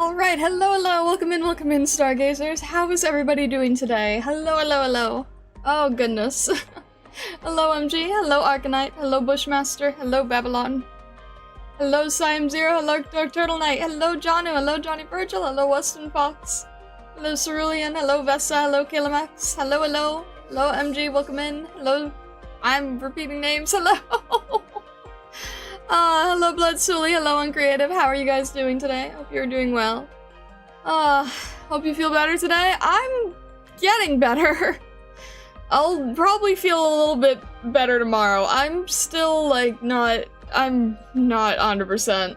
Alright, hello, welcome in, stargazers. How is everybody doing today? Hello. Oh, goodness. Hello, MG, hello, Arknight, hello, Bushmaster, hello, Babylon. Hello, Siam Zero, hello, Dark Turtle Knight, hello, Janu, hello, Johnny Virgil, hello, Weston Fox, hello, Cerulean, hello, Vessa, hello, Kilamax, hello, MG, welcome in, hello, I'm repeating names, hello. Hello Blood Sully, hello Uncreative, how are you guys doing today? Hope you're doing well. Hope you feel better today. I'm getting better. I'll probably feel a little bit better tomorrow. I'm still, like, I'm not 100%.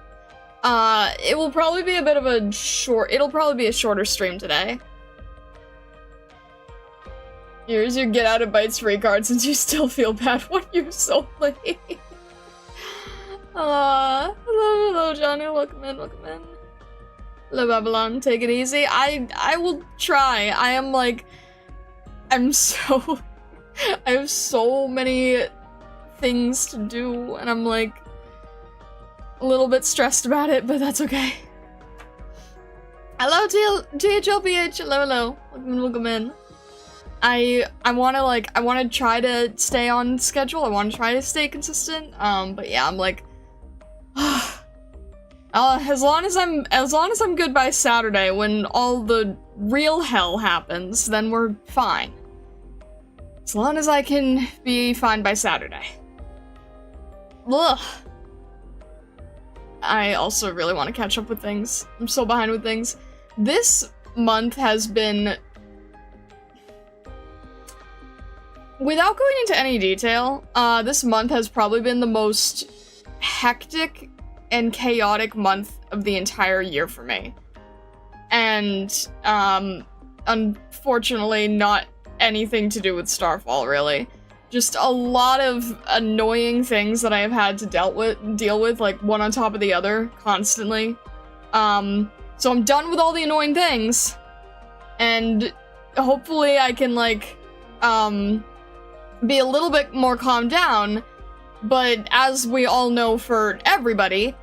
It will probably be a bit of a it'll probably be a shorter stream today. Here's your get out of bites free card since you still feel bad when you're so late. Hello, Johnny, welcome in. Hello, Babylon, take it easy. I will try. I have so many things to do, and I'm, like, a little bit stressed about it, but that's okay. Hello, THLPH, hello, welcome in. I wanna try to stay on schedule, I wanna try to stay consistent, but yeah, I'm like, as long as I'm good by Saturday, when all the real hell happens, then we're fine. As long as I can be fine by Saturday. Ugh. I also really want to catch up with things. I'm so behind with things. This month has been... Without going into any detail, this month has probably been the most hectic and chaotic month of the entire year for me. And, unfortunately, not anything to do with Starfall, really. Just a lot of annoying things that I have had to deal with, like, one on top of the other, constantly. So I'm done with all the annoying things, and hopefully I can, like, be a little bit more calmed down. But as we all know for everybody,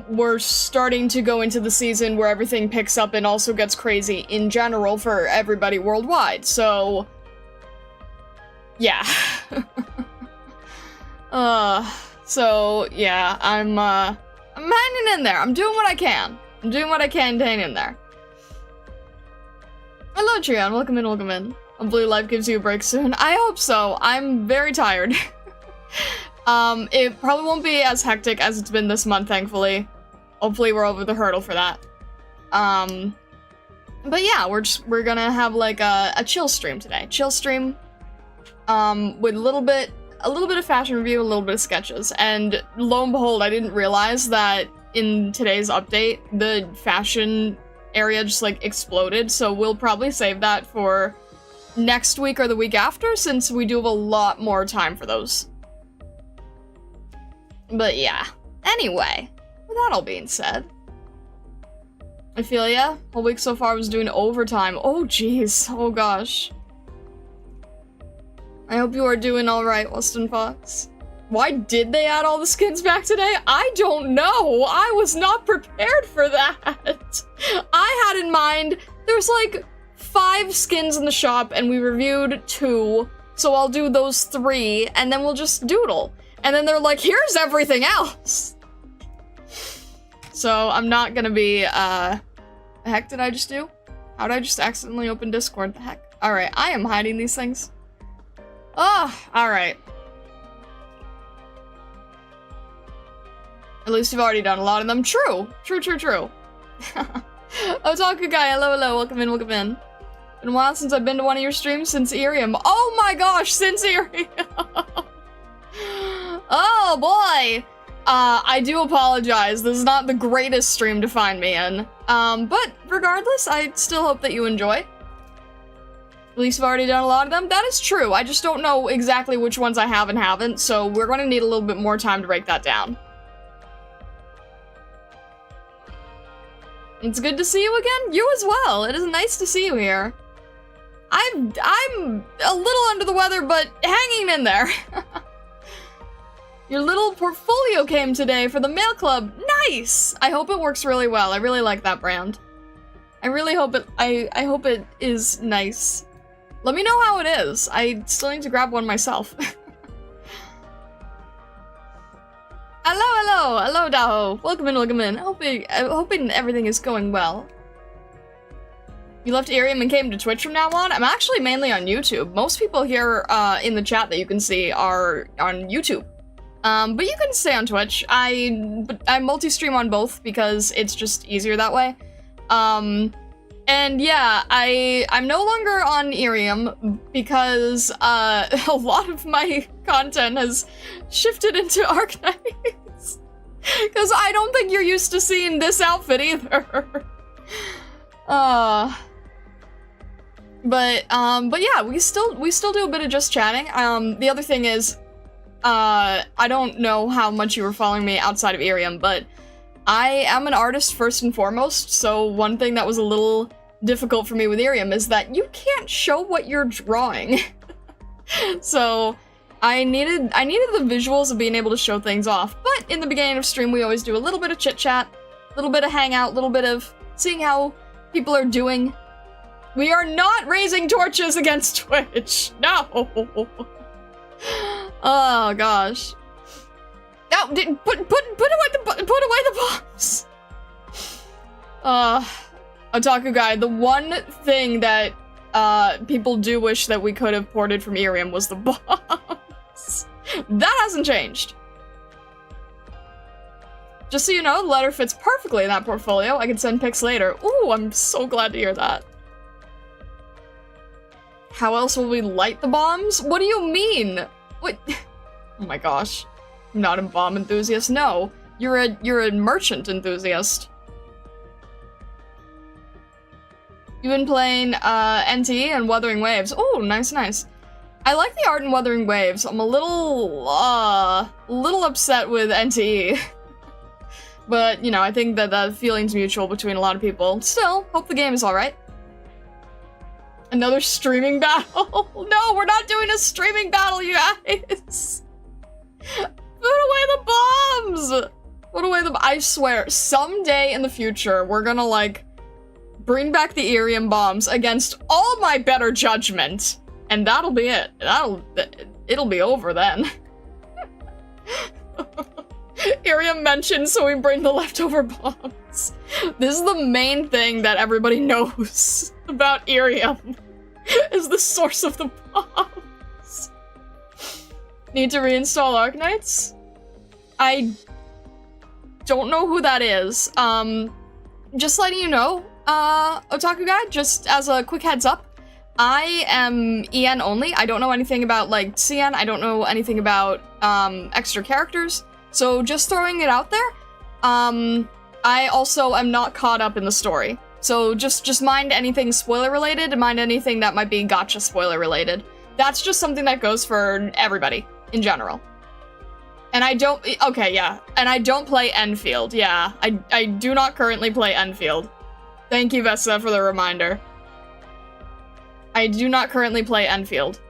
we're starting to go into the season where everything picks up and also gets crazy in general for everybody worldwide, so... yeah. So, yeah, I'm hanging in there. I'm doing what I can. I'm doing what I can to hang in there. Hello, Trion. Welcome in. Hopefully life gives you a break soon. I hope so. I'm very tired. It probably won't be as hectic as it's been this month, thankfully. Hopefully we're over the hurdle for that. But yeah, we're gonna have, like, a chill stream today. Chill stream, with a little bit of fashion review, a little bit of sketches. And lo and behold, I didn't realize that in today's update, the fashion area just, like, exploded, so we'll probably save that for next week or the week after, since we do have a lot more time for those. But yeah. Anyway, with that all being said, I feel ya. Whole week so far I was doing overtime. Oh jeez. Oh gosh. I hope you are doing alright, Weston Fox. Why did they add all the skins back today? I don't know. I was not prepared for that. I had in mind, there's like 5 skins in the shop and we reviewed 2, so I'll do those 3 and then we'll just doodle. And then they're like, here's everything else! So, I'm not gonna be, the heck did I just do? How did I just accidentally open Discord? The heck? Alright, I am hiding these things. Oh, alright. At least you've already done a lot of them. True! True. Otaku guy, hello, welcome in. Been a while since I've been to one of your streams, since Irium. Oh my gosh, since Irium! Oh boy! I do apologize, this is not the greatest stream to find me in. But regardless, I still hope that you enjoy. At least you've already done a lot of them. That is true, I just don't know exactly which ones I have and haven't, so we're gonna need a little bit more time to break that down. It's good to see you again. You as well. It is nice to see you here. I'm a little under the weather, but hanging in there. Your little portfolio came today for the mail club. Nice! I hope it works really well. I really like that brand. I really hope it- I hope it is nice. Let me know how it is. I still need to grab one myself. Hello, Daho. Welcome in. Hoping everything is going well. You left Irium and came to Twitch from now on? I'm actually mainly on YouTube. Most people here in the chat that you can see are on YouTube. But you can stay on Twitch. I multi-stream on both because it's just easier that way. And yeah, I'm no longer on Irium because a lot of my content has shifted into Arknights. Because I don't think you're used to seeing this outfit either. But yeah, we still do a bit of just chatting. The other thing is, I don't know how much you were following me outside of Irium, but I am an artist first and foremost, so one thing that was a little difficult for me with Irium is that you can't show what you're drawing. So I needed the visuals of being able to show things off, but in the beginning of stream we always do a little bit of chit-chat, a little bit of hangout, a little bit of seeing how people are doing. We are not raising torches against Twitch! No! Oh gosh. No, put away the bombs! Otaku Guy, the one thing that people do wish that we could have ported from Irium was the bombs. That hasn't changed. Just so you know, the letter fits perfectly in that portfolio. I can send pics later. Ooh, I'm so glad to hear that. How else will we light the bombs? What do you mean? What? Oh my gosh. I'm not a bomb enthusiast. No, you're a merchant enthusiast. You've been playing NTE and Wuthering Waves. Oh, nice. I like the art in Wuthering Waves. I'm a little upset with NTE. But, you know, I think that the feeling's mutual between a lot of people. Still, hope the game is alright. Another streaming battle? No, we're not doing a streaming battle, you guys! Put away the bombs! Put away the- I swear, someday in the future, we're gonna, like, bring back the Irium bombs against all my better judgment. And that'll be it. It'll be over then. Irium mentioned, so we bring the leftover bombs. This is the main thing that everybody knows about Irium, is the source of the bombs. Need to reinstall Arknights? I don't know who that is. Just letting you know, Otaku Guy, just as a quick heads up, I am EN only. I don't know anything about, like, CN. I don't know anything about, extra characters. So just throwing it out there, I also am not caught up in the story. So just mind anything spoiler related and mind anything that might be gotcha spoiler related. That's just something that goes for everybody in general. And I don't, okay, yeah. And I don't play Enfield, yeah. I do not currently play Enfield. Thank you, Vesta, for the reminder. I do not currently play Enfield.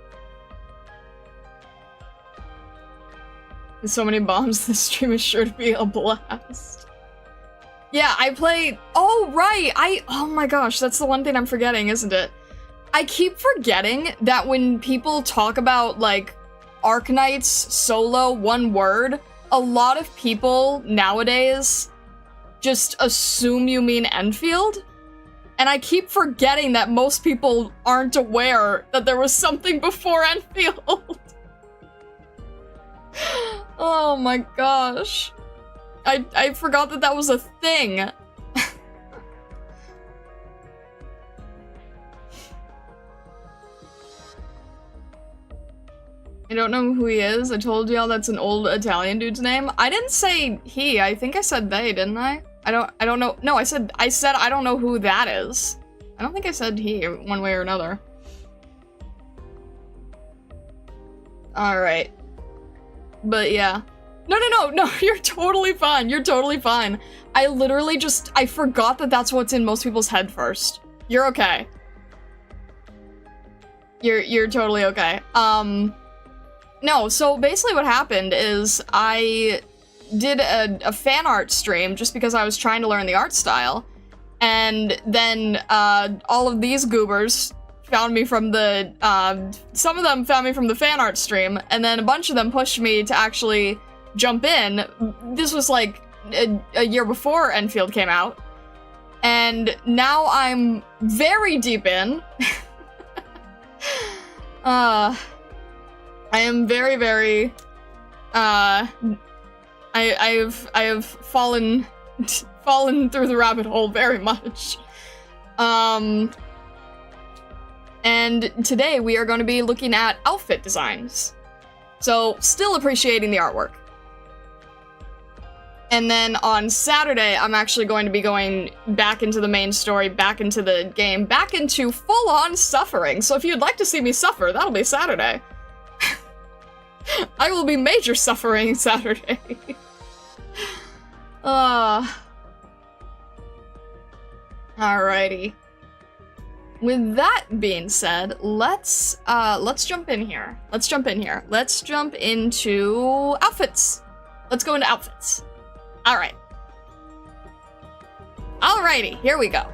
So many bombs, this stream is sure to be a blast. Yeah, I play- oh, right! Oh my gosh, that's the one thing I'm forgetting, isn't it? I keep forgetting that when people talk about, like, Arknights solo, one word, a lot of people nowadays just assume you mean Enfield. And I keep forgetting that most people aren't aware that there was something before Enfield. Oh my gosh. I forgot that that was a thing. I don't know who he is. I told y'all that's an old Italian dude's name. I didn't say he. I think I said they, didn't I? I don't know. No, I said I don't know who that is. I don't think I said he one way or another. Alright. But yeah. No, you're totally fine. You're totally fine. I literally just, I forgot that that's what's in most people's head first. You're okay. You're totally okay. No, so basically what happened is I did a fan art stream just because I was trying to learn the art style. And then all of these goobers found me from the, some of them found me from the fan art stream, and then a bunch of them pushed me to actually jump in. This was like a year before Enfield came out. And now I'm very deep in. I am very, very, I have fallen through the rabbit hole very much. And today we are going to be looking at outfit designs. So, still appreciating the artwork. And then on Saturday, I'm actually going to be going back into the main story, back into the game, back into full-on suffering. So if you'd like to see me suffer, that'll be Saturday. I will be major suffering Saturday. Alrighty. With that being said, let's jump in here. Let's jump into outfits. Let's go into outfits. Alright. Alrighty, here we go.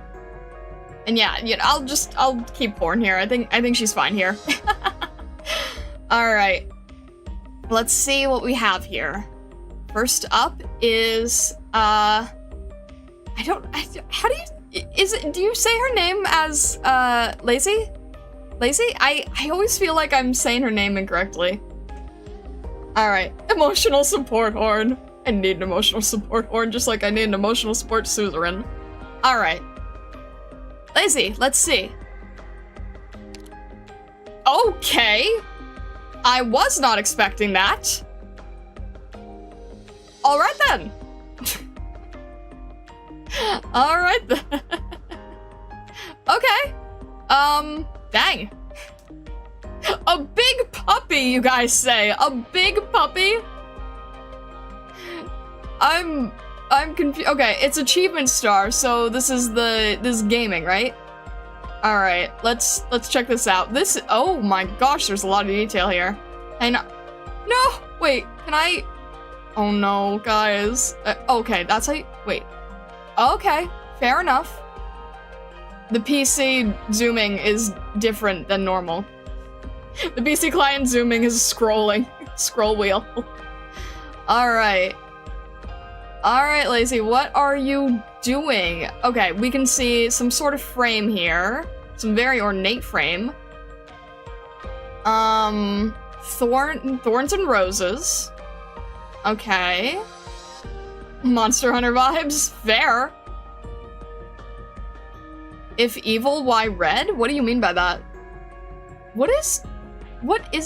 And yeah, you know, I'll keep Porn here. I think she's fine here. Alright. Let's see what we have here. First up is, how do you say her name as, Lacey? Lacey? I always feel like I'm saying her name incorrectly. Alright, emotional support horn. I need an emotional support horn just like I need an emotional support suzerain. Alright. Lacey, let's see. Okay. I was not expecting that. Alright then. Alright then. Okay. Dang. A big puppy, you guys say. A big puppy? I'm confused. Okay, it's achievement star, so this is gaming, right? Alright, let's check this out. Oh my gosh, there's a lot of detail here. No, wait, can I? Oh no, guys. Okay, that's how wait. Okay, fair enough. The PC zooming is different than normal. The PC client zooming is scrolling. Scroll wheel. Alright. Alright, Lacey, what are you doing? Okay, we can see some sort of frame here. Some very ornate frame. Thorns and roses. Okay. Monster Hunter vibes. Fair. If evil, why red? What do you mean by that? What is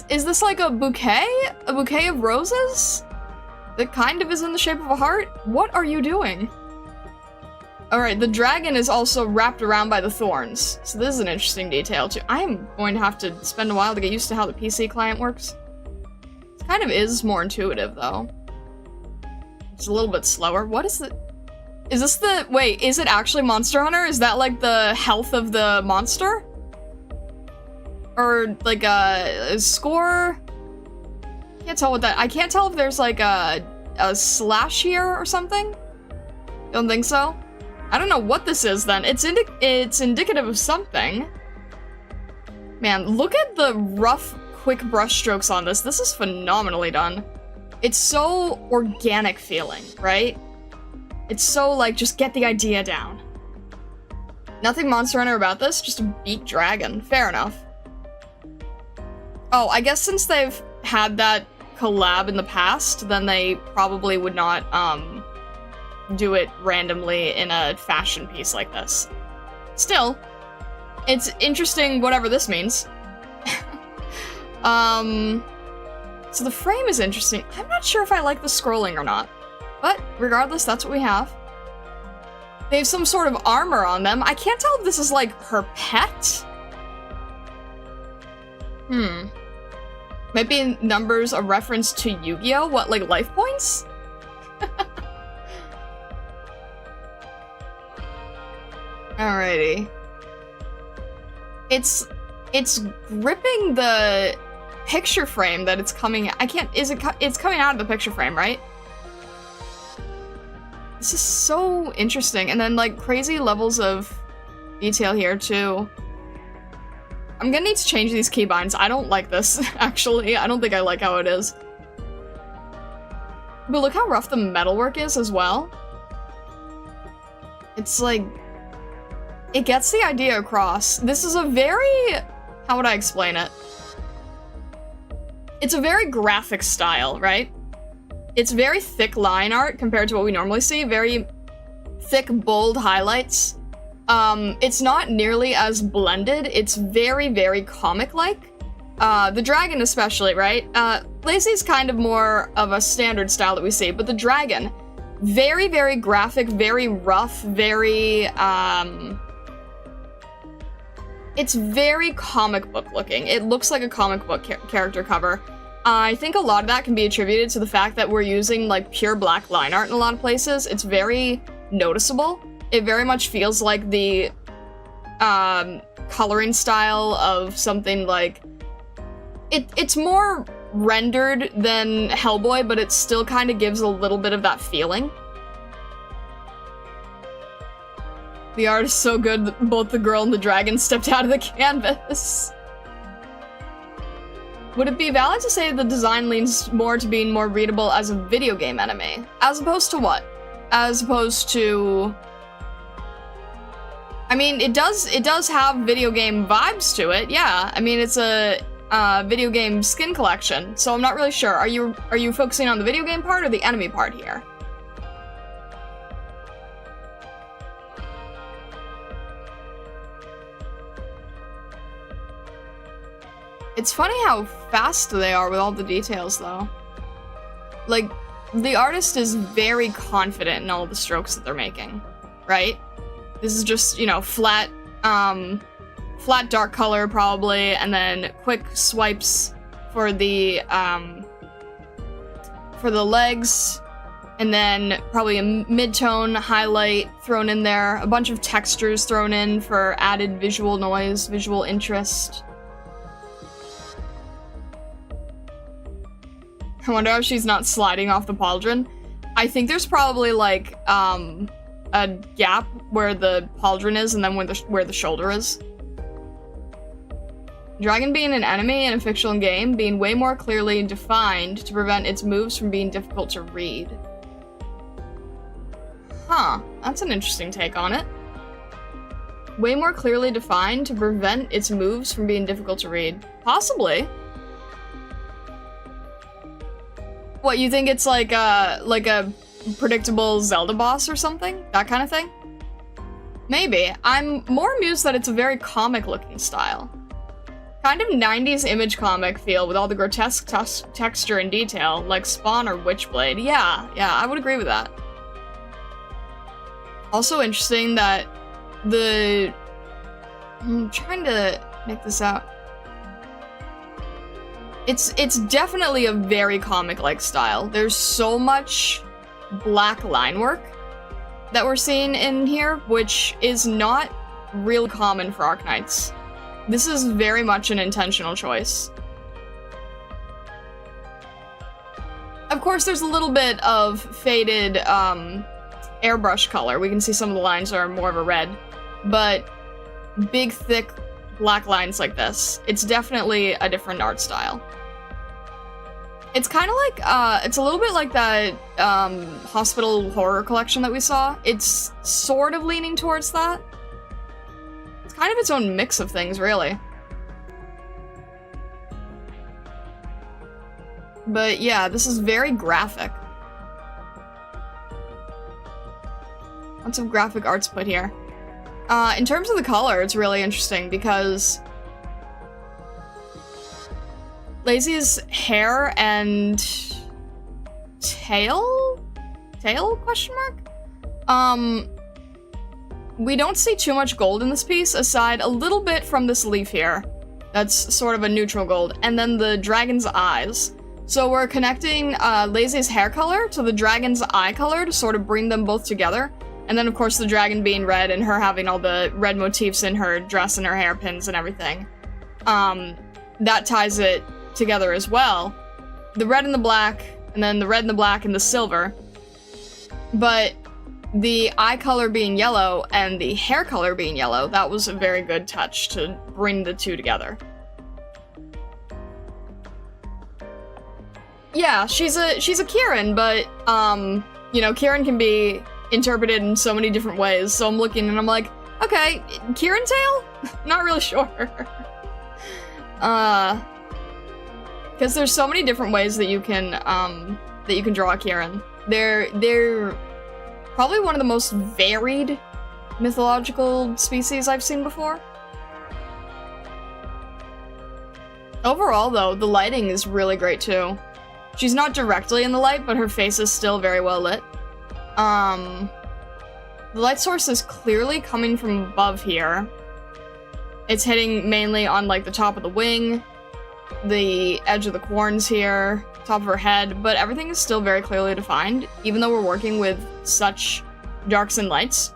this like a bouquet? A bouquet of roses? That kind of is in the shape of a heart? What are you doing? Alright, the dragon is also wrapped around by the thorns. So this is an interesting detail too. I am going to have to spend a while to get used to how the PC client works. It kind of is more intuitive though. It's a little bit slower. What is it? Is this the- wait, is it actually Monster Hunter? Is that like the health of the monster? Or like a score? Can't tell what that- I can't tell if there's like a slash here or something? Don't think so? I don't know what this is then. It's indicative of something. Man, look at the rough, quick brush strokes on this. This is phenomenally done. It's so organic feeling, right? It's so like, just get the idea down. Nothing Monster Hunter about this, just a beak dragon. Fair enough. Oh, I guess since they've had that collab in the past, then they probably would not, do it randomly in a fashion piece like this. Still, it's interesting whatever this means. So the frame is interesting. I'm not sure if I like the scrolling or not. But, regardless, that's what we have. They have some sort of armor on them. I can't tell if this is, like, her pet? Maybe numbers a reference to Yu-Gi-Oh? What, like, life points? Alrighty. It's gripping the picture frame that it's coming- it's coming out of the picture frame, right? This is so interesting. And then, like, crazy levels of detail here, too. I'm gonna need to change these keybinds. I don't like this, actually. I don't think I like how it is. But look how rough the metalwork is as well. It's like... It gets the idea across. This is a very... How would I explain it? It's a very graphic style, right? It's very thick line art compared to what we normally see. Very thick, bold highlights. It's not nearly as blended. It's very, very comic-like. The dragon especially, right? Lazy's kind of more of a standard style that we see, but the dragon, very, very graphic, very rough, very, it's very comic book looking. It looks like a comic book character cover. I think a lot of that can be attributed to the fact that we're using, like, pure black line art in a lot of places. It's very noticeable. It very much feels like the, coloring style of something like... It's more rendered than Hellboy, but it still kind of gives a little bit of that feeling. The art is so good that both the girl and the dragon stepped out of the canvas. Would it be valid to say the design leans more to being more readable as a video game enemy? As opposed to what? As opposed to... I mean, it does have video game vibes to it, yeah. I mean, it's a video game skin collection, so I'm not really sure. Are you focusing on the video game part or the enemy part here? It's funny how fast they are with all the details, though. Like, the artist is very confident in all the strokes that they're making, right? This is just, you know, flat dark color, probably, and then quick swipes for the legs, and then probably a mid-tone highlight thrown in there, a bunch of textures thrown in for added visual noise, visual interest. I wonder how she's not sliding off the pauldron. I think there's probably, like, a gap where the pauldron is and then where the shoulder is. Dragon being an enemy in a fictional game, being way more clearly defined to prevent its moves from being difficult to read. Huh, that's an interesting take on it. Way more clearly defined to prevent its moves from being difficult to read. Possibly. What, you think it's like a predictable Zelda boss or something? That kind of thing? Maybe. I'm more amused that it's a very comic-looking style. Kind of 90s image comic feel with all the grotesque texture and detail, like Spawn or Witchblade. Yeah, I would agree with that. Also interesting that I'm trying to make this out. It's definitely a very comic-like style. There's so much black line work that we're seeing in here, which is not real common for Arknights. This is very much an intentional choice. Of course, there's a little bit of faded airbrush color. We can see some of the lines are more of a red, but big, thick black lines like this, it's definitely a different art style. It's kind of like, it's a little bit like that hospital horror collection that we saw. It's sort of leaning towards that. It's kind of its own mix of things, really. But yeah, this is very graphic. Lots of graphic arts put here. In terms of the color, it's really interesting because Lazy's hair and tail question mark? We don't see too much gold in this piece, aside a little bit from this leaf here. That's sort of a neutral gold. And then the dragon's eyes. So we're connecting Lazy's hair color to the dragon's eye color to sort of bring them both together. And then, of course, the dragon being red and her having all the red motifs in her dress and her hairpins and everything. That ties it together as well. The red and the black, and then the red and the black and the silver. But the eye color being yellow and the hair color being yellow, that was a very good touch to bring the two together. Yeah, she's a Kieran, but, you know, Kieran can be interpreted in so many different ways, so I'm looking and I'm like, okay, Kieran tail? Not really sure. Because there's so many different ways that you can draw a Kieran. They're probably one of the most varied mythological species I've seen before. Overall, though, the lighting is really great, too. She's not directly in the light, but her face is still very well lit. The light source is clearly coming from above here. It's hitting mainly on, like, the top of the wing, the edge of the corns here, top of her head, but everything is still very clearly defined, even though we're working with such darks and lights.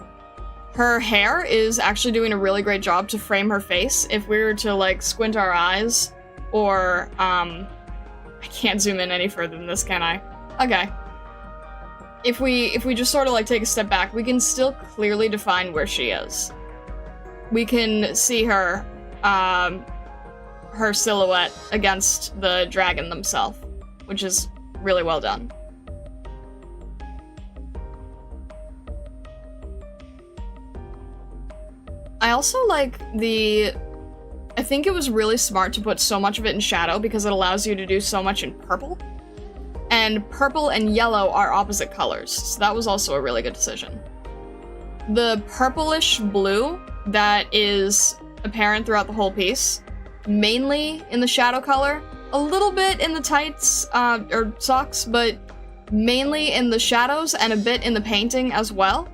Her hair is actually doing a really great job to frame her face. If we were to, like, squint our eyes, or, I can't zoom in any further than this, can I? Okay. If we just sort of, like, take a step back, we can still clearly define where she is. We can see her, her silhouette against the dragon themselves, which is really well done. I also like I think it was really smart to put so much of it in shadow because it allows you to do so much in purple. And purple and yellow are opposite colors, so that was also a really good decision. The purplish blue that is apparent throughout the whole piece, mainly in the shadow color, a little bit in the tights, or socks, but mainly in the shadows and a bit in the painting as well.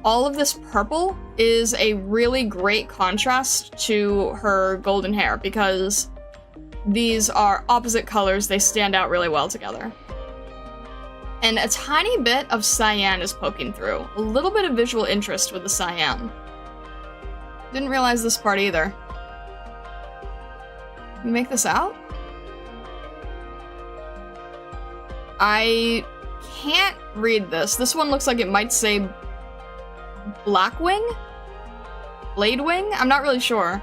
All of this purple is a really great contrast to her golden hair because these are opposite colors, they stand out really well together. And a tiny bit of cyan is poking through. A little bit of visual interest with the cyan. Didn't realize this part either. You make this out? I can't read this. This one looks like it might say Blackwing? Bladewing? I'm not really sure.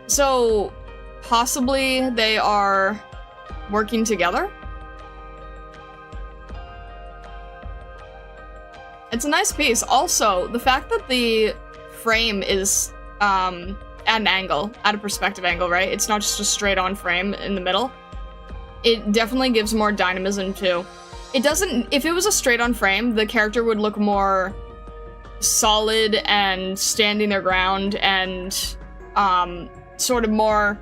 So, possibly they are working together? It's a nice piece. Also, the fact that the frame is at an angle, at a perspective angle, right? It's not just a straight-on frame in the middle. It definitely gives more dynamism, too. It doesn't... If it was a straight-on frame, the character would look more solid and standing their ground and sort of more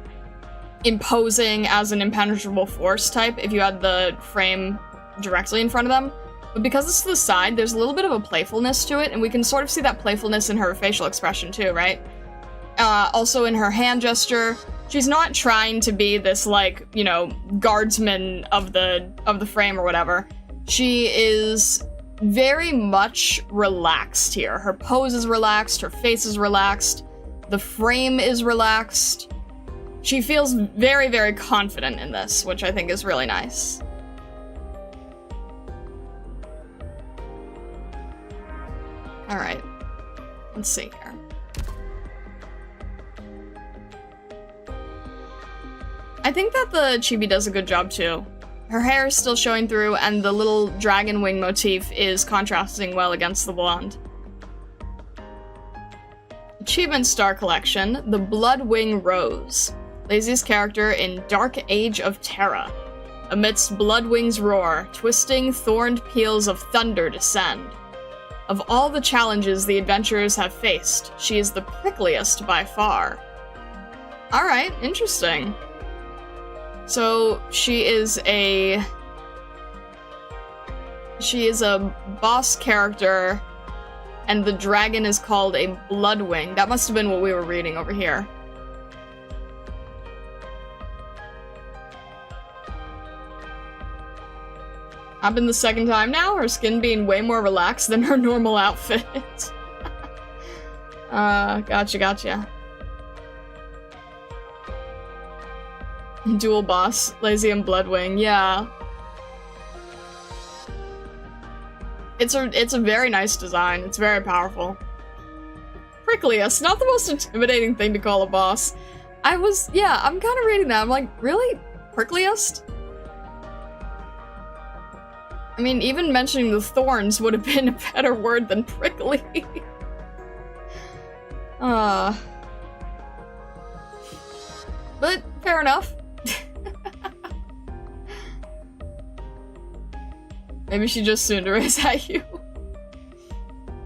imposing as an impenetrable force type if you had the frame directly in front of them. But because it's to the side, there's a little bit of a playfulness to it, and we can sort of see that playfulness in her facial expression too, right? Also in her hand gesture. She's not trying to be this, like, you know, guardsman of the frame or whatever. She is very much relaxed here. Her pose is relaxed, her face is relaxed, the frame is relaxed. She feels very, very confident in this, which I think is really nice. Alright, let's see here. I think that the chibi does a good job too. Her hair is still showing through, and the little dragon wing motif is contrasting well against the blonde. Achievement Star Collection, the Bloodwing Rose. Lazy's character in Dark Age of Terra. Amidst Bloodwing's roar, twisting, thorned peals of thunder descend. Of all the challenges the adventurers have faced, she is the prickliest by far. Alright, interesting. So, she is a boss character, and the dragon is called a Bloodwing. That must have been what we were reading over here. Happened the second time now, her skin being way more relaxed than her normal outfit. Gotcha. Dual boss, Lazy and Bloodwing, yeah. It's a very nice design. It's very powerful. Prickliest, not the most intimidating thing to call a boss. I'm kind of reading that. I'm like, really? Prickliest? I mean, even mentioning the thorns would have been a better word than prickly. But fair enough. Maybe she just Tsundera's at you.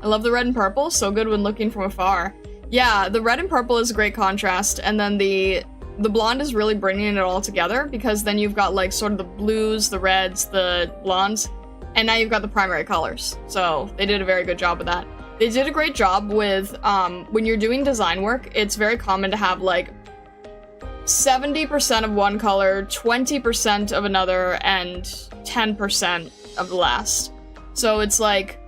I love the red and purple, so good when looking from afar. Yeah, the red and purple is a great contrast, and then the blonde is really bringing it all together, because then you've got like sort of the blues, the reds, the blondes, and now you've got the primary colors. So they did a very good job with that. They did a great job with, when you're doing design work, it's very common to have like 70% of one color, 20% of another, and 10% of the last. So it's like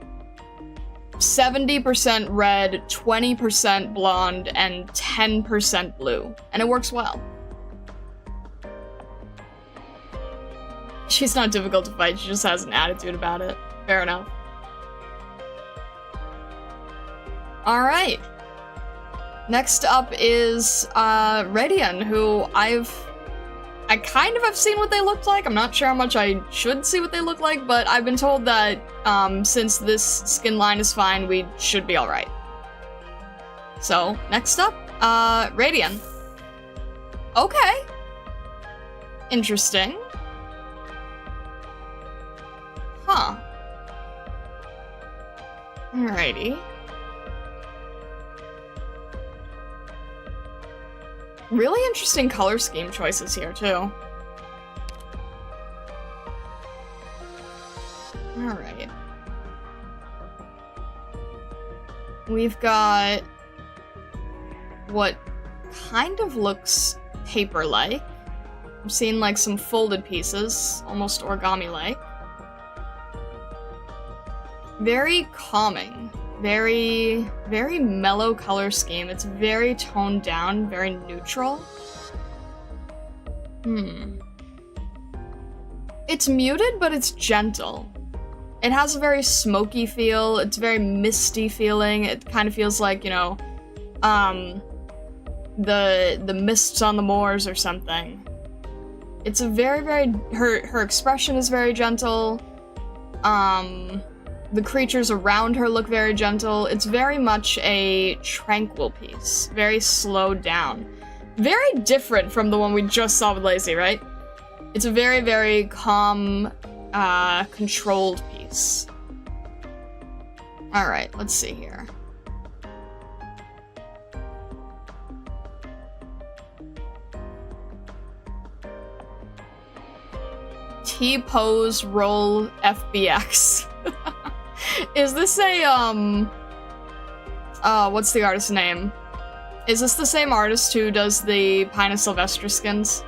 70% red, 20% blonde, and 10% blue. And it works well. She's not difficult to fight, she just has an attitude about it. Fair enough. Alright. Next up is Radian, who I kind of have seen what they looked like. I'm not sure how much I should see what they look like, but I've been told that since this skin line is fine, we should be alright. So, next up, Radian. Okay. Interesting. Huh. Alrighty. Really interesting color scheme choices here, too. Alright. We've got what kind of looks paper-like. I'm seeing like some folded pieces, almost origami-like. Very calming. Very, very mellow color scheme. It's very toned down, very neutral. It's muted, but it's gentle. It has a very smoky feel. It's very misty feeling. It kind of feels like, you know, the mists on the moors or something. It's a very, very... Her expression is very gentle. The creatures around her look very gentle. It's very much a tranquil piece. Very slowed down. Very different from the one we just saw with Lacey, right? It's a very, very calm, controlled piece. Alright, let's see here. T-pose roll FBX. Is this a, what's the artist's name? Is this the same artist who does the Pinus Sylvester skins?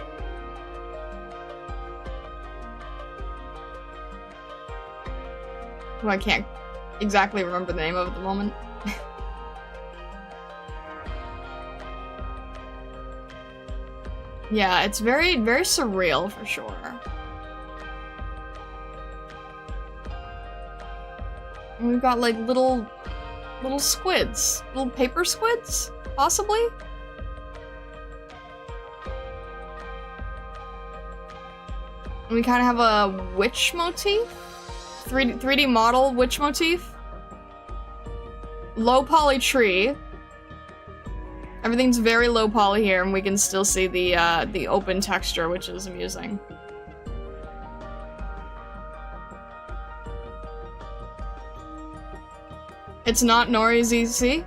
Who I can't exactly remember the name of at the moment. Yeah, it's very, very surreal for sure. And we've got like little squids. Little paper squids, possibly? And we kind of have a witch motif? 3D model witch motif? Low poly tree. Everything's very low poly here, and we can still see the open texture, which is amusing. It's not Nori's EC?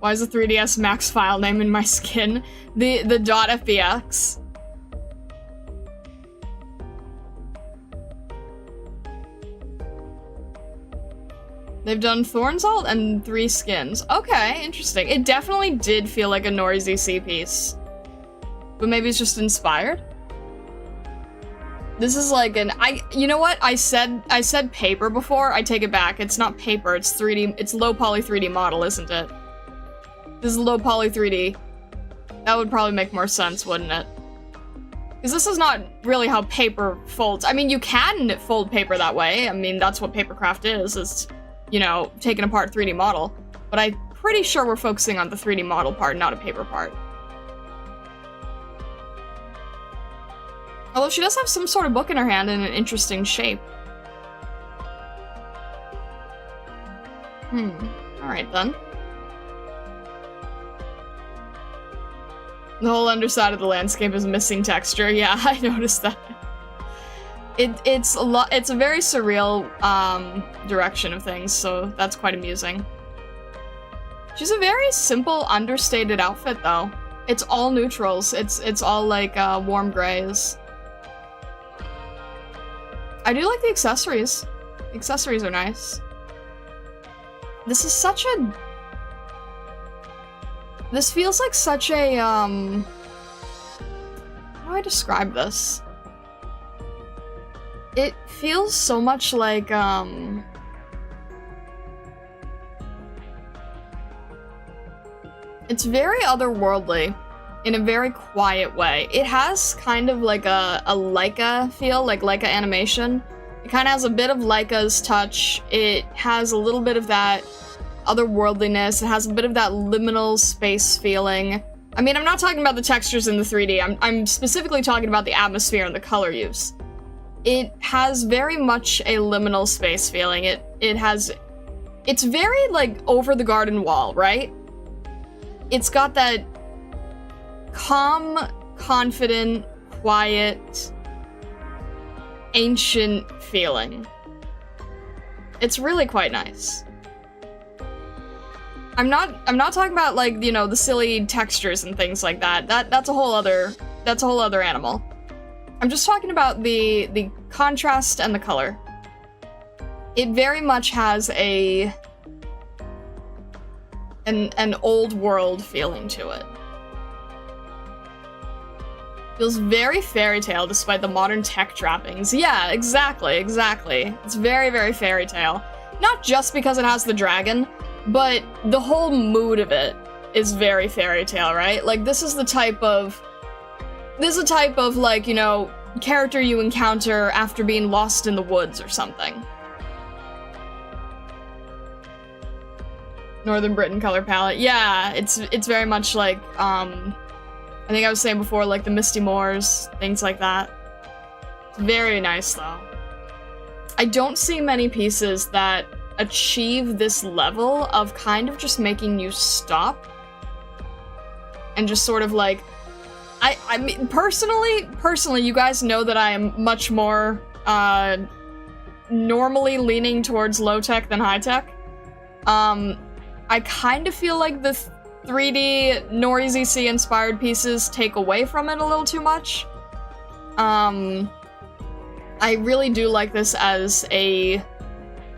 Why is the 3DS Max file name in my skin? The .fbx. They've done Thornzalt and 3 skins. Okay, interesting. It definitely did feel like a Nori's EC piece. But maybe it's just inspired? This is like an, you know what? I said paper before. I take it back. It's not paper. It's 3D. It's low poly 3D model, isn't it? This is low poly 3D. That would probably make more sense, wouldn't it? Because this is not really how paper folds. I mean, you can fold paper that way. I mean, that's what papercraft is, you know, taking apart 3D model. But I'm pretty sure we're focusing on the 3D model part, not a paper part. Although she does have some sort of book in her hand in an interesting shape. Alright then. The whole underside of the landscape is missing texture. Yeah, I noticed that. It's a very surreal direction of things, so that's quite amusing. She's a very simple, understated outfit though. It's all neutrals. It's all like warm grays. I do like the accessories. The accessories are nice. This is such a... This feels like such a, how do I describe this? It feels so much like, it's very otherworldly in a very quiet way. It has kind of like a Leica feel, like Leica animation. It kind of has a bit of Leica's touch. It has a little bit of that otherworldliness. It has a bit of that liminal space feeling. I mean, I'm not talking about the textures in the 3D. I'm specifically talking about the atmosphere and the color use. It has very much a liminal space feeling. It's very like Over the Garden Wall, right? It's got that calm, confident, quiet, ancient feeling. It's really quite nice. I'm not talking about, like, you know, the silly textures and things like that. That's a whole other animal. I'm just talking about the contrast and the color. It very much has an old world feeling to it. Feels very fairy tale despite the modern tech trappings. Yeah, exactly. It's very, very fairy tale. Not just because it has the dragon, but the whole mood of it is very fairy tale, right? Like, this is a type of, like, you know, character you encounter after being lost in the woods or something. Northern Britain color palette. Yeah, it's very much like, I think I was saying before, like the Misty Moors, things like that. It's very nice, though. I don't see many pieces that achieve this level of kind of just making you stop and just sort of like, I mean, personally, you guys know that I am much more normally leaning towards low tech than high tech. I kind of feel like the 3D NorEZC inspired pieces take away from it a little too much. I really do like this as a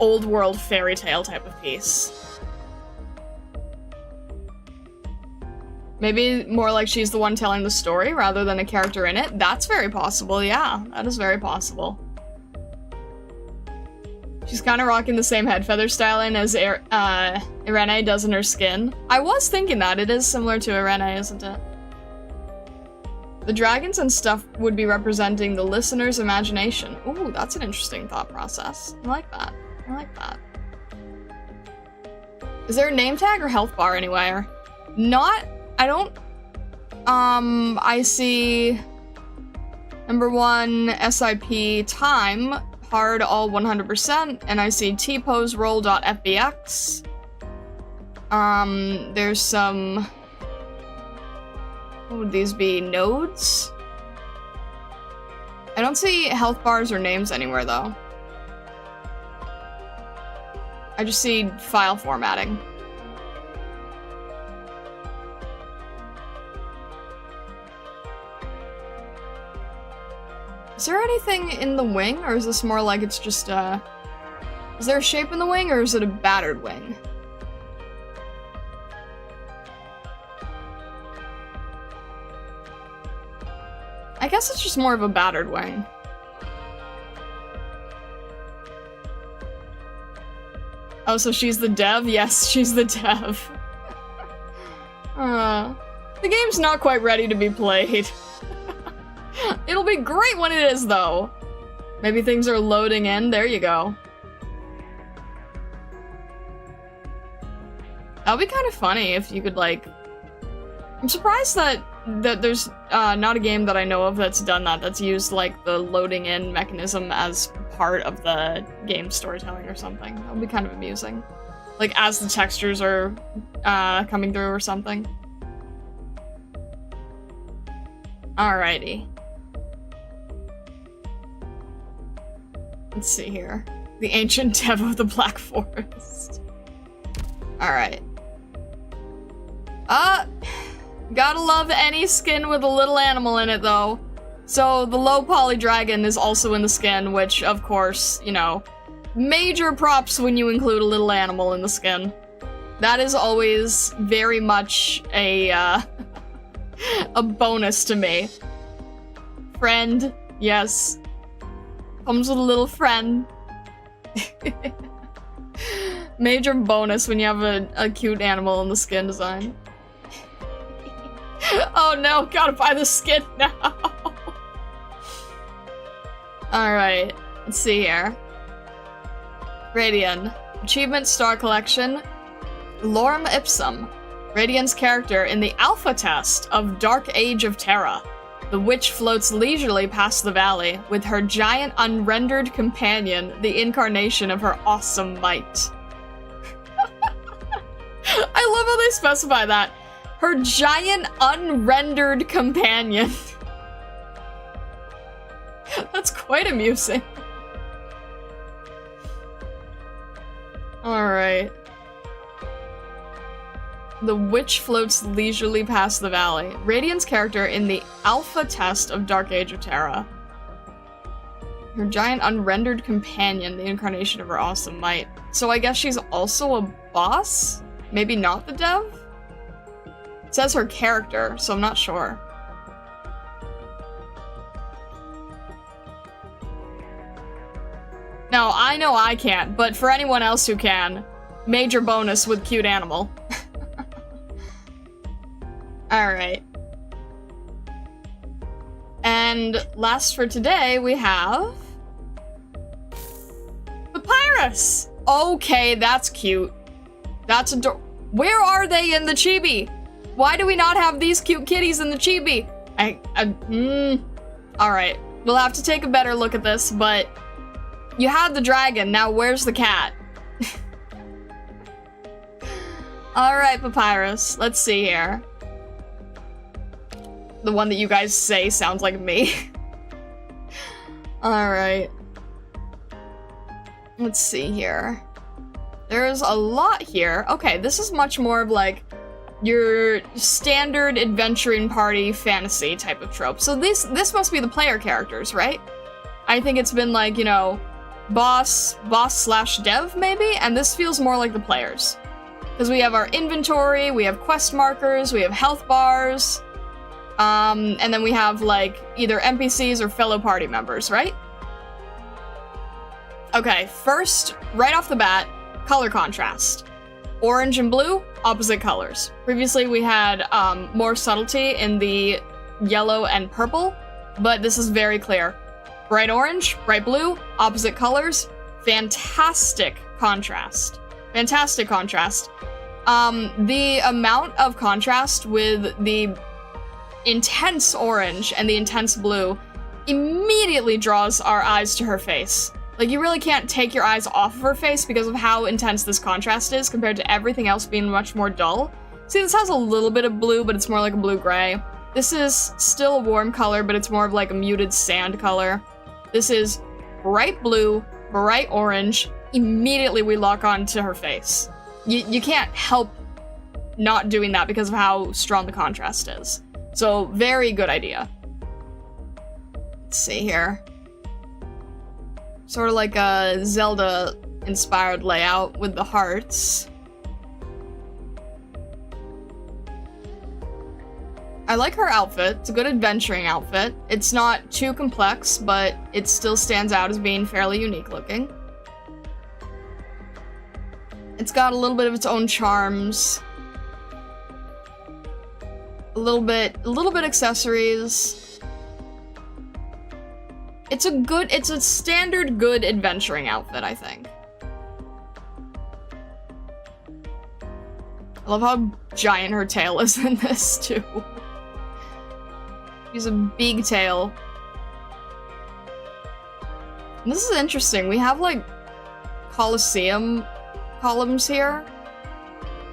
old world fairy tale type of piece. Maybe more like she's the one telling the story rather than a character in it. That's very possible, yeah. That is very possible. She's kind of rocking the same head feather styling as Irene does in her skin. I was thinking that. It is similar to Irene, isn't it? The dragons and stuff would be representing the listener's imagination. Ooh, that's an interesting thought process. I like that. I like that. Is there a name tag or health bar anywhere? Not, I don't, I see number 1 SIP time, hard all 100%, and I see T-pose roll.fbx. There's some, what would these be, nodes? I don't see health bars or names anywhere though. I just see file formatting. Is there anything in the wing, or is this more like it's just is there a shape in the wing, or is it a battered wing? I guess it's just more of a battered wing. Oh, so she's the dev? Yes, she's the dev. The game's not quite ready to be played. It'll be great when it is, though. Maybe things are loading in. There you go. That would be kind of funny if you could, like... I'm surprised that there's not a game that I know of that's done that, that's used, like, the loading in mechanism as part of the game storytelling or something. That would be kind of amusing. Like, as the textures are coming through or something. Alrighty. Let's see here. The ancient dev of the Black Forest. Alright. Gotta love any skin with a little animal in it, though. So, the low poly dragon is also in the skin, which, of course, you know, major props when you include a little animal in the skin. That is always very much a, a bonus to me. Friend, yes. Comes with a little friend. Major bonus when you have a cute animal in the skin design. Oh no, gotta buy the skin now. Alright, let's see here. Radian. Achievement Star Collection. Lorem Ipsum. Radian's character in the alpha test of Dark Age of Terra. The witch floats leisurely past the valley, with her giant unrendered companion, the incarnation of her awesome might. I love how they specify that. Her giant unrendered companion. That's quite amusing. Alright. The witch floats leisurely past the valley. Radiant's character in the alpha test of Dark Age of Terra. Her giant unrendered companion, the incarnation of her awesome might. So I guess she's also a boss? Maybe not the dev? It says her character, so I'm not sure. No, I know I can't, but for anyone else who can, major bonus with cute animal. Alright. And last for today, we have... Papyrus! Okay, that's cute. That's adorable. Where are they in the chibi? Why do we not have these cute kitties in the chibi? Alright, we'll have to take a better look at this, but... You had the dragon, now where's the cat? Alright, Papyrus, let's see here. The one that you guys say sounds like me. Alright. Let's see here. There's a lot here. Okay, this is much more of like your standard adventuring party fantasy type of trope. So this must be the player characters, right? I think it's been like, you know, boss slash dev maybe, and this feels more like the players. Because we have our inventory, we have quest markers, we have health bars, and then we have like either NPCs or fellow party members, right? Okay, first, right off the bat, color contrast. Orange and blue, opposite colors. Previously we had more subtlety in the yellow and purple, but this is very clear. Bright orange, bright blue, opposite colors, fantastic contrast. Fantastic contrast. The amount of contrast with the intense orange and the intense blue immediately draws our eyes to her face. Like, you really can't take your eyes off of her face because of how intense this contrast is compared to everything else being much more dull. See, this has a little bit of blue, but it's more like a blue-gray. This is still a warm color, but it's more of like a muted sand color. This is bright blue, bright orange. Immediately we lock on to her face. You can't help not doing that because of how strong the contrast is. So, very good idea. Let's see here. Sort of like a Zelda-inspired layout with the hearts. I like her outfit. It's a good adventuring outfit. It's not too complex, but it still stands out as being fairly unique looking. It's got a little bit of its own charms. A little bit accessories. It's a standard good adventuring outfit, I think. I love how giant her tail is in this, too. She's a big tail. And this is interesting. We have, like, Colosseum columns here.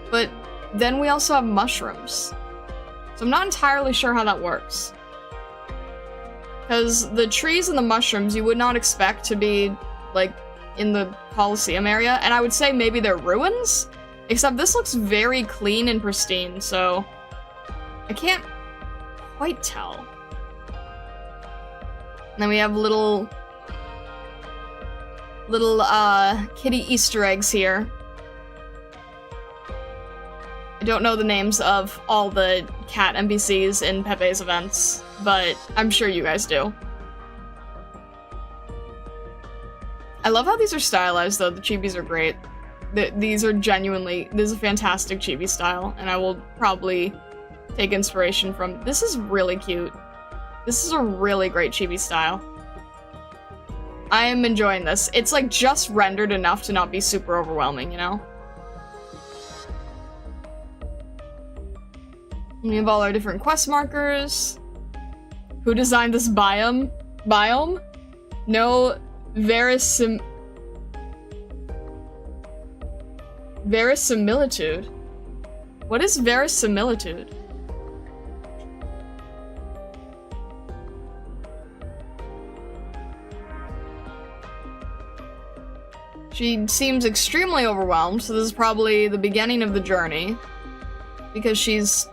But then we also have mushrooms. So I'm not entirely sure how that works. Because the trees and the mushrooms you would not expect to be, like, in the Colosseum area. And I would say maybe they're ruins? Except this looks very clean and pristine, so I can't quite tell. And then we have little kitty Easter eggs here. I don't know the names of all the cat NPCs in Pepe's events, but I'm sure you guys do. I love how these are stylized, though. The chibis are great. These are genuinely, this is a fantastic chibi style, and I will probably take inspiration from. This is really cute. This is a really great chibi style. I am enjoying this. It's like just rendered enough to not be super overwhelming, you know? And we have all our different quest markers. Who designed this biome? No, verisimilitude. What is verisimilitude? She seems extremely overwhelmed, so this is probably the beginning of the journey. Because she's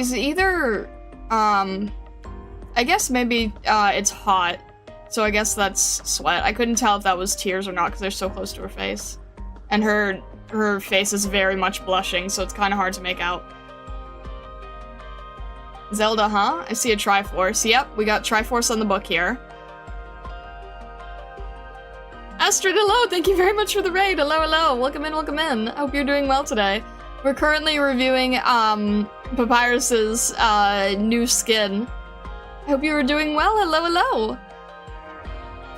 either, I guess maybe, it's hot. So I guess that's sweat. I couldn't tell if that was tears or not because they're so close to her face. And her face is very much blushing, so it's kind of hard to make out. Zelda, huh? I see a Triforce. Yep, we got Triforce on the book here. Astrid, hello! Thank you very much for the raid! Hello, hello! Welcome in, welcome in! I hope you're doing well today. We're currently reviewing, Papyrus's, new skin. I hope you were doing well. Hello, hello!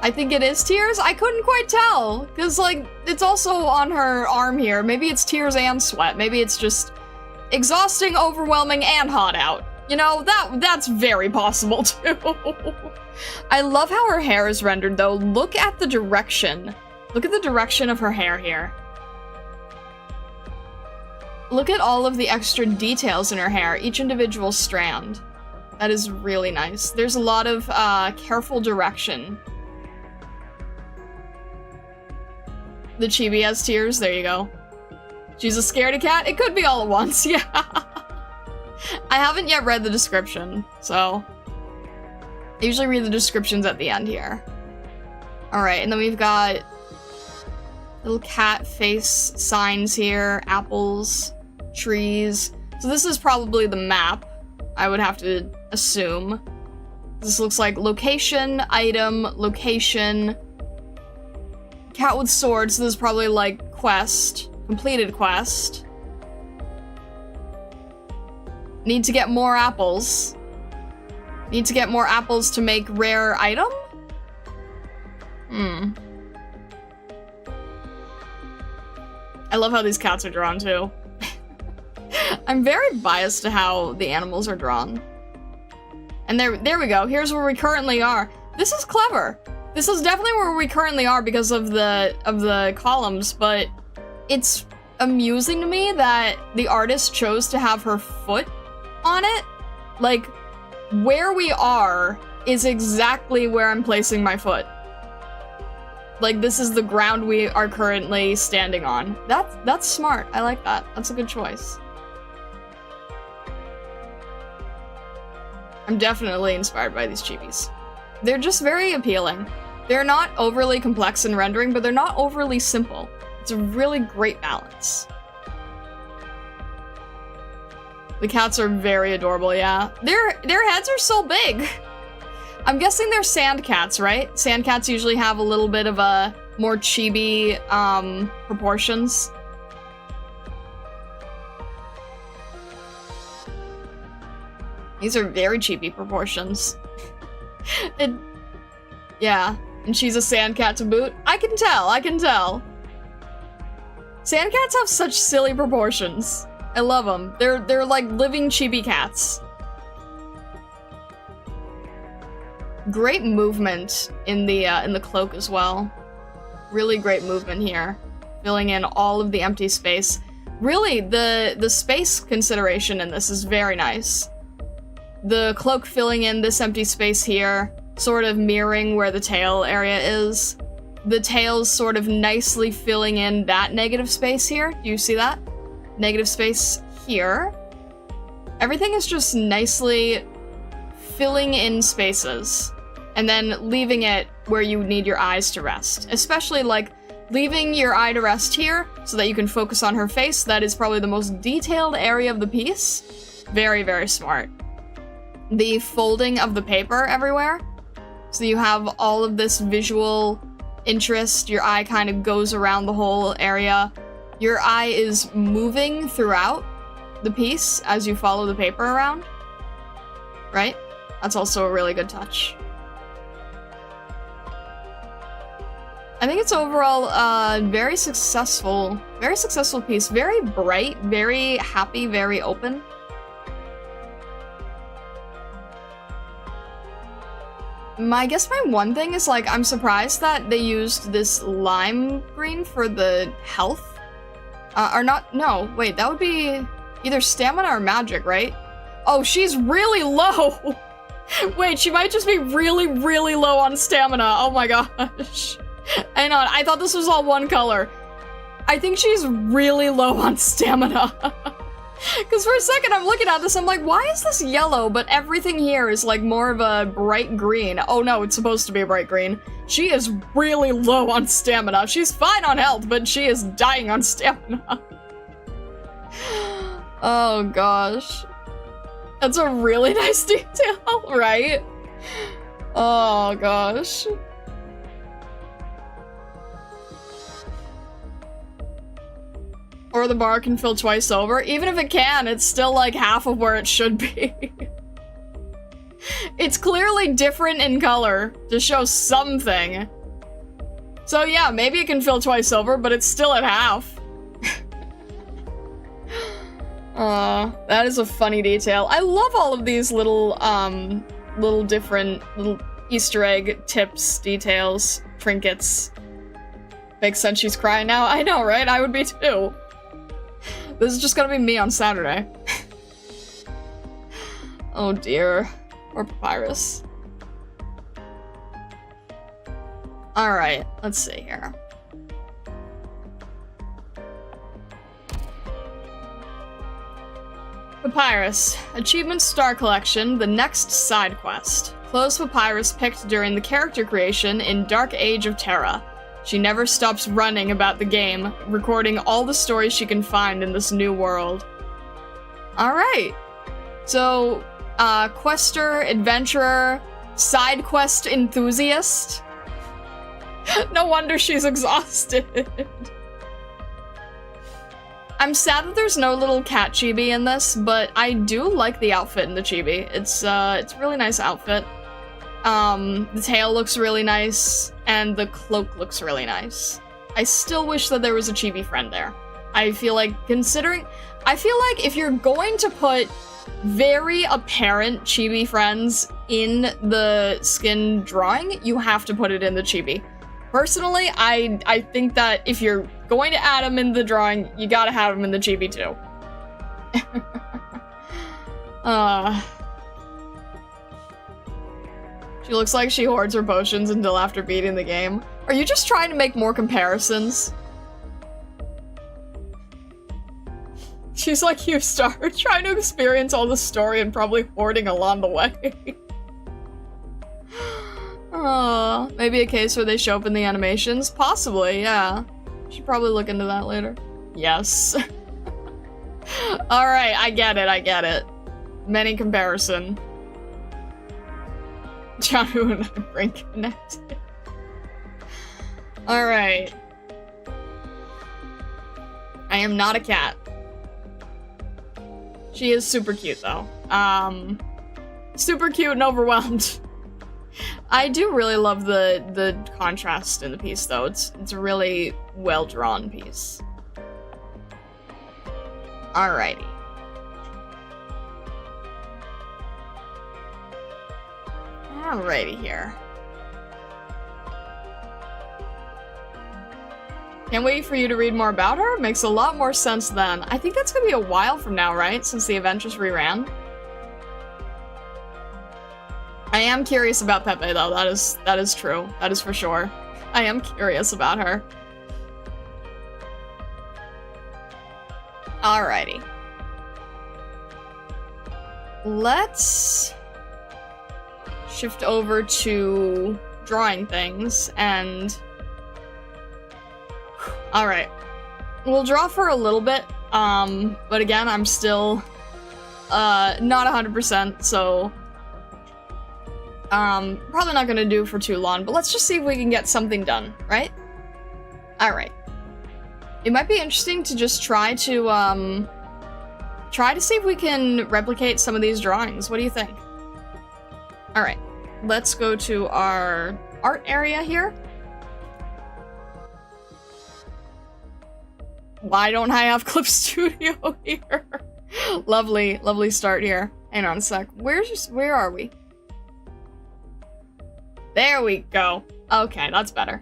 I think it is tears? I couldn't quite tell! Because, like, it's also on her arm here. Maybe it's tears and sweat. Maybe it's just exhausting, overwhelming, and hot out. You know, that's very possible, too. I love how her hair is rendered, though. Look at the direction. Look at the direction of her hair here. Look at all of the extra details in her hair, each individual strand. That is really nice. There's a lot of, careful direction. The chibi has tears, there you go. She's a scaredy cat? It could be all at once, yeah. I haven't yet read the description, so I usually read the descriptions at the end here. Alright, and then we've got little cat face signs here, apples, trees. So this is probably the map, I would have to assume. This looks like location, item, location, cat with sword, so this is probably like quest, completed quest. Need to get more apples. Need to get more apples to make rare item? I love how these cats are drawn, too. I'm very biased to how the animals are drawn. And there we go. Here's where we currently are. This is clever. This is definitely where we currently are because of the columns, but it's amusing to me that the artist chose to have her foot on it. Like, where we are is exactly where I'm placing my foot. Like, this is the ground we are currently standing on. That's smart. I like that. That's a good choice. I'm definitely inspired by these chibis. They're just very appealing. They're not overly complex in rendering, but they're not overly simple. It's a really great balance. The cats are very adorable, yeah. Their heads are so big. I'm guessing they're sand cats, right? Sand cats usually have a little bit of a more chibi proportions. These are very cheapy proportions. Yeah, and she's a sandcat to boot. I can tell, I can tell. Sandcats have such silly proportions. I love them. They're like living chibi cats. Great movement in the cloak as well. Really great movement here, filling in all of the empty space. Really, the space consideration in this is very nice. The cloak filling in this empty space here, sort of mirroring where the tail area is. The tail's sort of nicely filling in that negative space here. Do you see that? Negative space here. Everything is just nicely filling in spaces, and then leaving it where you need your eyes to rest. Especially, like, leaving your eye to rest here so that you can focus on her face. That is probably the most detailed area of the piece. Very, very smart. The folding of the paper everywhere. So you have all of this visual interest. Your eye kind of goes around the whole area. Your eye is moving throughout the piece as you follow the paper around. Right? That's also a really good touch. I think it's overall very successful piece. Very bright, very happy, very open. I guess my one thing is, like, I'm surprised that they used this lime green for the health. Or not, no, wait, that would be either stamina or magic, right? Oh, she's really low! Wait, she might just be really, really low on stamina. Oh my gosh. Hang on, I thought this was all one color. I think she's really low on stamina. Because for a second I'm looking at this, I'm like, why is this yellow, but everything here is like more of a bright green? Oh no, it's supposed to be a bright green. She is really low on stamina. She's fine on health, but she is dying on stamina. Oh gosh. That's a really nice detail, right? Oh gosh. Or the bar can fill twice over. Even if it can, it's still like half of where it should be. It's clearly different in color to show something. So yeah, maybe it can fill twice over, but it's still at half. That is a funny detail. I love all of these little different little Easter egg tips, details, trinkets. Makes sense she's crying now. I know, right? I would be too. This is just gonna be me on Saturday. Oh dear. Or Papyrus. Alright, let's see here. Papyrus. Achievement Star Collection, the next side quest. Close Papyrus picked during the character creation in Dark Age of Terra. She never stops running about the game, recording all the stories she can find in this new world. Alright. So, quester, adventurer, side quest enthusiast. No wonder she's exhausted. I'm sad that there's no little cat chibi in this, but I do like the outfit in the chibi. It's a really nice outfit. The tail looks really nice, and the cloak looks really nice. I still wish that there was a chibi friend there. I feel like if you're going to put very apparent chibi friends in the skin drawing, you have to put it in the chibi. Personally, I think that if you're going to add them in the drawing, you gotta have them in the chibi too. She looks like she hoards her potions until after beating the game. Are you just trying to make more comparisons? She's like you, Star, trying to experience all the story and probably hoarding along the way. Maybe a case where they show up in the animations? Possibly, yeah. Should probably look into that later. Yes. Alright, I get it. Many comparison. Janu and I brain connected. Alright. I am not a cat. She is super cute, though. Super cute and overwhelmed. I do really love the contrast in the piece, though. It's a really well-drawn piece. Alrighty. Alrighty here. Can't wait for you to read more about her. Makes a lot more sense then. I think that's gonna be a while from now, right? Since the event just reran. I am curious about Pepe though. That is true. That is for sure. I am curious about her. Alrighty. Let's shift over to drawing things and alright. We'll draw for a little bit, but again, I'm still not 100%, so probably not gonna do for too long, but let's just see if we can get something done, right? Alright. It might be interesting to just try to see if we can replicate some of these drawings. What do you think? Alright. Let's go to our art area here. Why don't I have Clip Studio here? Lovely, lovely start here. Hang on a sec. Where are we? There we go. Okay, that's better.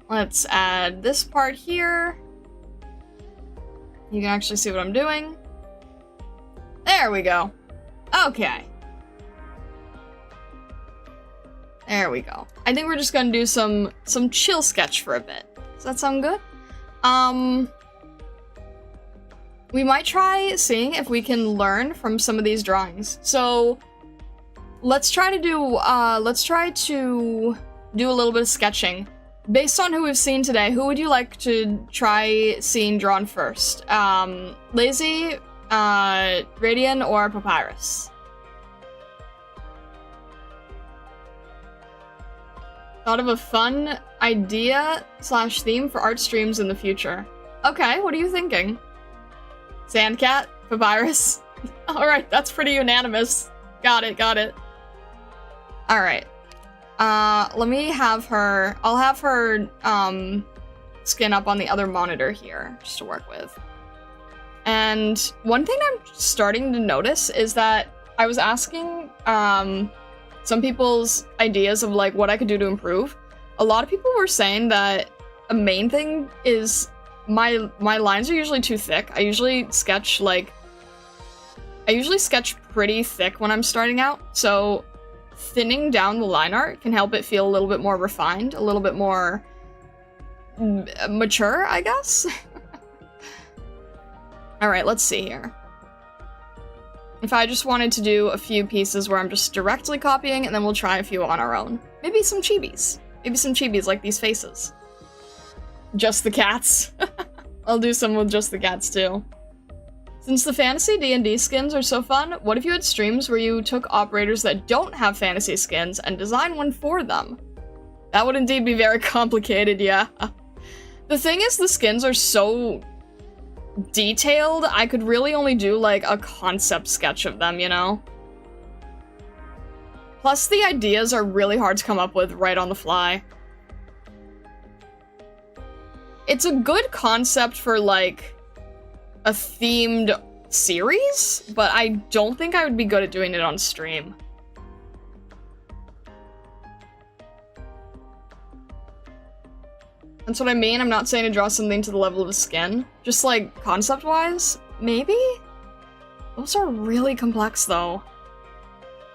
Let's add this part here. You can actually see what I'm doing. There we go. Okay. There we go. I think we're just gonna do some chill sketch for a bit. Does that sound good? We might try seeing if we can learn from some of these drawings. So let's try to do a little bit of sketching. Based on who we've seen today, who would you like to try seeing drawn first? Lazy, Radian, or Papyrus? Thought of a fun idea / theme for art streams in the future. Okay, what are you thinking? Sandcat? Papyrus? Alright, that's pretty unanimous. Got it, got it. Alright. Let me have her... I'll have her, skin up on the other monitor here, just to work with. And one thing I'm starting to notice is that I was asking, some people's ideas of, like, what I could do to improve. A lot of people were saying that a main thing is my lines are usually too thick. I usually sketch pretty thick when I'm starting out, so thinning down the line art can help it feel a little bit more refined, a little bit more mature, I guess? Alright, let's see here. If I just wanted to do a few pieces where I'm just directly copying, and then we'll try a few on our own. Maybe some chibis. Maybe some chibis like these faces. Just the cats. I'll do some with just the cats too. Since the fantasy D&D skins are so fun, what if you had streams where you took operators that don't have fantasy skins and designed one for them? That would indeed be very complicated, yeah. The thing is, the skins are so detailed, I could really only do, like, a concept sketch of them, you know? Plus, the ideas are really hard to come up with right on the fly. It's a good concept for, like, a themed series, but I don't think I would be good at doing it on stream. That's what I mean. I'm not saying to draw something to the level of a skin. Just, like, concept-wise, maybe? Those are really complex, though.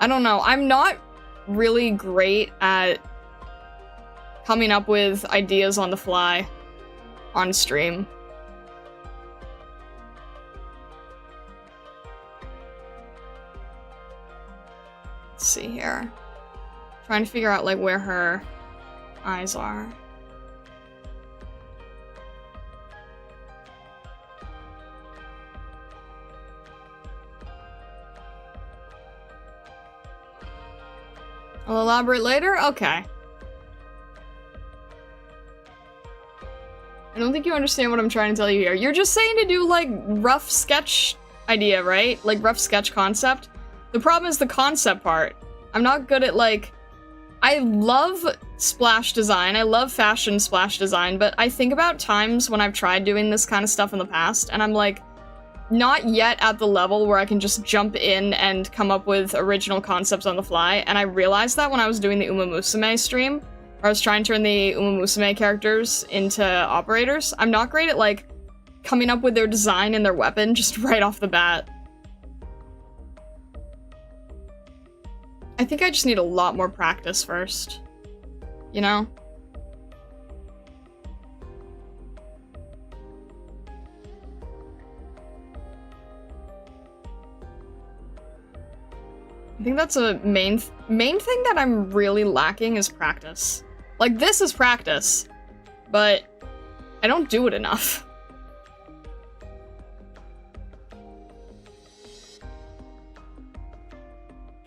I don't know. I'm not really great at coming up with ideas on the fly on stream. Let's see here. Trying to figure out, like, where her eyes are. I'll elaborate later? Okay. I don't think you understand what I'm trying to tell you here. You're just saying to do, like, rough sketch idea, right? Like, rough sketch concept. The problem is the concept part. I'm not good at, like... I love splash design, I love fashion splash design, but I think about times when I've tried doing this kind of stuff in the past, and I'm like, not yet at the level where I can just jump in and come up with original concepts on the fly, and I realized that when I was doing the Uma Musume stream, where I was trying to turn the Uma Musume characters into operators. I'm not great at, like, coming up with their design and their weapon just right off the bat. I think I just need a lot more practice first, you know? I think that's a main thing that I'm really lacking is practice. Like, this is practice, but I don't do it enough.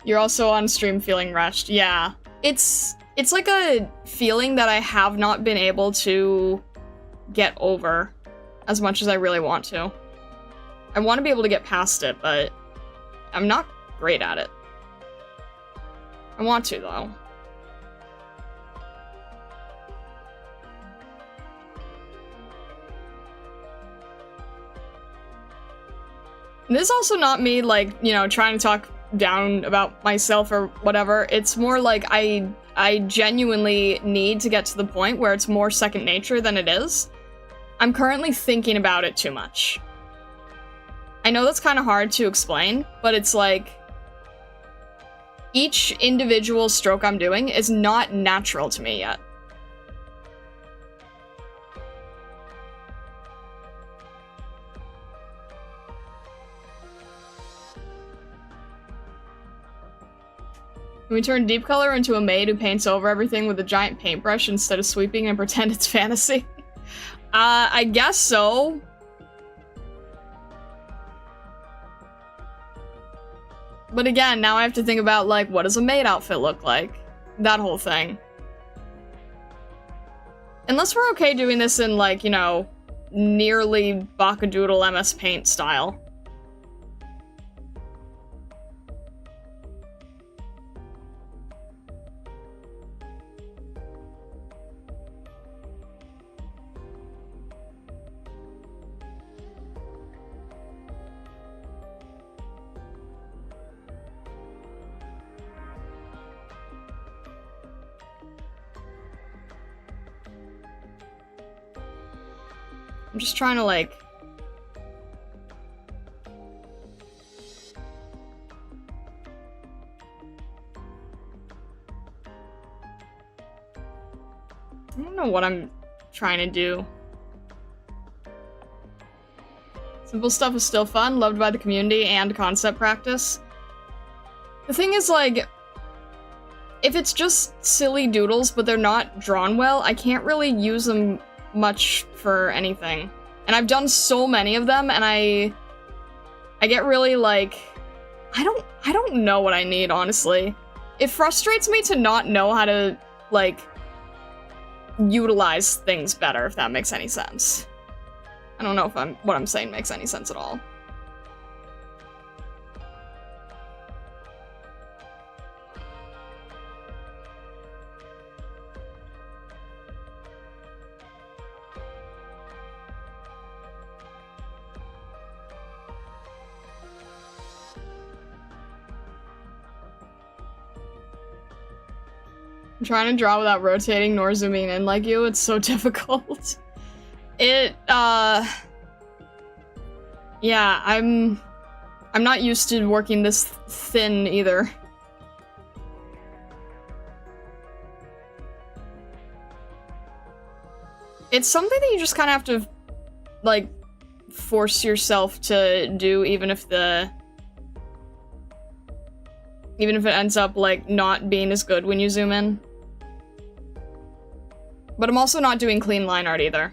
You're also on stream feeling rushed. Yeah. It's like a feeling that I have not been able to get over as much as I really want to. I want to be able to get past it, but I'm not great at it. I want to, though. This is also not me, like, you know, trying to talk down about myself or whatever. It's more like I genuinely need to get to the point where it's more second nature than it is. I'm currently thinking about it too much. I know that's kind of hard to explain, but it's like each individual stroke I'm doing is not natural to me yet. Can we turn Deep Color into a maid who paints over everything with a giant paintbrush instead of sweeping and pretend it's fantasy? I guess so. But again, now I have to think about, like, what does a maid outfit look like? That whole thing. Unless we're okay doing this in, like, you know, nearly Bakadoodle MS Paint style. I'm just trying to, like... I don't know what I'm trying to do. Simple stuff is still fun, loved by the community, and concept practice. The thing is, like, if it's just silly doodles, but they're not drawn well, I can't really use them much for anything. And I've done so many of them, and I get really, like, I don't know what I need, honestly. It frustrates me to not know how to, like, utilize things better, if that makes any sense. I don't know if what I'm saying makes any sense at all. I'm trying to draw without rotating nor zooming in like you. It's so difficult. Yeah, I'm not used to working this thin either. It's something that you just kind of have to, like, force yourself to do, even if it ends up, like, not being as good when you zoom in. But I'm also not doing clean line art either.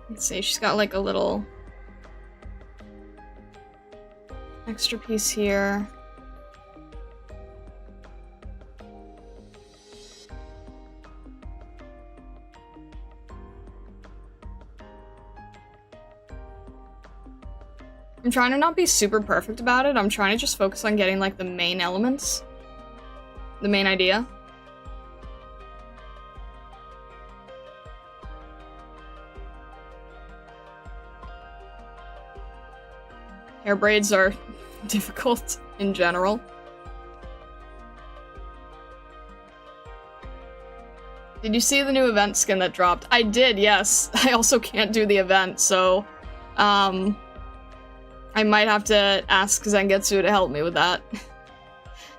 Let's see, she's got, like, a little extra piece here. I'm trying to not be super perfect about it. I'm trying to just focus on getting, like, the main elements. The main idea. Hair braids are difficult in general. Did you see the new event skin that dropped? I did, yes. I also can't do the event, so I might have to ask Zangetsu to help me with that.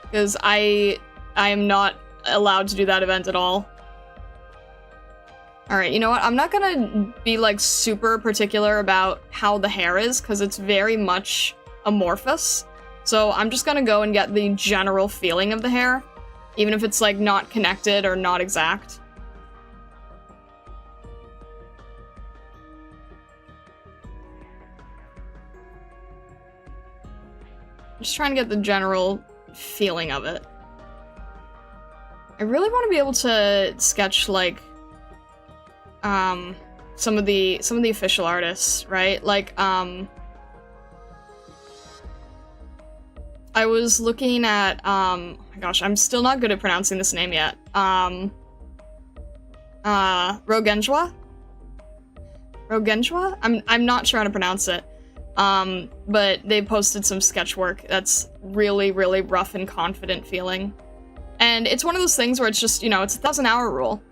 Because I am not allowed to do that event at all. Alright, you know what? I'm not gonna be, like, super particular about how the hair is, because it's very much amorphous. So I'm just gonna go and get the general feeling of the hair, even if it's, like, not connected or not exact. Just trying to get the general feeling of it. I really want to be able to sketch, like, some of the official artists, right? Like, I was looking at, oh my gosh, I'm still not good at pronouncing this name yet. Rogenjwa? Rogenjwa? I'm not sure how to pronounce it. But they posted some sketch work that's really, really rough and confident feeling. And it's one of those things where it's just, you know, it's a 1,000-hour rule.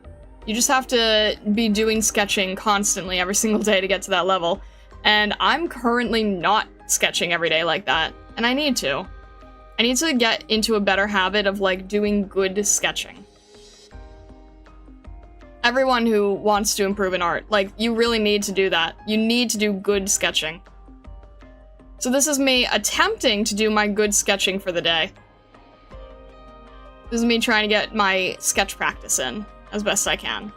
You just have to be doing sketching constantly every single day to get to that level. And I'm currently not sketching every day like that. And I need to. I need to get into a better habit of, like, doing good sketching. Everyone who wants to improve in art, like, you really need to do that. You need to do good sketching. So this is me attempting to do my good sketching for the day. This is me trying to get my sketch practice in as best I can.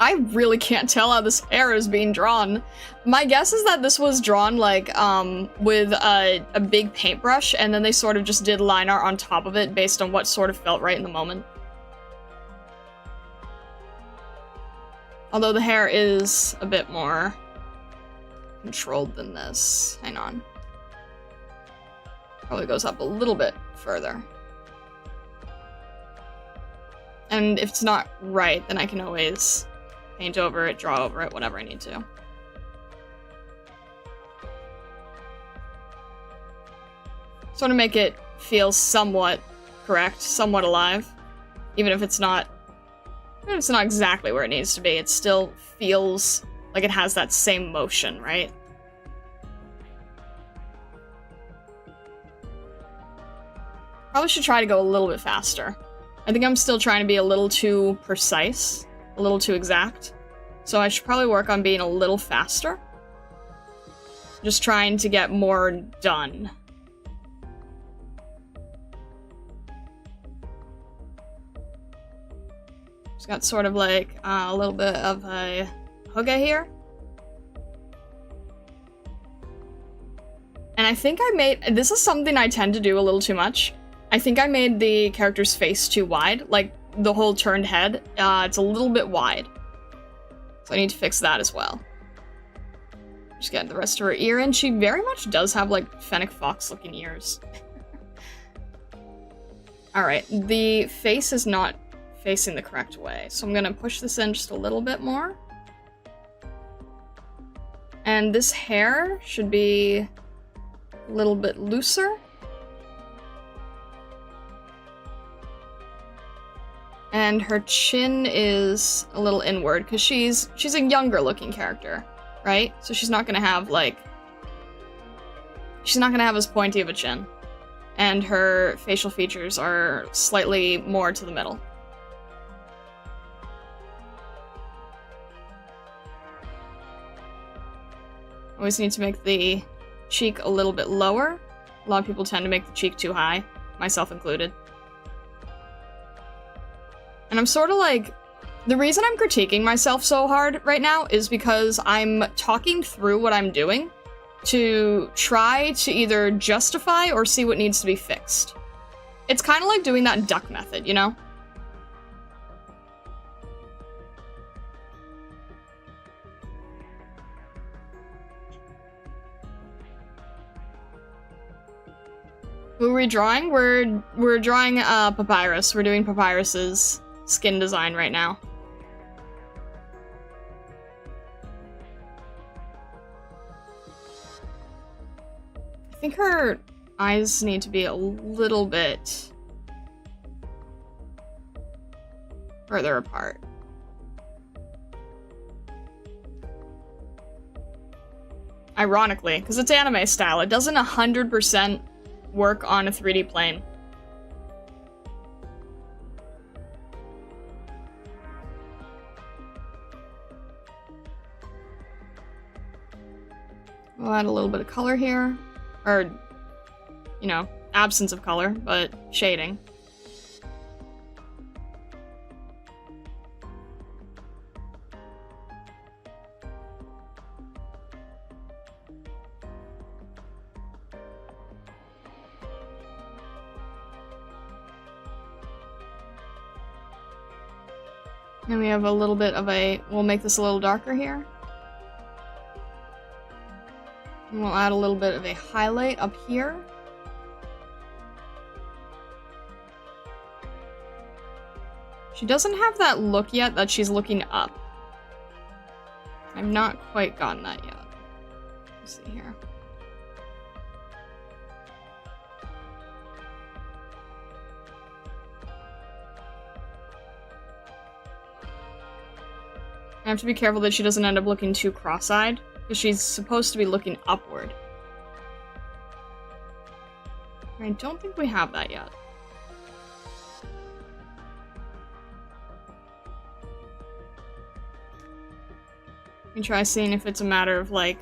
I really can't tell how this hair is being drawn. My guess is that this was drawn, like, with a big paintbrush, and then they sort of just did line art on top of it based on what sort of felt right in the moment. Although the hair is a bit more controlled than this. Hang on. Probably goes up a little bit further. And if it's not right, then I can always paint over it, draw over it, whatever I need to. Sort of make it feel somewhat correct, somewhat alive. Even if it's not exactly where it needs to be, it still feels like it has that same motion, right? Probably should try to go a little bit faster. I think I'm still trying to be a little too precise, a little too exact. So I should probably work on being a little faster. Just trying to get more done. Just got sort of like a little bit of a hoge here. And I think I made, this is something I tend to do a little too much. I think I made the character's face too wide, like the whole turned head. It's a little bit wide. So I need to fix that as well. Just get the rest of her ear in. She very much does have like Fennec Fox looking ears. Alright, the face is not facing the correct way. So I'm gonna push this in just a little bit more. And this hair should be a little bit looser. And her chin is a little inward, because she's a younger looking character, right? So she's not gonna have, like... she's not gonna have as pointy of a chin. And her facial features are slightly more to the middle. Always need to make the cheek a little bit lower. A lot of people tend to make the cheek too high, myself included. And I'm sort of like, the reason I'm critiquing myself so hard right now is because I'm talking through what I'm doing to try to either justify or see what needs to be fixed. It's kind of like doing that duck method, you know? Who are we drawing? We're drawing Papyrus. We're doing Papyrus's skin design right now. I think her eyes need to be a little bit further apart. Ironically, because it's anime style, it doesn't 100% work on a 3D plane. We'll add a little bit of color here. Or, you know, absence of color, but shading. And we have a little bit of a, we'll make this a little darker here. And we'll add a little bit of a highlight up here. She doesn't have that look yet that she's looking up. I've not quite gotten that yet. Let's see here. I have to be careful that she doesn't end up looking too cross-eyed, because she's supposed to be looking upward. I don't think we have that yet. Let me try seeing if it's a matter of, like...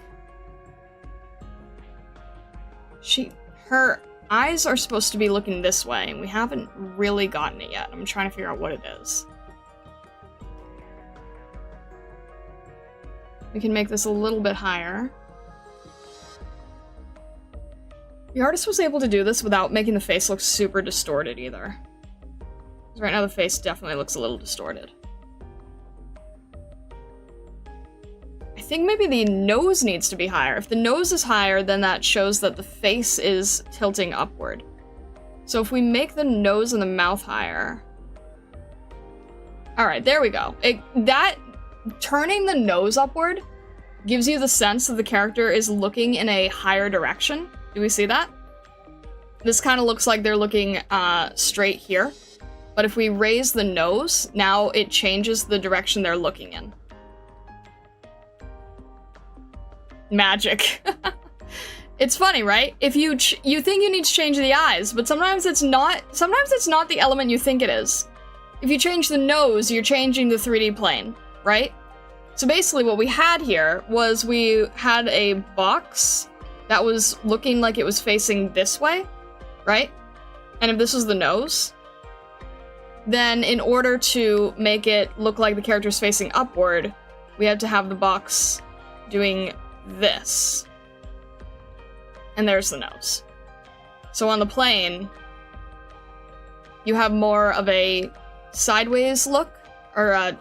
Her eyes are supposed to be looking this way, and we haven't really gotten it yet. I'm trying to figure out what it is. We can make this a little bit higher. The artist was able to do this without making the face look super distorted either. Because right now the face definitely looks a little distorted. I think maybe the nose needs to be higher. If the nose is higher, then that shows that the face is tilting upward. So if we make the nose and the mouth higher... Alright, there we go. Turning the nose upward gives you the sense that the character is looking in a higher direction. Do we see that? This kind of looks like they're looking straight here. But if we raise the nose, now it changes the direction they're looking in. Magic. It's funny, right? If you think you need to change the eyes, but sometimes it's not the element you think it is. If you change the nose, you're changing the 3D plane, right? So basically what we had here was we had a box that was looking like it was facing this way, right? And if this was the nose, then in order to make it look like the character's facing upward, we had to have the box doing this. And there's the nose. So on the plane, you have more of a sideways look, or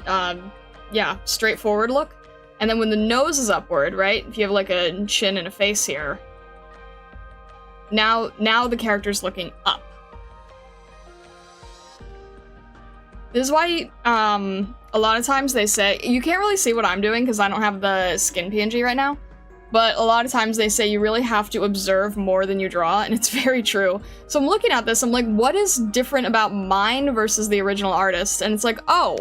yeah, straightforward look. And then when the nose is upward, right? If you have like a chin and a face here, now the character's looking up. This is why a lot of times they say, you can't really see what I'm doing because I don't have the skin PNG right now, but a lot of times they say you really have to observe more than you draw, and it's very true. So I'm looking at this, I'm like, what is different about mine versus the original artist? And it's like, oh,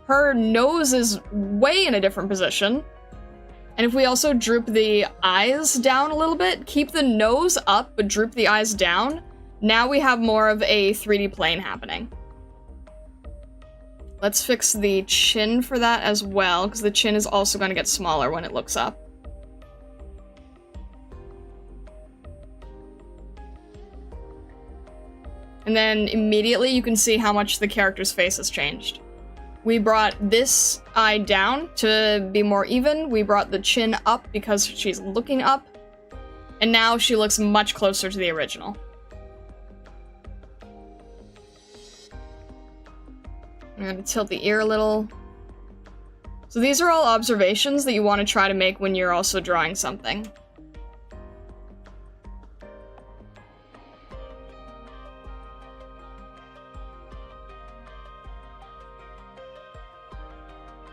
her nose is way in a different position. And if we also droop the eyes down a little bit, keep the nose up but droop the eyes down, now we have more of a 3D plane happening. Let's fix the chin for that as well, because the chin is also going to get smaller when it looks up. And then immediately you can see how much the character's face has changed. We brought this eye down to be more even. We brought the chin up because she's looking up. And now she looks much closer to the original. I'm gonna tilt the ear a little. So these are all observations that you want to try to make when you're also drawing something.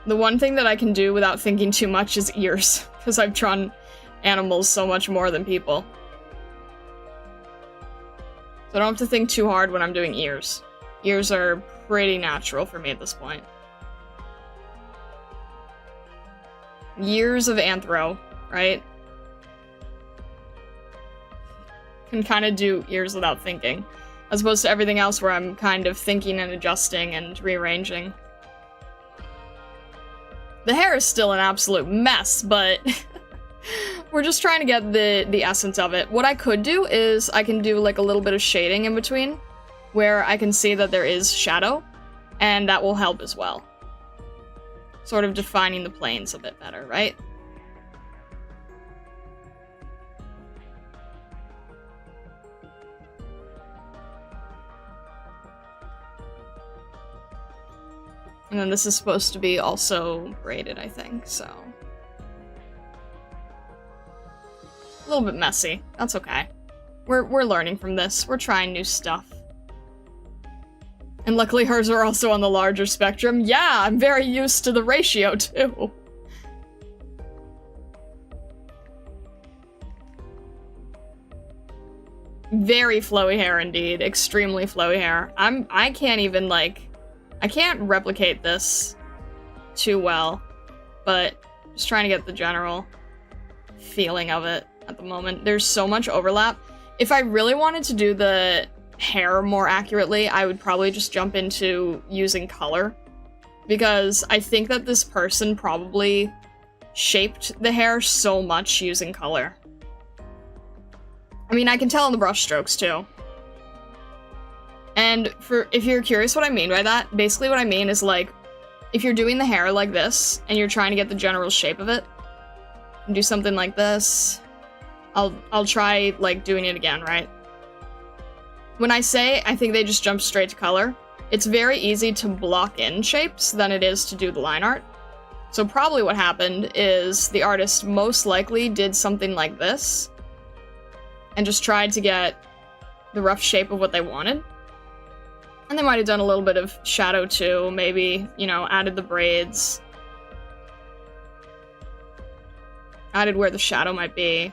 The one thing that I can do without thinking too much is ears, because I've drawn animals so much more than people. So I don't have to think too hard when I'm doing ears. Ears are pretty natural for me at this point. Years of anthro, right? Can kind of do ears without thinking, as opposed to everything else where I'm kind of thinking and adjusting and rearranging. The hair is still an absolute mess, but we're just trying to get the essence of it. What I could do is I can do like a little bit of shading in between where I can see that there is shadow, and that will help as well. Sort of defining the planes a bit better, right? And then this is supposed to be also braided, I think, so. A little bit messy. That's okay. We're learning from this. We're trying new stuff. And luckily hers are also on the larger spectrum. Yeah, I'm very used to the ratio, too. Very flowy hair indeed. Extremely flowy hair. I can't even, like... I can't replicate this too well, but just trying to get the general feeling of it at the moment. There's so much overlap. If I really wanted to do the hair more accurately, I would probably just jump into using color, because I think that this person probably shaped the hair so much using color. I mean, I can tell in the brush strokes too. And if you're curious what I mean by that, basically what I mean is, like, if you're doing the hair like this, and you're trying to get the general shape of it, and do something like this, I'll try, like, doing it again, right? When I say I think they just jump straight to color, it's very easy to block in shapes than it is to do the line art. So probably what happened is the artist most likely did something like this, and just tried to get the rough shape of what they wanted. And they might have done a little bit of shadow too, maybe, you know, added the braids. Added where the shadow might be.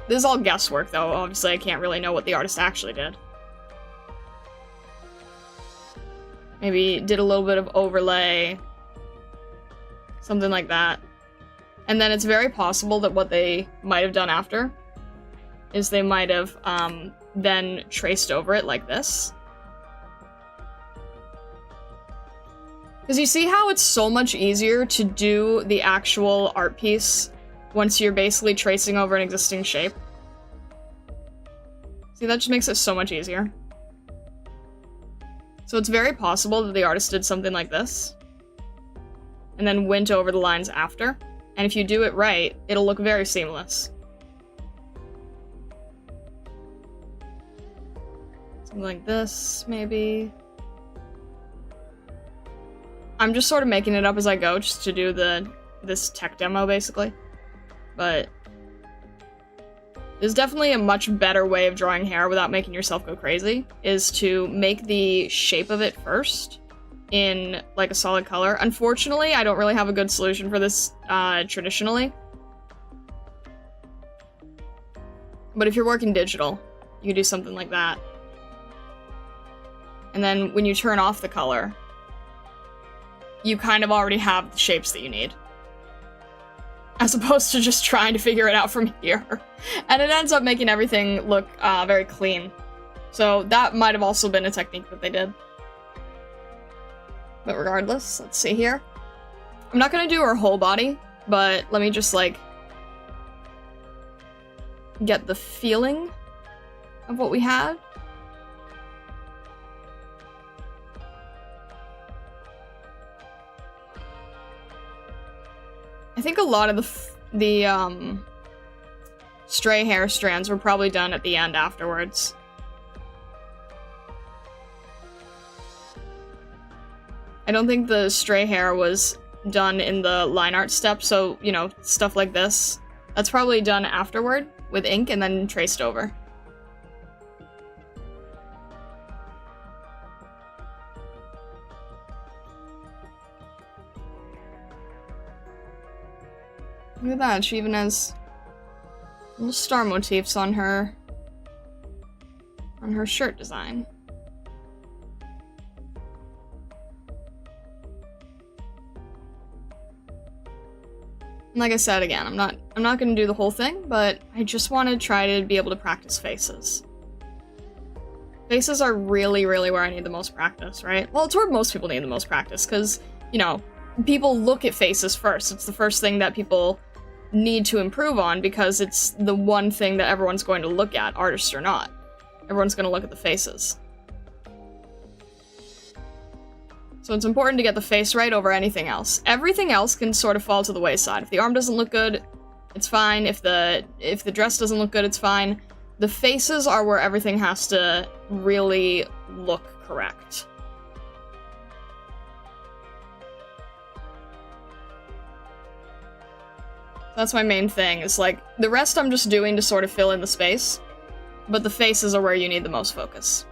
This is all guesswork though, obviously I can't really know what the artist actually did. Maybe did a little bit of overlay. Something like that. And then it's very possible that what they might have done after is they might have then traced over it like this. Because you see how it's so much easier to do the actual art piece once you're basically tracing over an existing shape? See, that just makes it so much easier. So it's very possible that the artist did something like this, and then went over the lines after. And if you do it right, it'll look very seamless. Something like this, maybe. I'm just sort of making it up as I go, just to do this tech demo, basically. But there's definitely a much better way of drawing hair without making yourself go crazy, is to make the shape of it first in, like, a solid color. Unfortunately, I don't really have a good solution for this traditionally. But if you're working digital, you can do something like that. And then when you turn off the color, you kind of already have the shapes that you need. As opposed to just trying to figure it out from here. And it ends up making everything look very clean. So that might have also been a technique that they did. But regardless, let's see here. I'm not gonna do her whole body, but let me just, like, get the feeling of what we had. I think a lot of the stray hair strands were probably done at the end afterwards. I don't think the stray hair was done in the line art step, so, you know, stuff like this. That's probably done afterward with ink and then traced over. Look at that, she even has little star motifs on her shirt design. And like I said again, I'm not gonna do the whole thing, but I just want to try to be able to practice faces. Faces are really, really where I need the most practice, right? Well, it's where most people need the most practice, because, you know, people look at faces first. It's the first thing that people need to improve on, because it's the one thing that everyone's going to look at, artist or not. Everyone's going to look at the faces. So it's important to get the face right over anything else. Everything else can sort of fall to the wayside. If the arm doesn't look good, it's fine. If the dress doesn't look good, it's fine. The faces are where everything has to really look correct. That's my main thing, is like, the rest I'm just doing to sort of fill in the space, but the faces are where you need the most focus.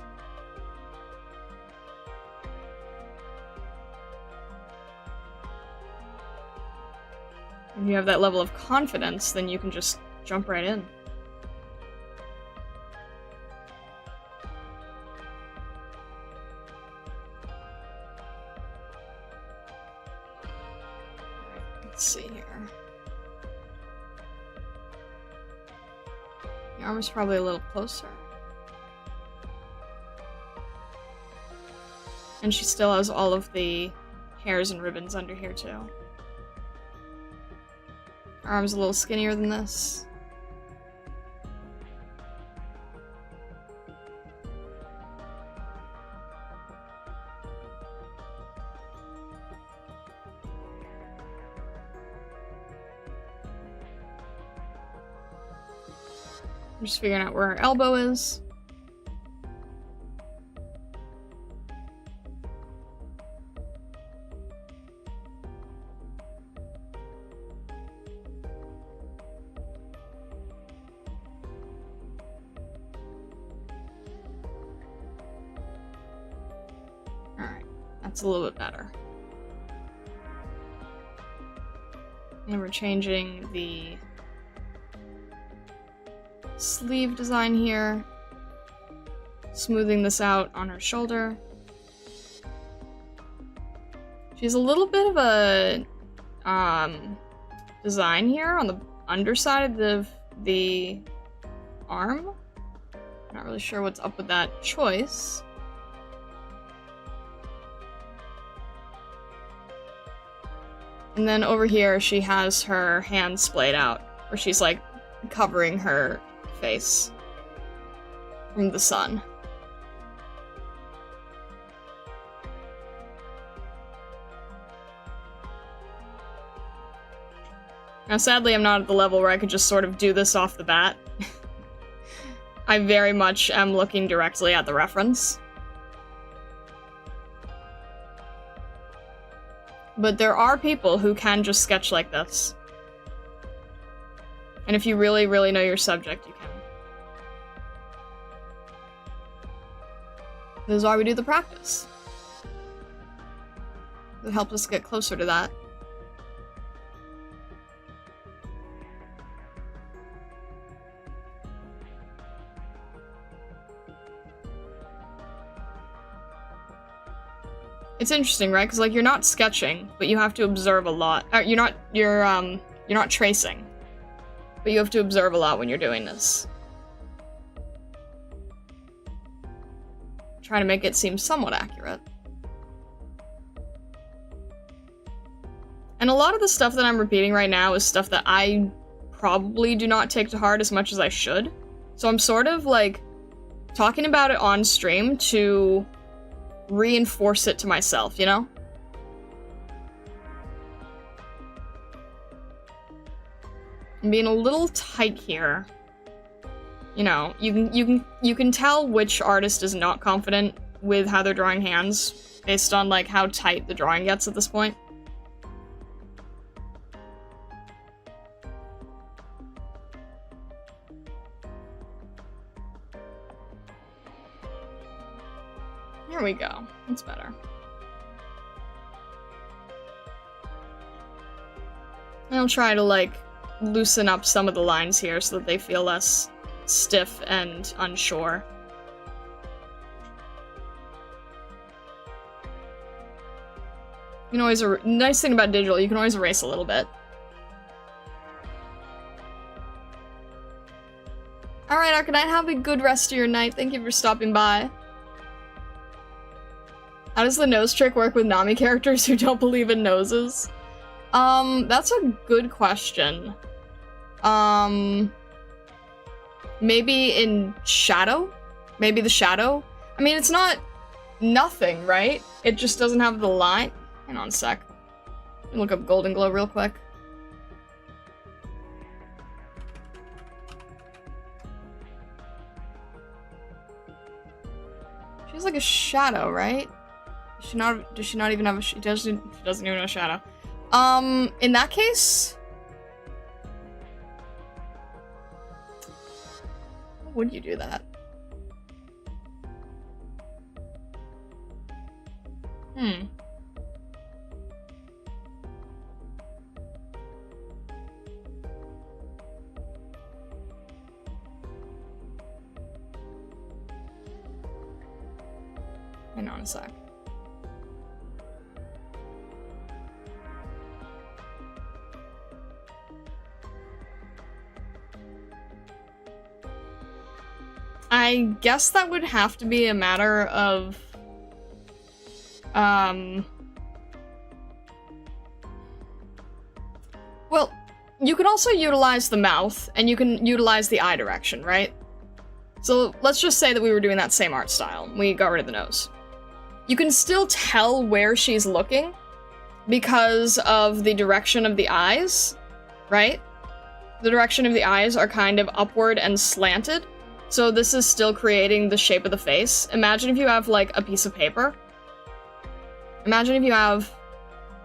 If you have that level of confidence, then you can just jump right in. Let's see here. The arm is probably a little closer. And she still has all of the hairs and ribbons under here too. Her arm's a little skinnier than this. I'm just figuring out where her elbow is. Alright, that's a little bit better. And we're changing the sleeve design here, smoothing this out on her shoulder. She's a little bit of a design here on the underside of the arm. Not really sure what's up with that choice. And then over here she has her hands splayed out, where she's like covering her face from the sun. Now sadly I'm not at the level where I could just sort of do this off the bat. I very much am looking directly at the reference. But there are people who can just sketch like this. And if you really, really know your subject, you can. This is why we do the practice. It helps us get closer to that. It's interesting, right? Because like you're not sketching, but you have to observe a lot. You're not tracing, but you have to observe a lot when you're doing this. Try to make it seem somewhat accurate. And a lot of the stuff that I'm repeating right now is stuff that I probably do not take to heart as much as I should. So I'm sort of like talking about it on stream to reinforce it to myself, you know? I'm being a little tight here. You know, you can tell which artist is not confident with how they're drawing hands based on like how tight the drawing gets at this point. There we go. That's better. I'll try to like loosen up some of the lines here so that they feel less stiff and unsure. You can always, nice thing about digital, you can always erase a little bit. Alright, Arknight, have a good rest of your night. Thank you for stopping by. How does the nose trick work with Nami characters who don't believe in noses? That's a good question. Maybe in Shadow? Maybe the Shadow? I mean, it's not nothing, right? It just doesn't have the line. Hang on a sec. Let me look up Golden Glow real quick. She has like a shadow, right? Does she not even have a she doesn't even have a shadow. In that case, how would you do that? Hang on a sec. I guess that would have to be a matter of, well, you can also utilize the mouth, and you can utilize the eye direction, right? So let's just say that we were doing that same art style. We got rid of the nose. You can still tell where she's looking because of the direction of the eyes, right? The direction of the eyes are kind of upward and slanted. So this is still creating the shape of the face. Imagine if you have, like, a piece of paper. Imagine if you have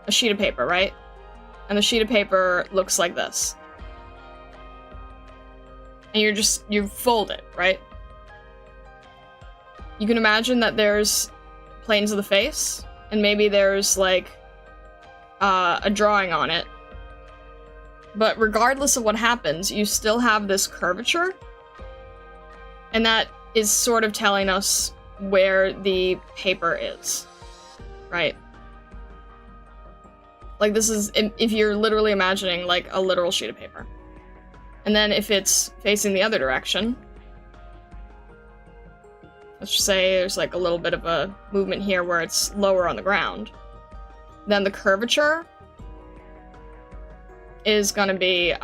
a sheet of paper, right? And the sheet of paper looks like this. And you fold it, right? You can imagine that there's planes of the face, and maybe there's, like, a drawing on it. But regardless of what happens, you still have this curvature. And that is sort of telling us where the paper is, right? Like, this is, if you're literally imagining, like, a literal sheet of paper. And then if it's facing the other direction, let's just say there's, like, a little bit of a movement here where it's lower on the ground, then the curvature is gonna be,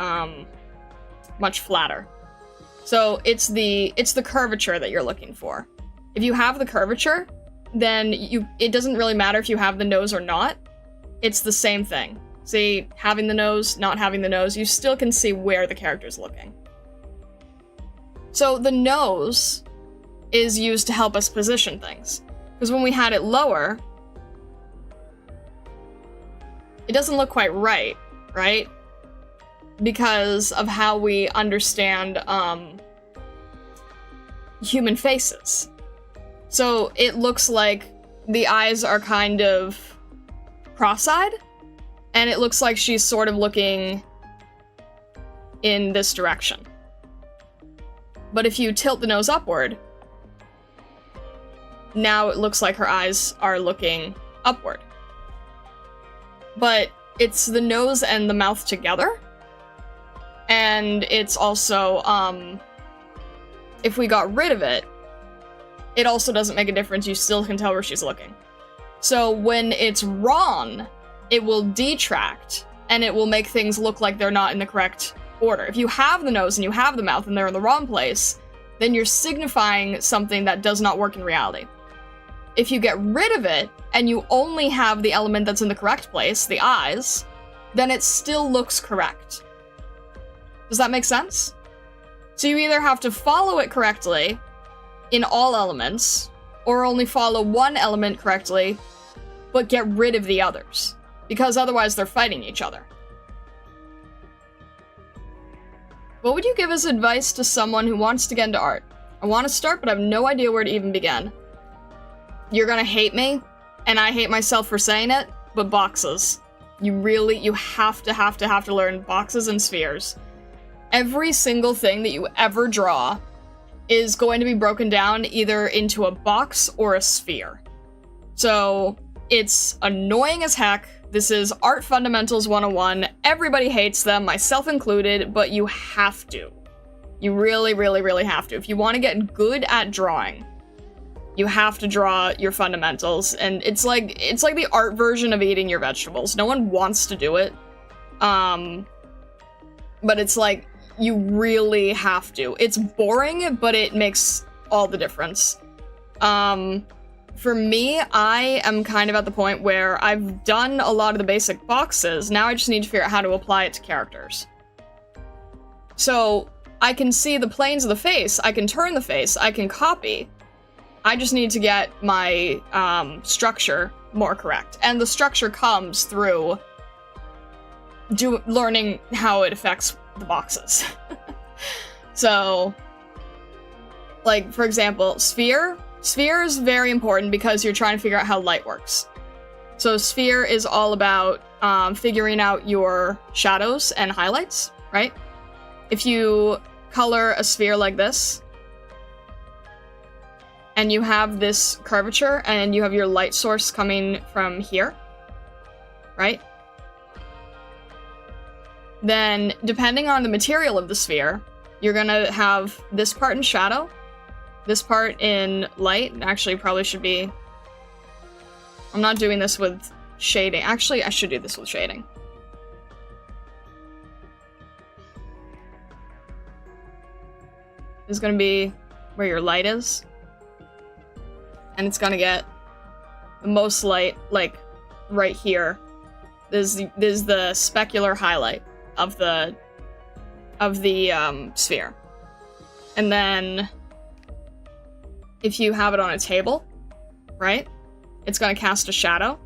much flatter. So it's the curvature that you're looking for. If you have the curvature, then it doesn't really matter if you have the nose or not. It's the same thing. See, having the nose, not having the nose, you still can see where the character's looking. So the nose is used to help us position things. Because when we had it lower, it doesn't look quite right, right? Because of how we understand human faces. So it looks like the eyes are kind of cross-eyed, and it looks like she's sort of looking in this direction. But if you tilt the nose upward, now it looks like her eyes are looking upward. But it's the nose and the mouth together. And it's also, if we got rid of it, it also doesn't make a difference. You still can tell where she's looking. So when it's wrong, it will detract, and it will make things look like they're not in the correct order. If you have the nose and you have the mouth and they're in the wrong place, then you're signifying something that does not work in reality. If you get rid of it, and you only have the element that's in the correct place, the eyes, then it still looks correct. Does that make sense? So you either have to follow it correctly in all elements, or only follow one element correctly, but get rid of the others. Because otherwise they're fighting each other. What would you give as advice to someone who wants to get into art? I want to start, but I have no idea where to even begin. You're gonna hate me, and I hate myself for saying it, but boxes. You have to learn boxes and spheres. every single thing that you ever draw is going to be broken down either into a box or a sphere. So it's annoying as heck. This is Art Fundamentals 101. Everybody hates them, myself included, but you have to. You really, really, really have to. If you want to get good at drawing, you have to draw your fundamentals, and it's like the art version of eating your vegetables. No one wants to do it, but it's like, you really have to. It's boring, but it makes all the difference. For me, I am kind of at the point where I've done a lot of the basic boxes. Now I just need to figure out how to apply it to characters. So I can see the planes of the face, I can turn the face, I can copy. I just need to get my structure more correct. And the structure comes through learning how it affects the boxes. So, like, for example, sphere. Sphere is very important because you're trying to figure out how light works. So sphere is all about figuring out your shadows and highlights, right? If you color a sphere like this, and you have this curvature, and you have your light source coming from here, right? Then, depending on the material of the sphere, you're gonna have this part in shadow, this part in light. Actually, probably should be... I'm not doing this with shading. Actually, I should do this with shading. This is gonna be where your light is. And it's gonna get the most light, like, right here. This is the specular highlight of the sphere. And then if you have it on a table, right, it's gonna cast a shadow.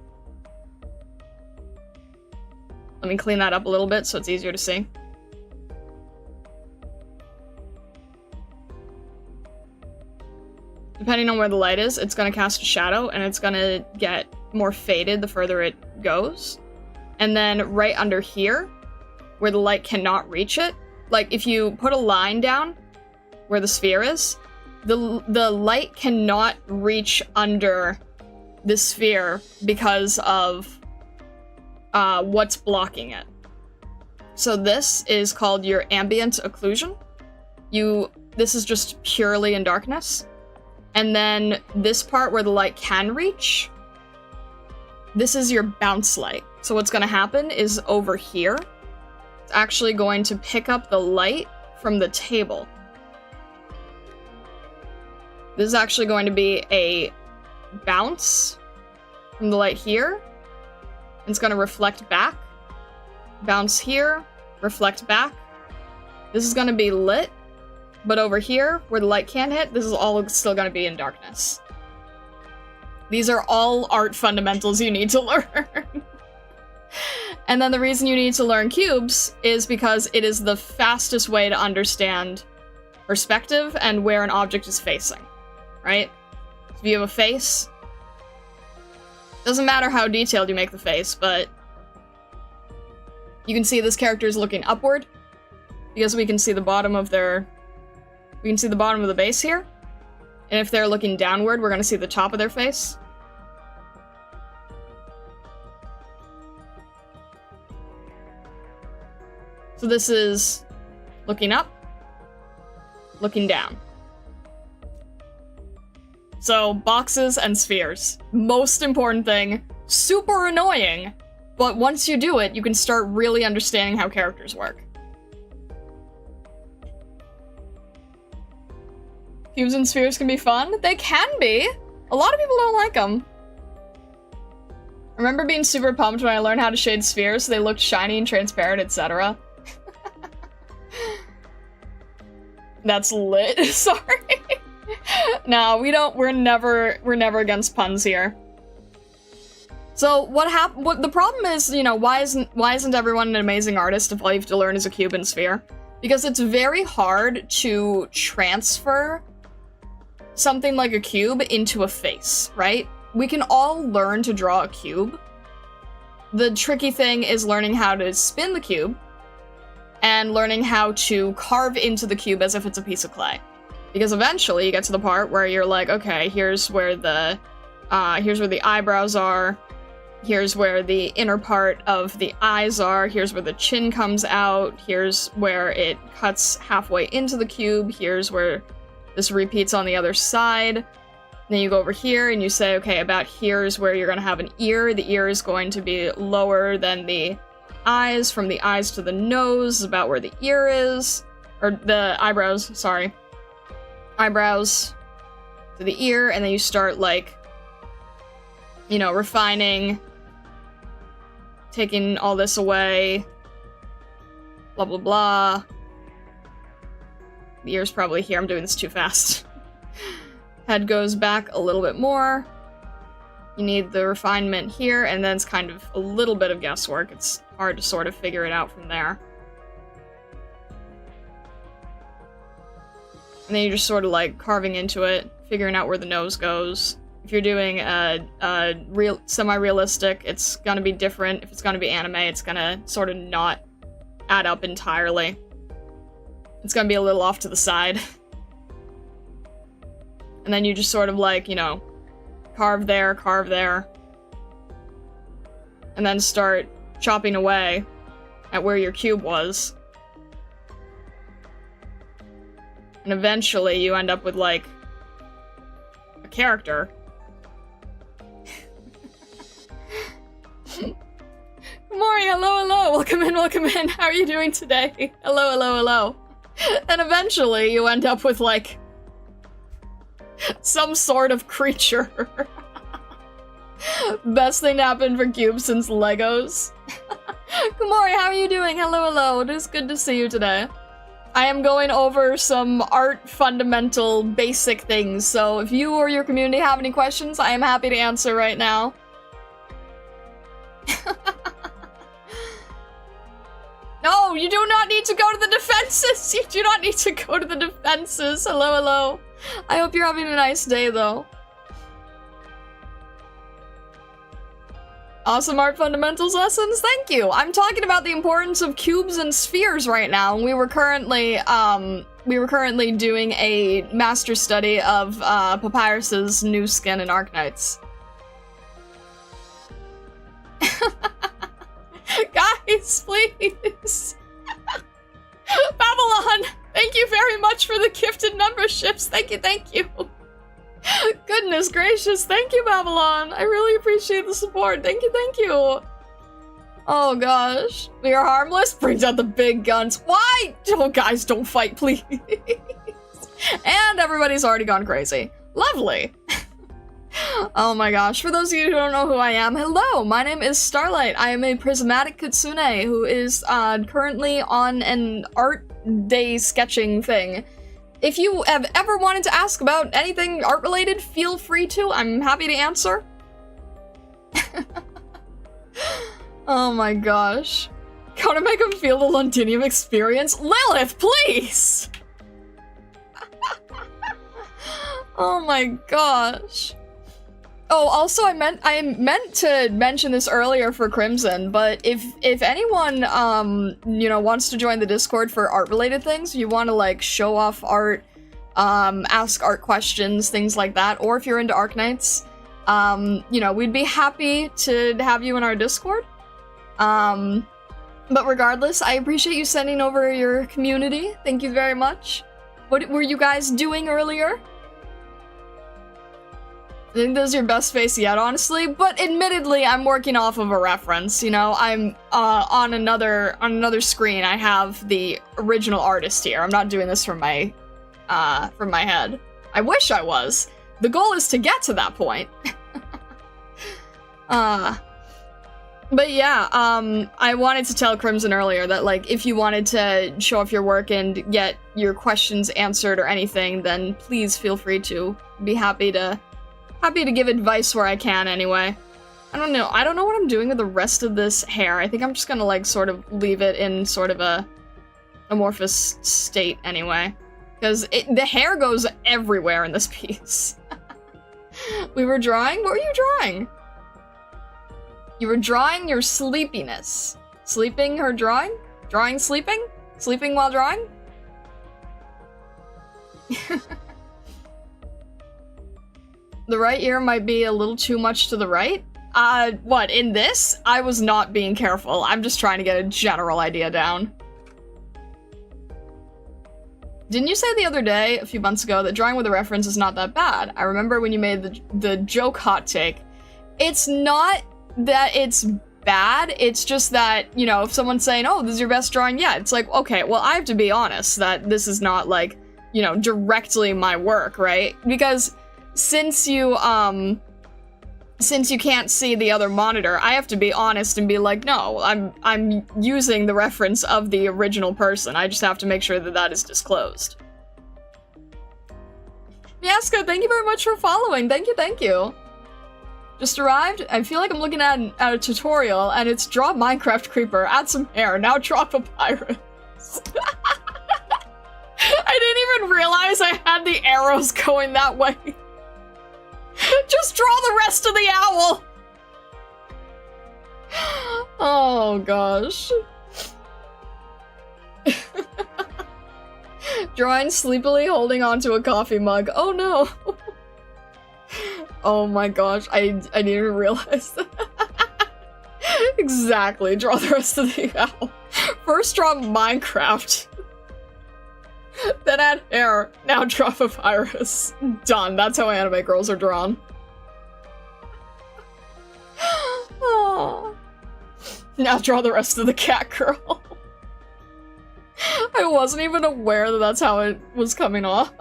Let me clean that up a little bit so it's easier to see. Depending on where the light is, it's gonna cast a shadow, and it's gonna get more faded the further it goes. And then right under here, where the light cannot reach it, like if you put a line down where the sphere is, the light cannot reach under the sphere because of what's blocking it. So this is called your ambient occlusion. This is just purely in darkness. And then this part where the light can reach, this is your bounce light. So what's gonna happen is over here, it's actually going to pick up the light from the table. This is actually going to be a bounce from the light here. It's gonna reflect back, bounce here, reflect back. This is gonna be lit, but over here, where the light can't hit, this is all still gonna be in darkness. These are all art fundamentals you need to learn. And then the reason you need to learn cubes is because it is the fastest way to understand perspective and where an object is facing, right? If you have a face, doesn't matter how detailed you make the face, but you can see this character is looking upward because we can see the bottom of the base here. And if they're looking downward, we're gonna see the top of their face. So this is looking up, looking down. So boxes and spheres. Most important thing, super annoying, but once you do it, you can start really understanding how characters work. Cubes and spheres can be fun. They can be. A lot of people don't like them. I remember being super pumped when I learned how to shade spheres so they looked shiny and transparent, etc. That's lit. Sorry. No, we're never against puns here. So what the problem is, you know, why isn't everyone an amazing artist if all you have to learn is a cube and sphere? Because it's very hard to transfer something like a cube into a face, right? We can all learn to draw a cube. The tricky thing is learning how to spin the cube and learning how to carve into the cube as if it's a piece of clay. Because eventually you get to the part where you're like, okay, here's where the eyebrows are, here's where the inner part of the eyes are, here's where the chin comes out, here's where it cuts halfway into the cube, here's where this repeats on the other side. Then you go over here and you say, okay, about here is where you're gonna have an ear. The ear is going to be lower than the eyes. From the eyes to the nose is about where the ear is. Or the eyebrows, sorry. Eyebrows to the ear, and then you start, like, you know, refining, taking all this away, blah, blah, blah. The ear's probably here. I'm doing this too fast. Head goes back a little bit more. You need the refinement here, and then it's kind of a little bit of guesswork. It's hard to sort of figure it out from there. And then you're just sort of like carving into it, figuring out where the nose goes. If you're doing a real semi-realistic, it's gonna be different. If it's gonna be anime, it's gonna sort of not add up entirely. It's gonna be a little off to the side. And then you just sort of like, you know, carve there, and then start chopping away at where your cube was. And eventually you end up with, like, a character. Good morning, hello, welcome in, how are you doing today? Hello. And eventually you end up with, like, some sort of creature. Best thing to happen for cubes since Legos. Kumori, how are you doing? Hello. It is good to see you today. I am going over some art fundamental basic things, so if you or your community have any questions, I am happy to answer right now. No, you do not need to go to the defenses! You do not need to go to the defenses! Hello. I hope you're having a nice day, though. Awesome art fundamentals lessons? Thank you! I'm talking about the importance of cubes and spheres right now, and we were currently doing a master study of, Papyrus's new skin in Arknights. Guys, please! Babylon! Thank you very much for the gifted memberships. Thank you. Goodness gracious, thank you, Babylon. I really appreciate the support. Thank you. Oh gosh. We are harmless? Brings out the big guns. Why? Oh, guys, don't fight, please. And everybody's already gone crazy. Lovely. Oh my gosh. For those of you who don't know who I am, hello, my name is Starlight. I am a prismatic kitsune who is currently on an art day sketching thing. If you have ever wanted to ask about anything art-related, feel free to. I'm happy to answer. Oh my gosh. Gotta make him feel the Londinium experience. Lilith, please! Oh my gosh. Oh, also, I meant to mention this earlier for Crimson, but if anyone, you know, wants to join the Discord for art-related things, you want to, like, show off art, ask art questions, things like that, or if you're into Arknights, you know, we'd be happy to have you in our Discord. But regardless, I appreciate you sending over your community. Thank you very much. What were you guys doing earlier? I think this is your best face yet, honestly, but admittedly, I'm working off of a reference, you know? I'm, on another screen, I have the original artist here. I'm not doing this from my head. I wish I was. The goal is to get to that point. But yeah, I wanted to tell Crimson earlier that, like, if you wanted to show off your work and get your questions answered or anything, then please feel free to. Be happy to give advice where I can, anyway. I don't know what I'm doing with the rest of this hair. I think I'm just gonna, like, sort of leave it in sort of a amorphous state, anyway. Because the hair goes everywhere in this piece. We were drawing? What were you drawing? You were drawing your sleepiness. Sleeping her drawing? Drawing sleeping? Sleeping while drawing? The right ear might be a little too much to the right? What, in this? I was not being careful. I'm just trying to get a general idea down. Didn't you say the other day, a few months ago, that drawing with a reference is not that bad? I remember when you made the joke hot take. It's not that it's bad, it's just that, you know, if someone's saying, oh, this is your best drawing yet, it's like, okay, well, I have to be honest that this is not, like, you know, directly my work, right? Because since you can't see the other monitor, I have to be honest and be like, no, I'm using the reference of the original person. I just have to make sure that that is disclosed. Yaska, thank you very much for following. Thank you, thank you. Just arrived? I feel like I'm looking at a tutorial, and it's draw Minecraft creeper, add some hair, now draw papyrus. I didn't even realize I had the arrows going that way. Just draw the rest of the owl! Oh, gosh. Drawing sleepily holding onto a coffee mug. Oh, no. Oh my gosh, I didn't even realize that. Exactly, draw the rest of the owl. First draw Minecraft. Then add hair, now draw papyrus. Done, that's how anime girls are drawn. Oh. Now draw the rest of the cat girl. I wasn't even aware that that's how it was coming off.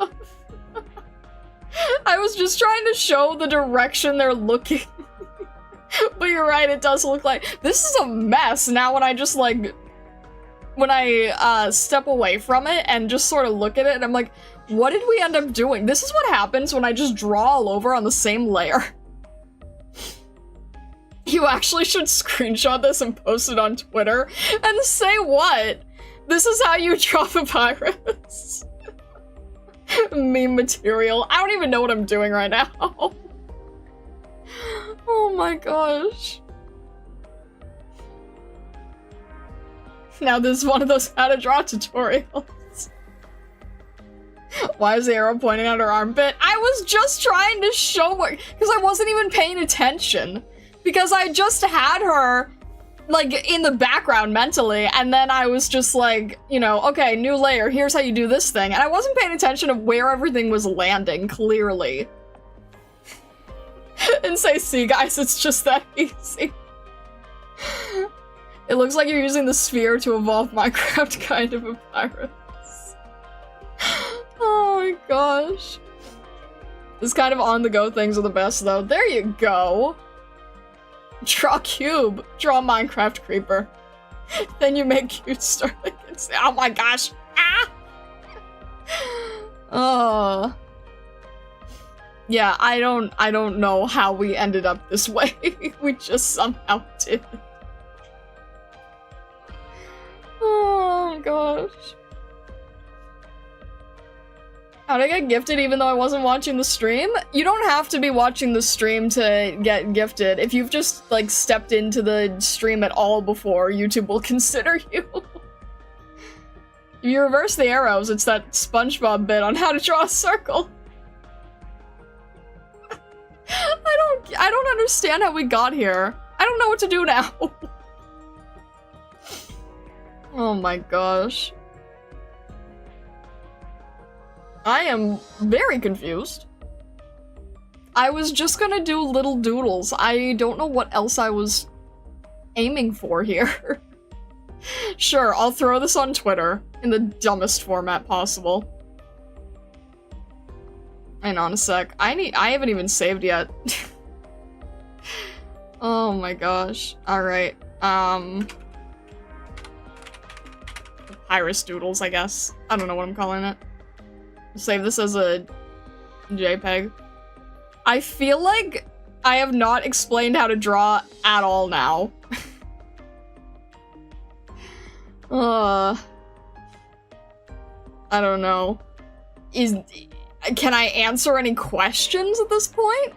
I was just trying to show the direction they're looking. But you're right, it does look like- this is a mess now when I just, like- when I, step away from it and just sort of look at it and I'm like, what did we end up doing? This is what happens when I just draw all over on the same layer. You actually should screenshot this and post it on Twitter and say what? This is how you draw papyrus. Meme material. I don't even know what I'm doing right now. Oh my gosh. Now this is one of those how to draw tutorials. Why is the arrow pointing at her armpit? I was just trying to show what- because I wasn't even paying attention. Because I just had her, like, in the background mentally, and then I was just like, you know, okay, new layer, here's how you do this thing. And I wasn't paying attention of where everything was landing, clearly. And say, see guys, it's just that easy. It looks like you're using the sphere to evolve Minecraft kind of papyrus. Oh my gosh. This kind of on-the-go things are the best though. There you go. Draw cube. Draw Minecraft creeper. Then you make cute starling. Oh my gosh. Ah! Oh. Yeah, I don't know how we ended up this way. We just somehow did. Oh gosh. How'd I get gifted even though I wasn't watching the stream? You don't have to be watching the stream to get gifted. If you've just, like, stepped into the stream at all before, YouTube will consider you. If you reverse the arrows, it's that SpongeBob bit on how to draw a circle. I don't understand how we got here. I don't know what to do now. Oh my gosh. I am very confused. I was just gonna do little doodles. I don't know what else I was aiming for here. Sure, I'll throw this on Twitter in the dumbest format possible. Hang on a sec. I haven't even saved yet. Oh my gosh. Alright, Papyrus doodles, I guess. I don't know what I'm calling it. Save this as a JPEG. I feel like I have not explained how to draw at all now. I don't know. Can I answer any questions at this point?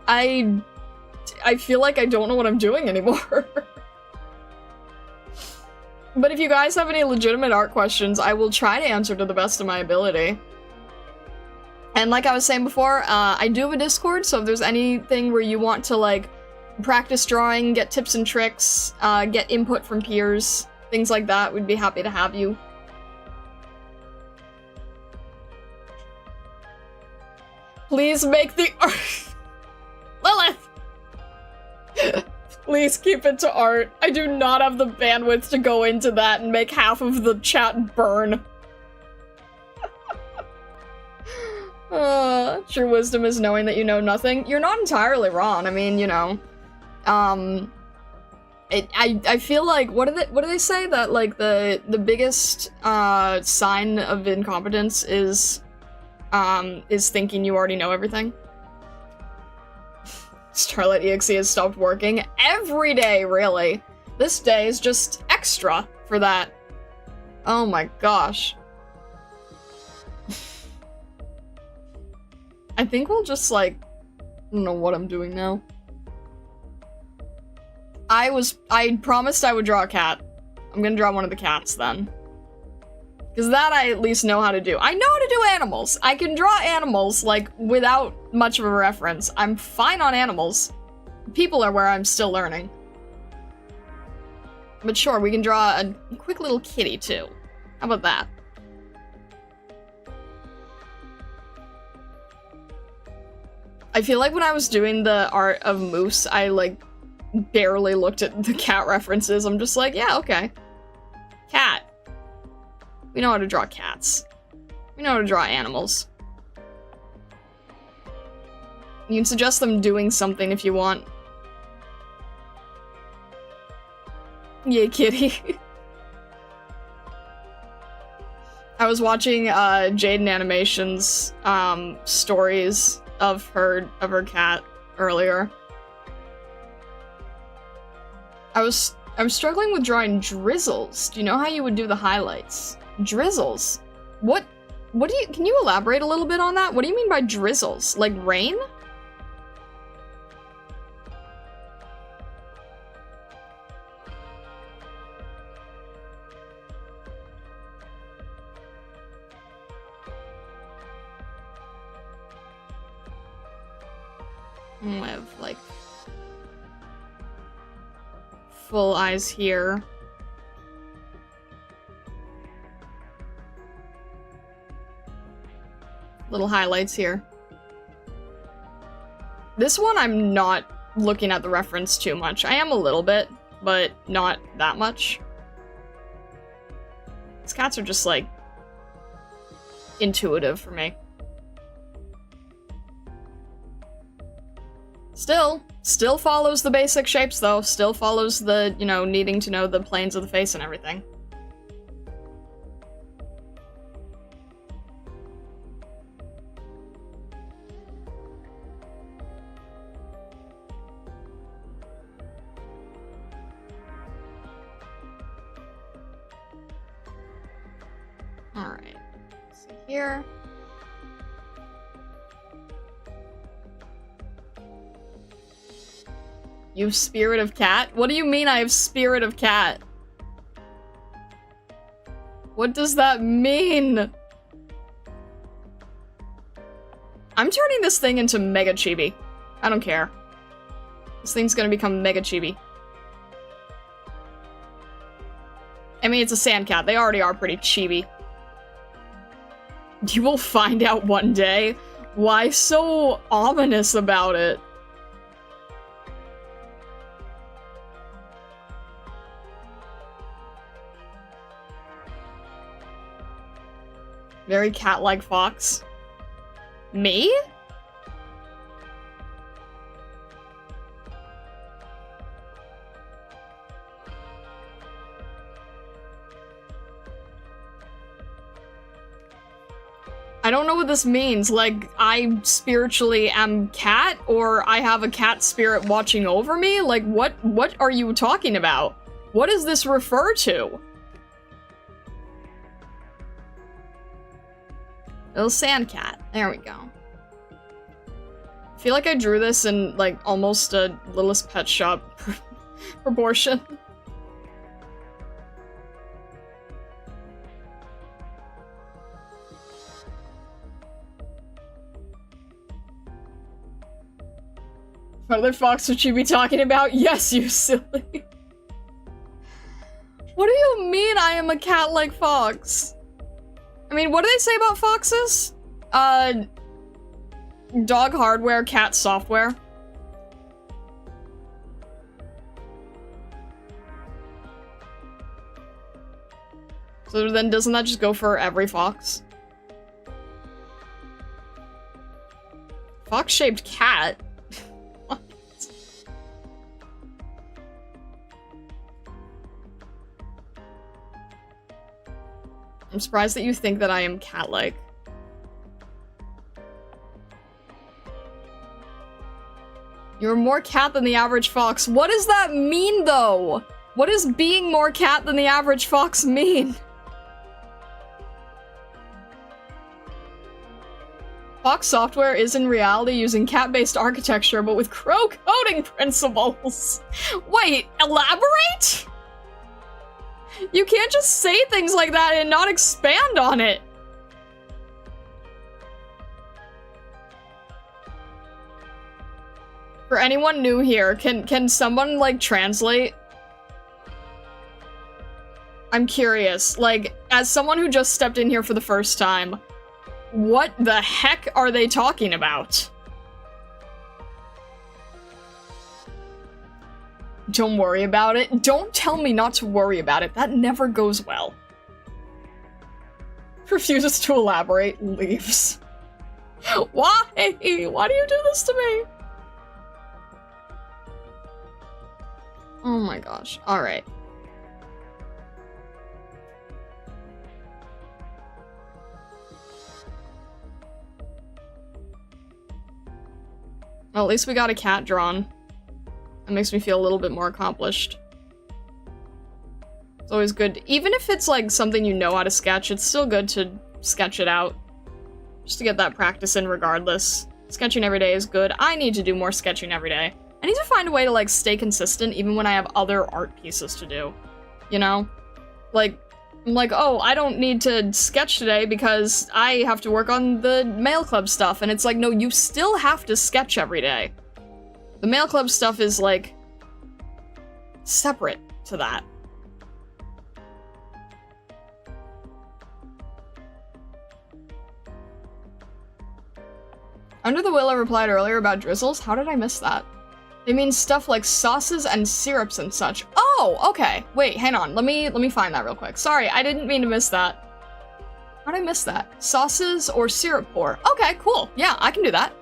I feel like I don't know what I'm doing anymore. But if you guys have any legitimate art questions, I will try to answer to the best of my ability. And like I was saying before, I do have a Discord, so if there's anything where you want to, like, practice drawing, get tips and tricks, get input from peers, things like that, we'd be happy to have you. Please make the art. Lilith! Please keep it to art. I do not have the bandwidth to go into that and make half of the chat burn. True wisdom is knowing that you know nothing. You're not entirely wrong. I mean, you know, I feel like, what do they say? That, like, the biggest, sign of incompetence is thinking you already know everything. Starlight EXE has stopped working every day, really. This day is just extra for that. Oh my gosh. I think we'll just, like, I don't know what I'm doing now. I promised I would draw a cat. I'm gonna draw one of the cats then. Because that I at least know how to do. I know how to do animals. I can draw animals, like, without much of a reference. I'm fine on animals. People are where I'm still learning. But sure, we can draw a quick little kitty, too. How about that? I feel like when I was doing the art of Moose, I, like, barely looked at the cat references. I'm just like, yeah, okay. Cat. We know how to draw cats. We know how to draw animals. You can suggest them doing something if you want. Yay, kitty. I was watching Jaden Animation's stories of her cat earlier. I'm struggling with drawing drizzles. Do you know how you would do the highlights? Drizzles? What do you- can you elaborate a little bit on that? What do you mean by drizzles? Like rain? I have, like, full eyes here. Little highlights here. This one I'm not looking at the reference too much. I am a little bit, but not that much. These cats are just, like, intuitive for me. Still follows the basic shapes, though. Still follows the, you know, needing to know the planes of the face and everything. Alright. Let's see here. You have spirit of cat? What do you mean I have spirit of cat? What does that mean? I'm turning this thing into mega chibi. I don't care. This thing's gonna become mega chibi. I mean, it's a sand cat. They already are pretty chibi. You will find out one day. Why so ominous about it? Very cat-like fox. Me? I don't know what this means. Like, I spiritually am cat, or I have a cat spirit watching over me? Like, what are you talking about? What does this refer to? Little sand cat. There we go. I feel like I drew this in, like, almost a Littlest Pet Shop proportion. What other fox would you be talking about? Yes, you silly. What do you mean I am a cat-like fox? I mean, what do they say about foxes? Dog hardware, cat software. So then doesn't that just go for every fox? Fox-shaped cat? What? I'm surprised that you think that I am cat-like. You're more cat than the average fox. What does that mean, though? What does being more cat than the average fox mean? Fox software is in reality using cat-based architecture, but with crow coding principles. Wait, elaborate? You can't just say things like that and not expand on it. For anyone new here, can someone, like, translate? I'm curious, like, as someone who just stepped in here for the first time, what the heck are they talking about? Don't worry about it. Don't tell me not to worry about it. That never goes well. Refuses to elaborate, leaves. Why? Why do you do this to me? Oh my gosh. Alright. Well, at least we got a cat drawn. That makes me feel a little bit more accomplished. It's always good. Even if it's like something you know how to sketch, it's still good to sketch it out. Just to get that practice in regardless. Sketching every day is good. I need to do more sketching every day. I need to find a way to like stay consistent even when I have other art pieces to do. You know? Like, I'm like, oh, I don't need to sketch today because I have to work on the mail club stuff. And it's like, no, you still have to sketch every day. The mail club stuff is, like, separate to that. Under the Will I replied earlier about drizzles. How did I miss that? They mean stuff like sauces and syrups and such. Oh, okay. Wait, hang on. Let me find that real quick. Sorry, I didn't mean to miss that. How'd I miss that? Sauces or syrup pour? Okay, cool. Yeah, I can do that.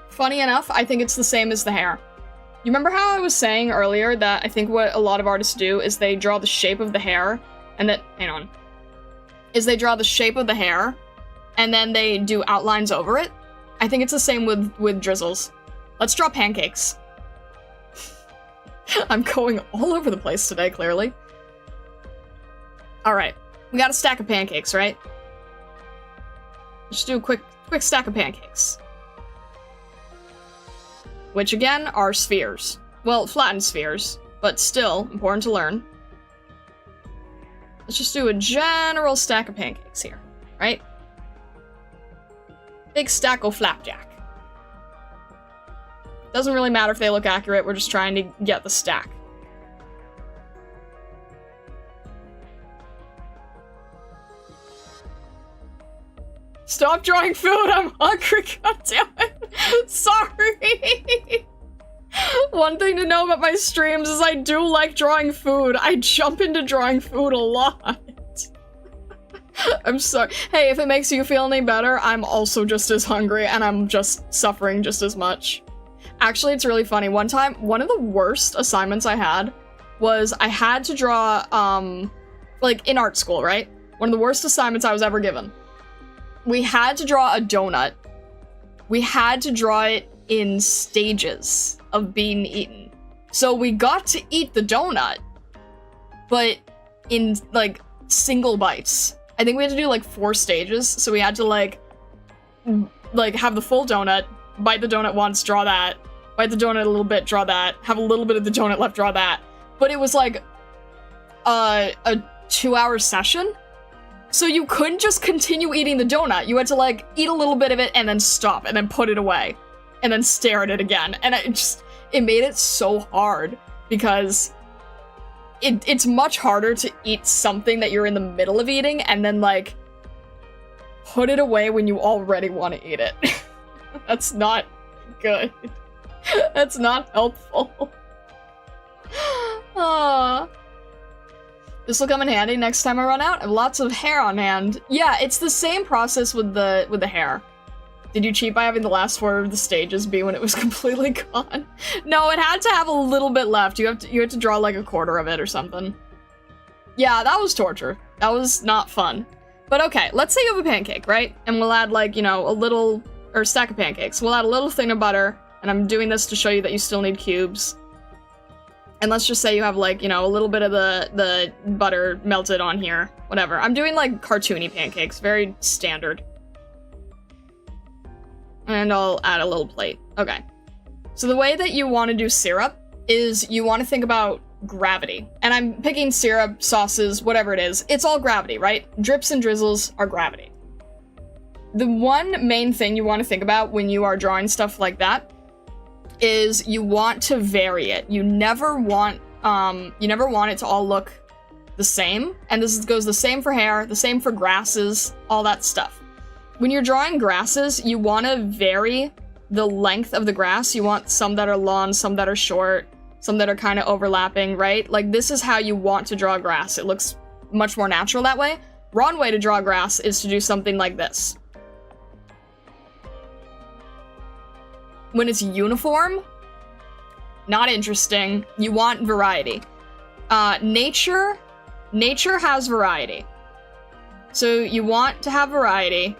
Funny enough, I think it's the same as the hair. You remember how I was saying earlier that I think what a lot of artists do is they draw the shape of the hair and that, hang on, is they draw the shape of the hair and then they do outlines over it? I think it's the same with drizzles. Let's draw pancakes. I'm going all over the place today, clearly. Alright, we got a stack of pancakes, right? Let's do a quick stack of pancakes. Which, again, are spheres. Well, flattened spheres, but still important to learn. Let's just do a general stack of pancakes here, right? Big stack of flapjack. Doesn't really matter if they look accurate, we're just trying to get the stack. Stop drawing food, I'm hungry, goddammit. Sorry. One thing to know about my streams is I do like drawing food. I jump into drawing food a lot. I'm sorry. Hey, if it makes you feel any better, I'm also just as hungry and I'm just suffering just as much. Actually, it's really funny. One time, one of the worst assignments I had was I had to draw, like in art school, right? One of the worst assignments I was ever given. We had to draw a donut. We had to draw it in stages of being eaten. So we got to eat the donut, but in like single bites. I think we had to do like 4 stages, so we had to like have the full donut, bite the donut once, draw that, bite the donut a little bit, draw that, have a little bit of the donut left, draw that. But it was like a 2-hour session, so you couldn't just continue eating the donut. You had to like eat a little bit of it and then stop and then put it away. and then stare at it again. And it made it so hard because it's much harder to eat something that you're in the middle of eating and then, like, put it away when you already want to eat it. That's not good. That's not helpful. This will come in handy next time I run out. I have lots of hair on hand. Yeah, it's the same process with the hair. Did you cheat by having the last 4 of the stages be when it was completely gone? No, it had to have a little bit left. You have to draw like a quarter of it or something. Yeah, that was torture. That was not fun. But okay, let's say you have a pancake, right? And we'll add, like, you know, a stack of pancakes. We'll add a little thing of butter, and I'm doing this to show you that you still need cubes. And let's just say you have, like, you know, a little bit of the butter melted on here. Whatever. I'm doing, like, cartoony pancakes. Very standard. And I'll add a little plate. Okay. So the way that you want to do syrup is you want to think about gravity. And I'm picking syrup, sauces, whatever it is. It's all gravity, right? Drips and drizzles are gravity. The one main thing you want to think about when you are drawing stuff like that is you want to vary it. You never want it to all look the same. And this goes the same for hair, the same for grasses, all that stuff. When you're drawing grasses, you want to vary the length of the grass. You want some that are long, some that are short, some that are kind of overlapping, right? Like, this is how you want to draw grass. It looks much more natural that way. Wrong way to draw grass is to do something like this. When it's uniform, not interesting. You want variety. Nature has variety. So you want to have variety.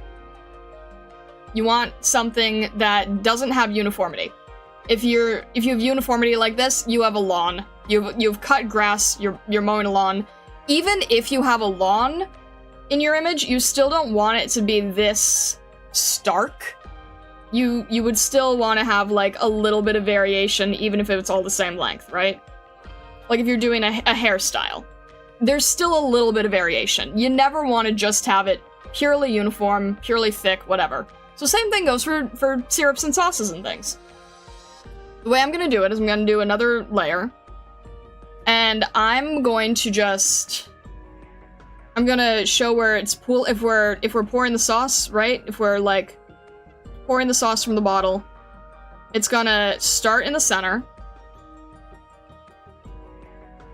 You want something that doesn't have uniformity. If you have uniformity like this, you have a lawn. You've cut grass, you're mowing a lawn. Even if you have a lawn in your image, you still don't want it to be this stark. You would still want to have, like, a little bit of variation, even if it's all the same length, right? Like if you're doing a hairstyle. There's still a little bit of variation. You never want to just have it purely uniform, purely thick, whatever. So same thing goes for syrups and sauces and things. The way I'm gonna do it is I'm gonna do another layer. And I'm going to I'm gonna show where it's if we're pouring the sauce, right? If we're, like, pouring the sauce from the bottle, it's gonna start in the center.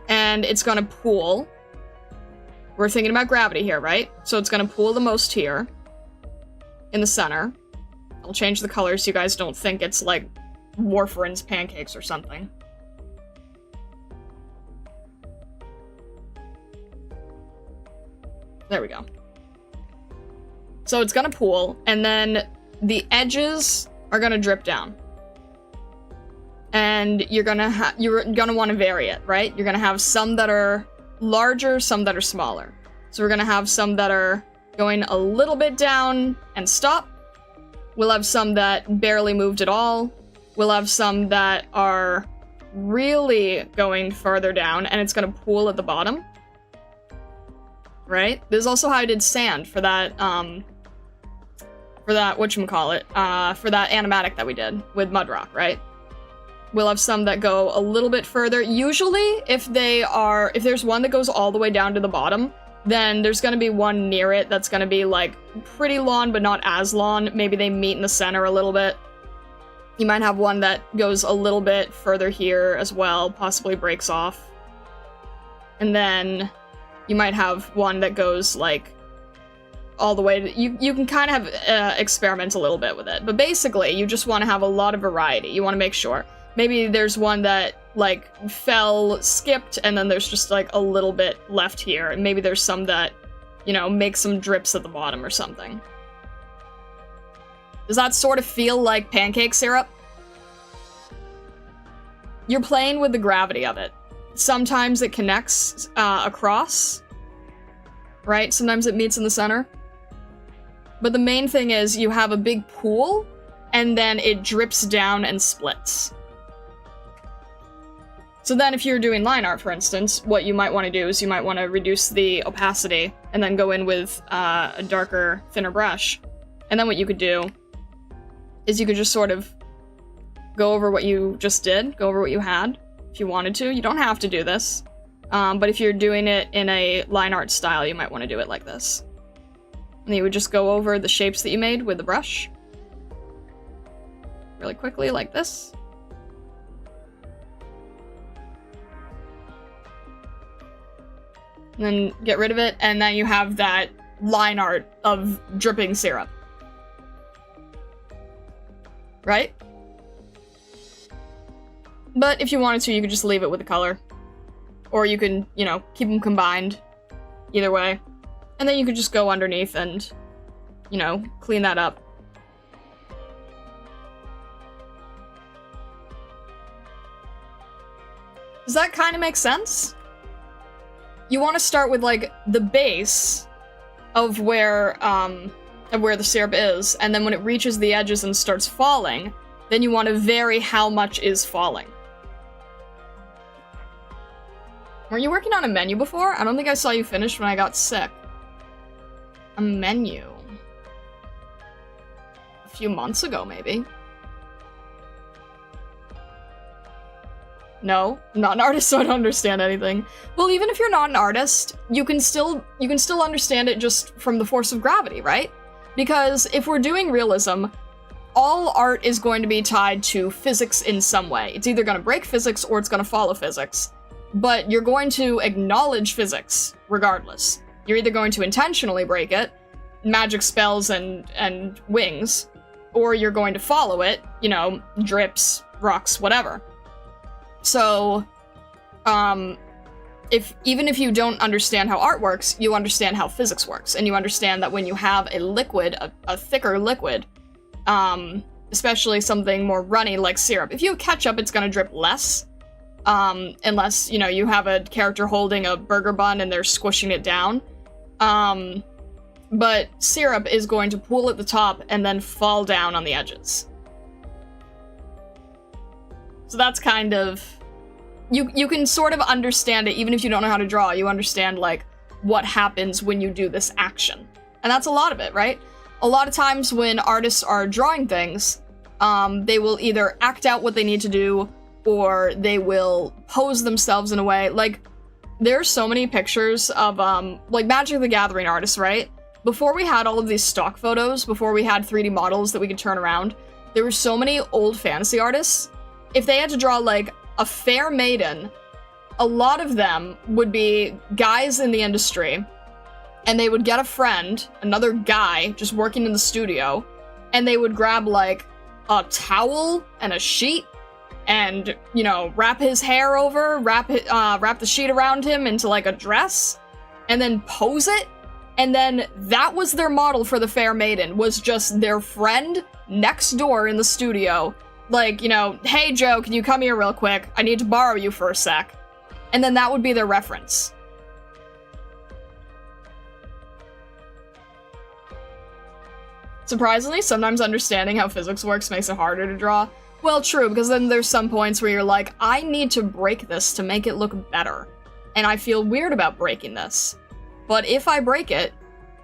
And it's gonna pool. We're thinking about gravity here, right? So it's gonna pool the most here. In the center. I'll change the color so you guys don't think it's like Warfarin's pancakes or something. There we go. So it's gonna pool, and then the edges are gonna drip down. And you're gonna want to vary it, right? You're gonna have some that are larger, some that are smaller. So we're gonna have some that are going a little bit down and stop. We'll have some that barely moved at all. We'll have some that are really going farther down, and it's gonna pool at the bottom. Right? This is also how I did sand for that, whatchamacallit, for that animatic that we did with Mudrock, right? We'll have some that go a little bit further. Usually, if there's one that goes all the way down to the bottom, then there's gonna be one near it that's gonna be, like, pretty long, but not as long. Maybe they meet in the center a little bit. You might have one that goes a little bit further here as well, possibly breaks off. And then you might have one that goes, like, all the way to, you can kind of experiment a little bit with it. But basically, you just want to have a lot of variety. You want to make sure. Maybe there's one that, like, skipped, and then there's just, like, a little bit left here. And maybe there's some that, you know, make some drips at the bottom or something. Does that sort of feel like pancake syrup? You're playing with the gravity of it. Sometimes it connects across, right? Sometimes it meets in the center. But the main thing is you have a big pool, and then it drips down and splits. So then if you're doing line art, for instance, what you might want to do is you might want to reduce the opacity and then go in with a darker, thinner brush. And then what you could do is you could just sort of go over what you just did, go over what you had, if you wanted to. You don't have to do this, but if you're doing it in a line art style, you might want to do it like this. And you would just go over the shapes that you made with the brush. Really quickly, like this. And then get rid of it, and then you have that line art of dripping syrup. Right? But if you wanted to, you could just leave it with the color. Or you can, you know, keep them combined. Either way. And then you could just go underneath and, you know, clean that up. Does that kind of make sense? You want to start with, like, the base of where the syrup is, and then when it reaches the edges and starts falling, then you want to vary how much is falling. Were you working on a menu before? I don't think I saw you finish when I got sick. A menu. A few months ago, maybe. No, I'm not an artist, so I don't understand anything. Well, even if you're not an artist, you can still understand it just from the force of gravity, right? Because if we're doing realism, all art is going to be tied to physics in some way. It's either going to break physics or it's going to follow physics. But you're going to acknowledge physics regardless. You're either going to intentionally break it, magic spells and wings, or you're going to follow it, you know, drips, rocks, whatever. So, even if you don't understand how art works, you understand how physics works, and you understand that when you have a liquid, a thicker liquid, especially something more runny like syrup, if you have ketchup, it's gonna drip less, unless, you know, you have a character holding a burger bun and they're squishing it down. But syrup is going to pool at the top and then fall down on the edges. So that's kind of... You can sort of understand it, even if you don't know how to draw. You understand, like, what happens when you do this action. And that's a lot of it, right? A lot of times when artists are drawing things, they will either act out what they need to do, or they will pose themselves in a way. Like, there's so many pictures of, like, Magic the Gathering artists, right? Before we had all of these stock photos, before we had 3D models that we could turn around, there were so many old fantasy artists. If they had to draw, like, a fair maiden, a lot of them would be guys in the industry, and they would get a friend, another guy, just working in the studio, and they would grab, like, a towel and a sheet, and, you know, wrap his hair over, wrap the sheet around him into, like, a dress, and then pose it, and then that was their model for the fair maiden, was just their friend next door in the studio. Like, you know, hey Joe, can you come here real quick? I need to borrow you for a sec. And then that would be their reference. Surprisingly, sometimes understanding how physics works makes it harder to draw. Well, true, because then there's some points where you're like, I need to break this to make it look better. And I feel weird about breaking this. But if I break it,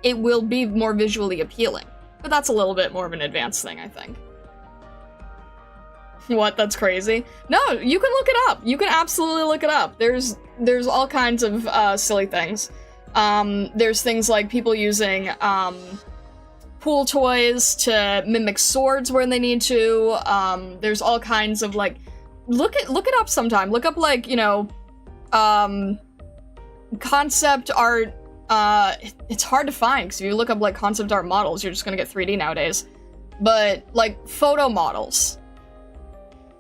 it will be more visually appealing. But that's a little bit more of an advanced thing, I think. What? That's crazy? No, you can look it up. You can absolutely look it up. There's all kinds of silly things. There's things like people using pool toys to mimic swords where they need to. There's all kinds of, like, look it up sometime. Look up, like, you know, concept art. It's hard to find because if you look up, like, concept art models, you're just gonna get 3D nowadays. But, like, photo models.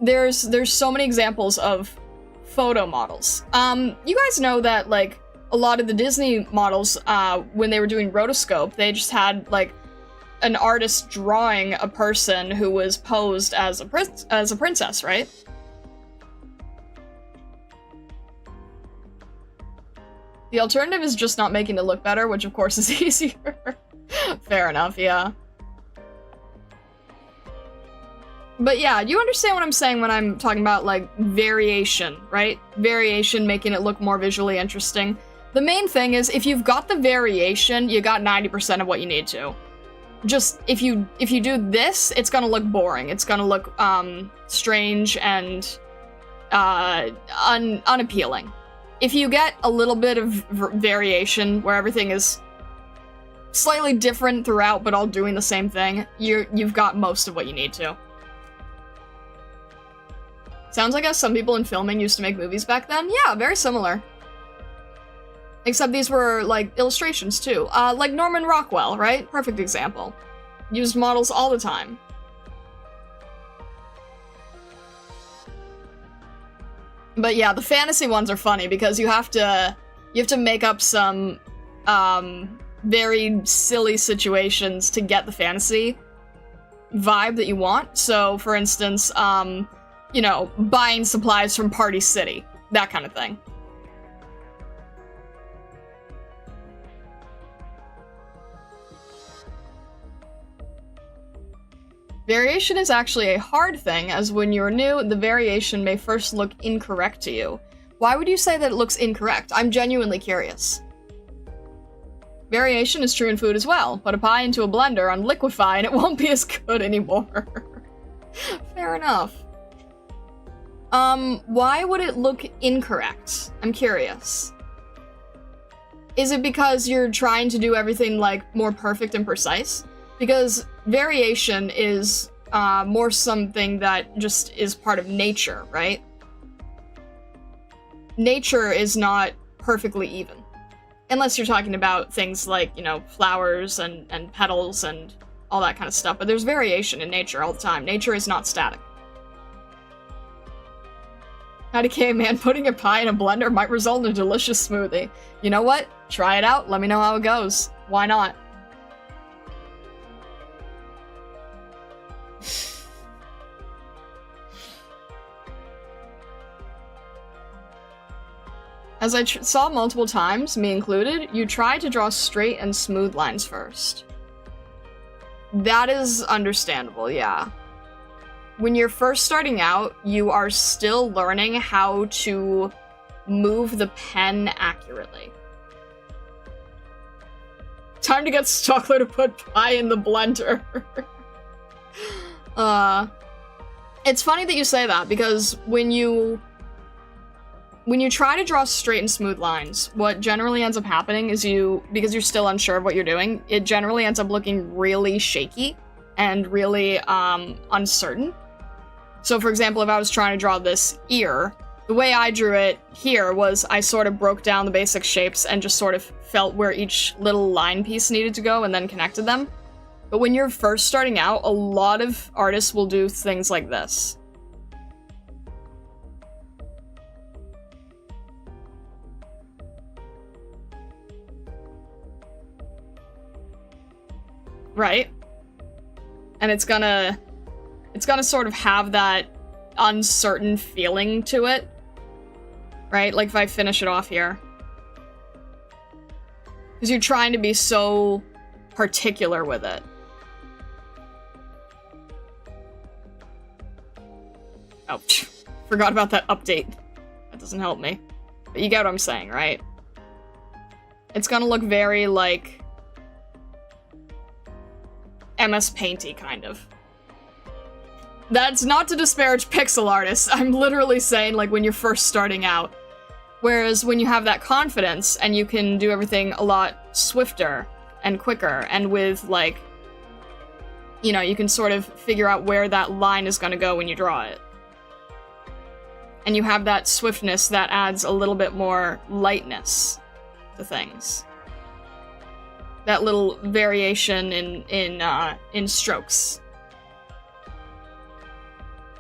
There's so many examples of photo models. You guys know that, like, a lot of the Disney models, when they were doing rotoscope, they just had, like, an artist drawing a person who was posed as a princess, right? The alternative is just not making it look better, which of course is easier. Fair enough, yeah. But yeah, you understand what I'm saying when I'm talking about, like, variation, right? Variation, making it look more visually interesting. The main thing is, if you've got the variation, you got 90% of what you need to. just if you do this, it's gonna look boring. It's gonna look strange and unappealing. If you get a little bit of variation where everything is slightly different throughout, but all doing the same thing, you've got most of what you need to. Sounds like how some people in filming used to make movies back then. Yeah, very similar. Except these were, like, illustrations, too. Like Norman Rockwell, right? Perfect example. Used models all the time. But yeah, the fantasy ones are funny because you have to make up some, very silly situations to get the fantasy vibe that you want. So, for instance, you know, buying supplies from Party City. That kind of thing. Variation is actually a hard thing, as when you're new, the variation may first look incorrect to you. Why would you say that it looks incorrect? I'm genuinely curious. Variation is true in food as well. Put a pie into a blender on liquefy and it won't be as good anymore. Fair enough. Why would it look incorrect? I'm curious. Is it because you're trying to do everything, like, more perfect and precise? Because variation is more something that just is part of nature, right? Nature is not perfectly even. Unless you're talking about things like, you know, flowers and petals and all that kind of stuff. But there's variation in nature all the time. Nature is not static. Howdy caveman, putting a pie in a blender might result in a delicious smoothie. You know what? Try it out, let me know how it goes. Why not? As I saw multiple times, me included, you try to draw straight and smooth lines first. That is understandable, yeah. When you're first starting out, you are still learning how to move the pen accurately. Time to get Stockler to put pie in the blender. It's funny that you say that, because when you try to draw straight and smooth lines, what generally ends up happening is because you're still unsure of what you're doing, it generally ends up looking really shaky and really uncertain. So for example, if I was trying to draw this ear, the way I drew it here was I sort of broke down the basic shapes and just sort of felt where each little line piece needed to go and then connected them. But when you're first starting out, a lot of artists will do things like this. Right? And it's gonna sort of have that uncertain feeling to it. Right? Like if I finish it off here. Because you're trying to be so particular with it. Oh, forgot about that update. That doesn't help me. But you get what I'm saying, right? It's gonna look very, like, MS Painty, kind of. That's not to disparage pixel artists. I'm literally saying, like, when you're first starting out. Whereas when you have that confidence and you can do everything a lot swifter and quicker and with, like, you know, you can sort of figure out where that line is gonna go when you draw it. And you have that swiftness that adds a little bit more lightness to things. That little variation in strokes.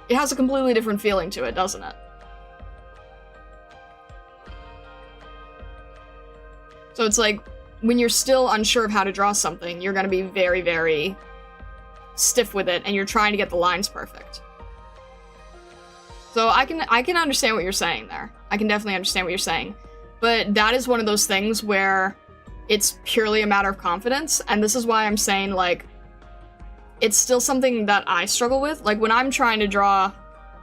It has a completely different feeling to it, doesn't it? So it's like, when you're still unsure of how to draw something, you're gonna be very, very stiff with it, and you're trying to get the lines perfect. So I can understand what you're saying there. I can definitely understand what you're saying. But that is one of those things where it's purely a matter of confidence, and this is why I'm saying, like, it's still something that I struggle with. Like, when I'm trying to draw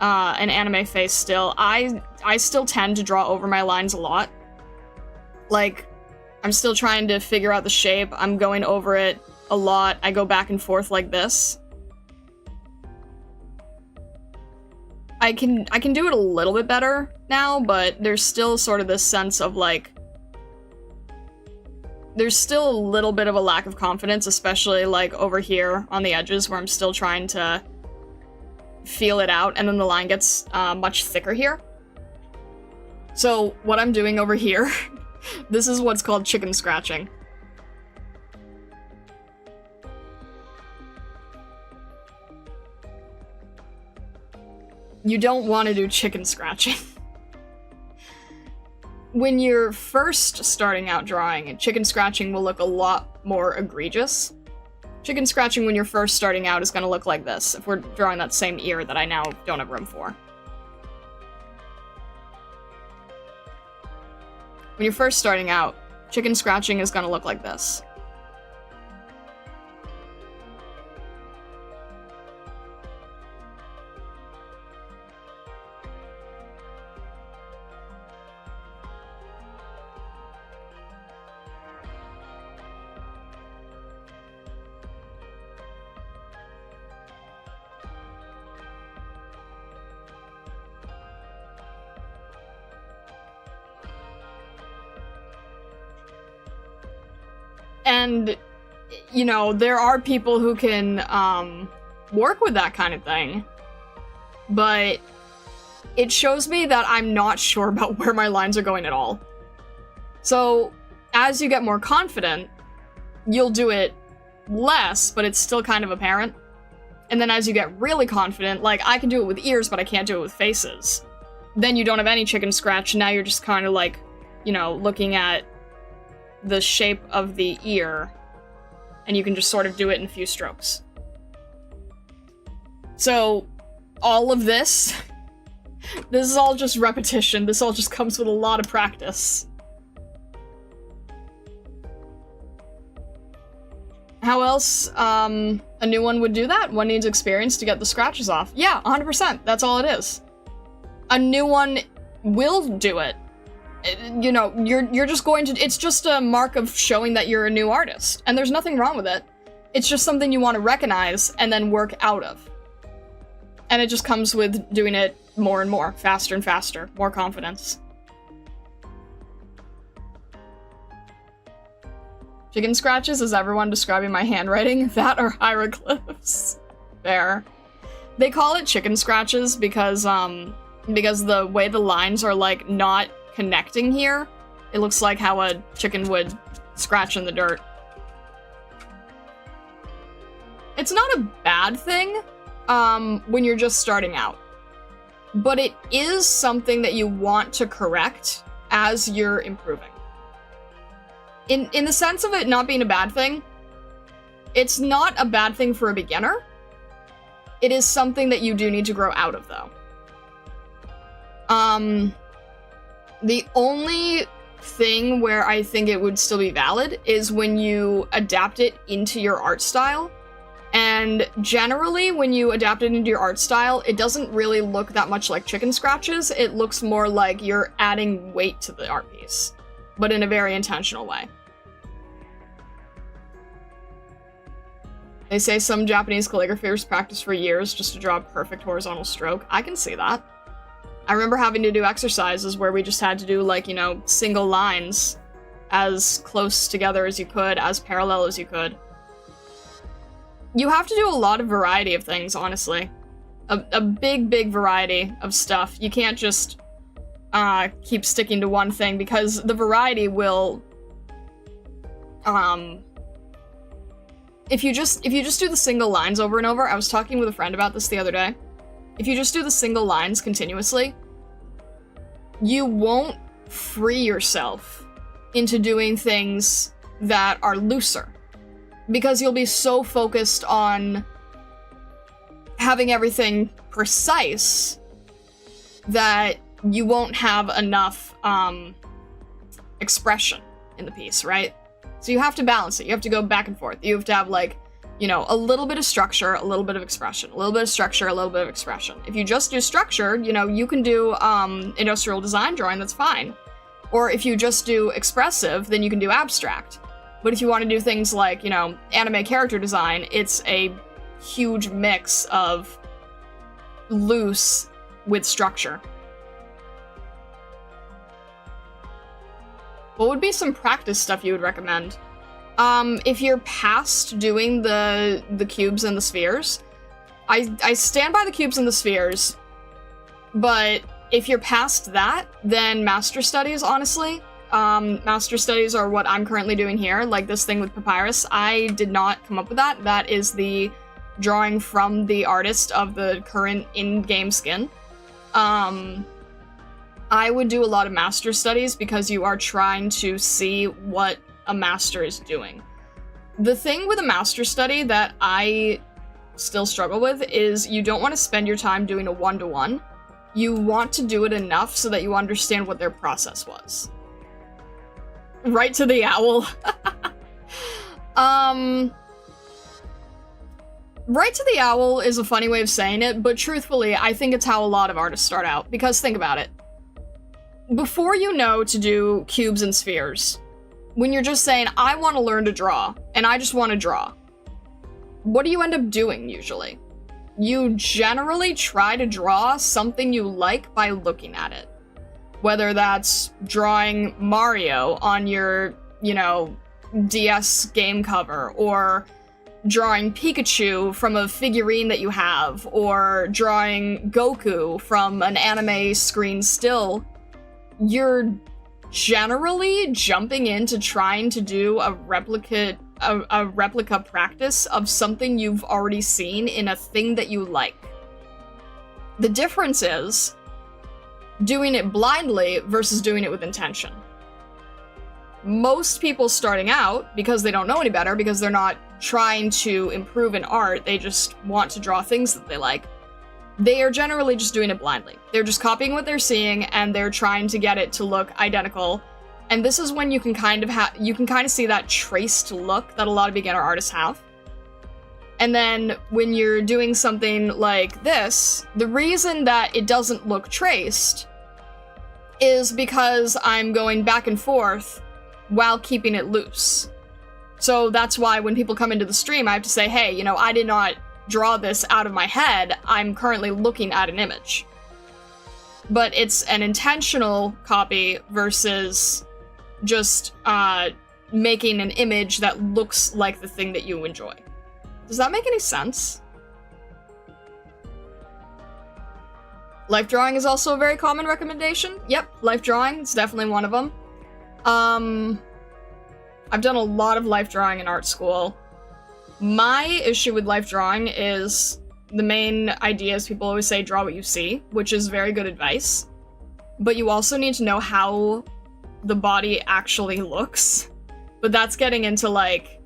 an anime face still, I still tend to draw over my lines a lot. Like, I'm still trying to figure out the shape, I'm going over it a lot. I go back and forth like this. I can do it a little bit better now, but there's still sort of this sense of, like, there's still a little bit of a lack of confidence, especially, like, over here on the edges where I'm still trying to feel it out, and then the line gets much thicker here. So what I'm doing over here, this is what's called chicken scratching. You don't want to do chicken scratching. When you're first starting out drawing, chicken scratching will look a lot more egregious. Chicken scratching when you're first starting out is going to look like this, if we're drawing that same ear that I now don't have room for. When you're first starting out, chicken scratching is going to look like this. And, you know, there are people who can, work with that kind of thing. But it shows me that I'm not sure about where my lines are going at all. So, as you get more confident, you'll do it less, but it's still kind of apparent. And then as you get really confident, like, I can do it with ears, but I can't do it with faces. Then you don't have any chicken scratch, now you're just kind of like, you know, looking at the shape of the ear, and you can just sort of do it in a few strokes. So, all of this, this is all just repetition, this all just comes with a lot of practice. How else, a new one would do that? One needs experience to get the scratches off. Yeah, 100%, that's all it is. A new one will do it. You know, you're just going to, it's just a mark of showing that you're a new artist, and there's nothing wrong with it. It's just something you want to recognize and then work out of. And it just comes with doing it more and more, faster and faster, more confidence. Chicken scratches? Is everyone describing my handwriting? That or hieroglyphs? Fair. They call it chicken scratches because the way the lines are, like, not connecting here, it looks like how a chicken would scratch in the dirt. It's not a bad thing when you're just starting out, but it is something that you want to correct as you're improving. In the sense of it not being a bad thing, it's not a bad thing for a beginner. It is something that you do need to grow out of, though. The only thing where I think it would still be valid is when you adapt it into your art style. And generally, when you adapt it into your art style, it doesn't really look that much like chicken scratches. It looks more like you're adding weight to the art piece, but in a very intentional way. They say some Japanese calligraphers practice for years just to draw a perfect horizontal stroke. I can see that. I remember having to do exercises where we just had to do, like, you know, single lines as close together as you could, as parallel as you could. You have to do a lot of variety of things, honestly. A big, big variety of stuff. You can't just keep sticking to one thing, because the variety will... If you just do the single lines over and over, I was talking with a friend about this the other day. If you just do the single lines continuously, you won't free yourself into doing things that are looser. Because you'll be so focused on having everything precise that you won't have enough expression in the piece, right? So you have to balance it. You have to go back and forth. You have to have, like, you know, a little bit of structure, a little bit of expression, a little bit of structure, a little bit of expression. If you just do structure, you know, you can do industrial design drawing, that's fine. Or if you just do expressive, then you can do abstract. But if you want to do things like, you know, anime character design, it's a huge mix of loose with structure. What would be some practice stuff you would recommend? If you're past doing the cubes and the spheres, I stand by the cubes and the spheres, but if you're past that, then master studies, honestly. Master studies are what I'm currently doing here, like this thing with Papyrus. I did not come up with that. That is the drawing from the artist of the current in-game skin. I would do a lot of master studies because you are trying to see what a master is doing. The thing with a master study that I still struggle with is you don't want to spend your time doing a one-to-one. You want to do it enough so that you understand what their process was. Right to the owl. Right to the owl is a funny way of saying it, but truthfully, I think it's how a lot of artists start out. Because think about it. Before you know to do cubes and spheres, when you're just saying, I want to learn to draw, and I just want to draw, what do you end up doing, usually? You generally try to draw something you like by looking at it. Whether that's drawing Mario on your, you know, DS game cover, or drawing Pikachu from a figurine that you have, or drawing Goku from an anime screen still, you're generally jumping into trying to do a replica practice of something you've already seen in a thing that you like. The difference is doing it blindly versus doing it with intention. Most people starting out, because they don't know any better, because they're not trying to improve in art, they just want to draw things that they like, they are generally just doing it blindly. They're just copying what they're seeing, and they're trying to get it to look identical. And this is when you can kind of see that traced look that a lot of beginner artists have. And then when you're doing something like this, the reason that it doesn't look traced is because I'm going back and forth while keeping it loose. So that's why when people come into the stream, I have to say, hey, you know, I did not draw this out of my head. I'm currently looking at an image. But it's an intentional copy versus just making an image that looks like the thing that you enjoy. Does that make any sense? Life drawing is also a very common recommendation. Yep, life drawing is definitely one of them. I've done a lot of life drawing in art school. My issue with life drawing is the main idea is people always say draw what you see, which is very good advice. But you also need to know how the body actually looks. But that's getting into like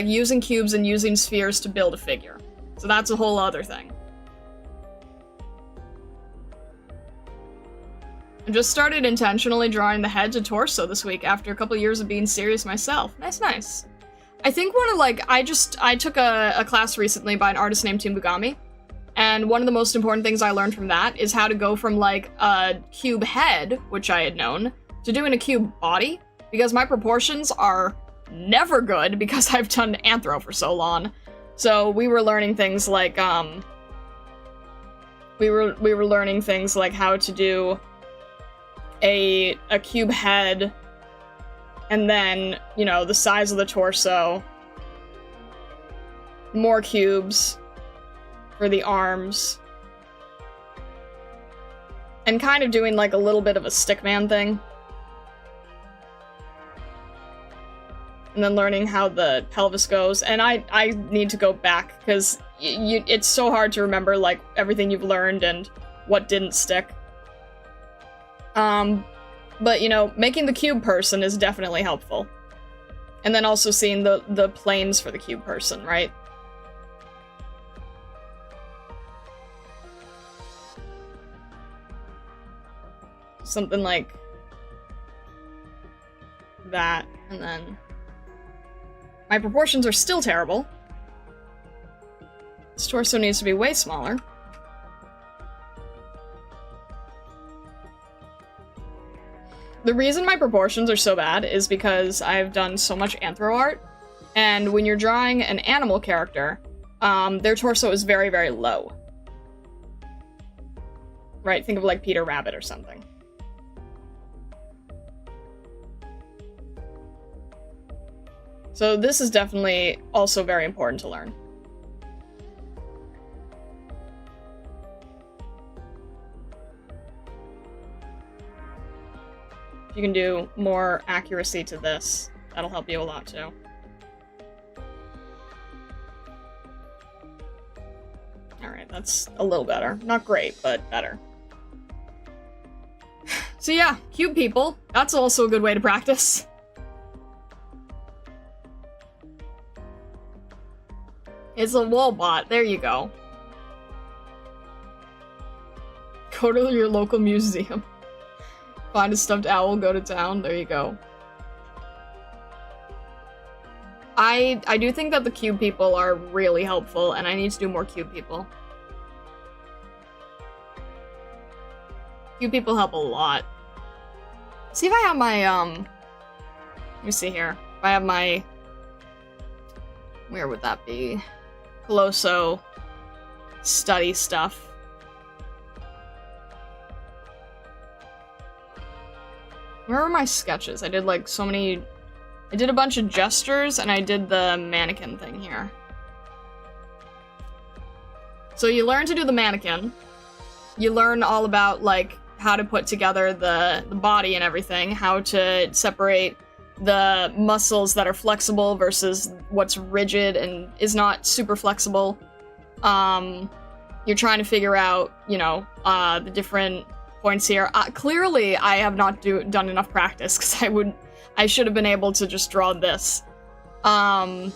using cubes and using spheres to build a figure. So that's a whole other thing. I just started intentionally drawing the head to torso this week after a couple years of being serious myself. Nice. I think one of I took a class recently by an artist named Timbugami, and one of the most important things I learned from that is how to go from like a cube head, which I had known, to doing a cube body, because my proportions are never good because I've done anthro for so long. So we were learning things like we were learning things like how to do a cube head, and then, you know, the size of the torso, more cubes for the arms, and kind of doing like a little bit of a stickman thing. And then learning how the pelvis goes, and I need to go back, because it's so hard to remember like everything you've learned and what didn't stick. But, you know, making the cube person is definitely helpful. And then also seeing the planes for the cube person, right? Something like that, and then my proportions are still terrible. This torso needs to be way smaller. The reason my proportions are so bad is because I've done so much anthro art, and when you're drawing an animal character, their torso is very, very low. Right? Think of like Peter Rabbit or something. So this is definitely also very important to learn. If you can do more accuracy to this, that'll help you a lot too. Alright, that's a little better. Not great, but better. So yeah, cube people. That's also a good way to practice. It's a wall bot. There you go. Go to your local museum. Find a stuffed owl, go to town. There you go. I do think that the cube people are really helpful, and I need to do more cube people. Cube people help a lot. See if I have my, let me see here. If I have my, where would that be? Colosso study stuff. Where are my sketches? I did like so many, I did a bunch of gestures and I did the mannequin thing here. So you learn to do the mannequin. You learn all about like how to put together the body and everything, how to separate the muscles that are flexible versus what's rigid and is not super flexible. You're trying to figure out, you know, the different points here. Clearly, I have not done enough practice because I should have been able to just draw this. And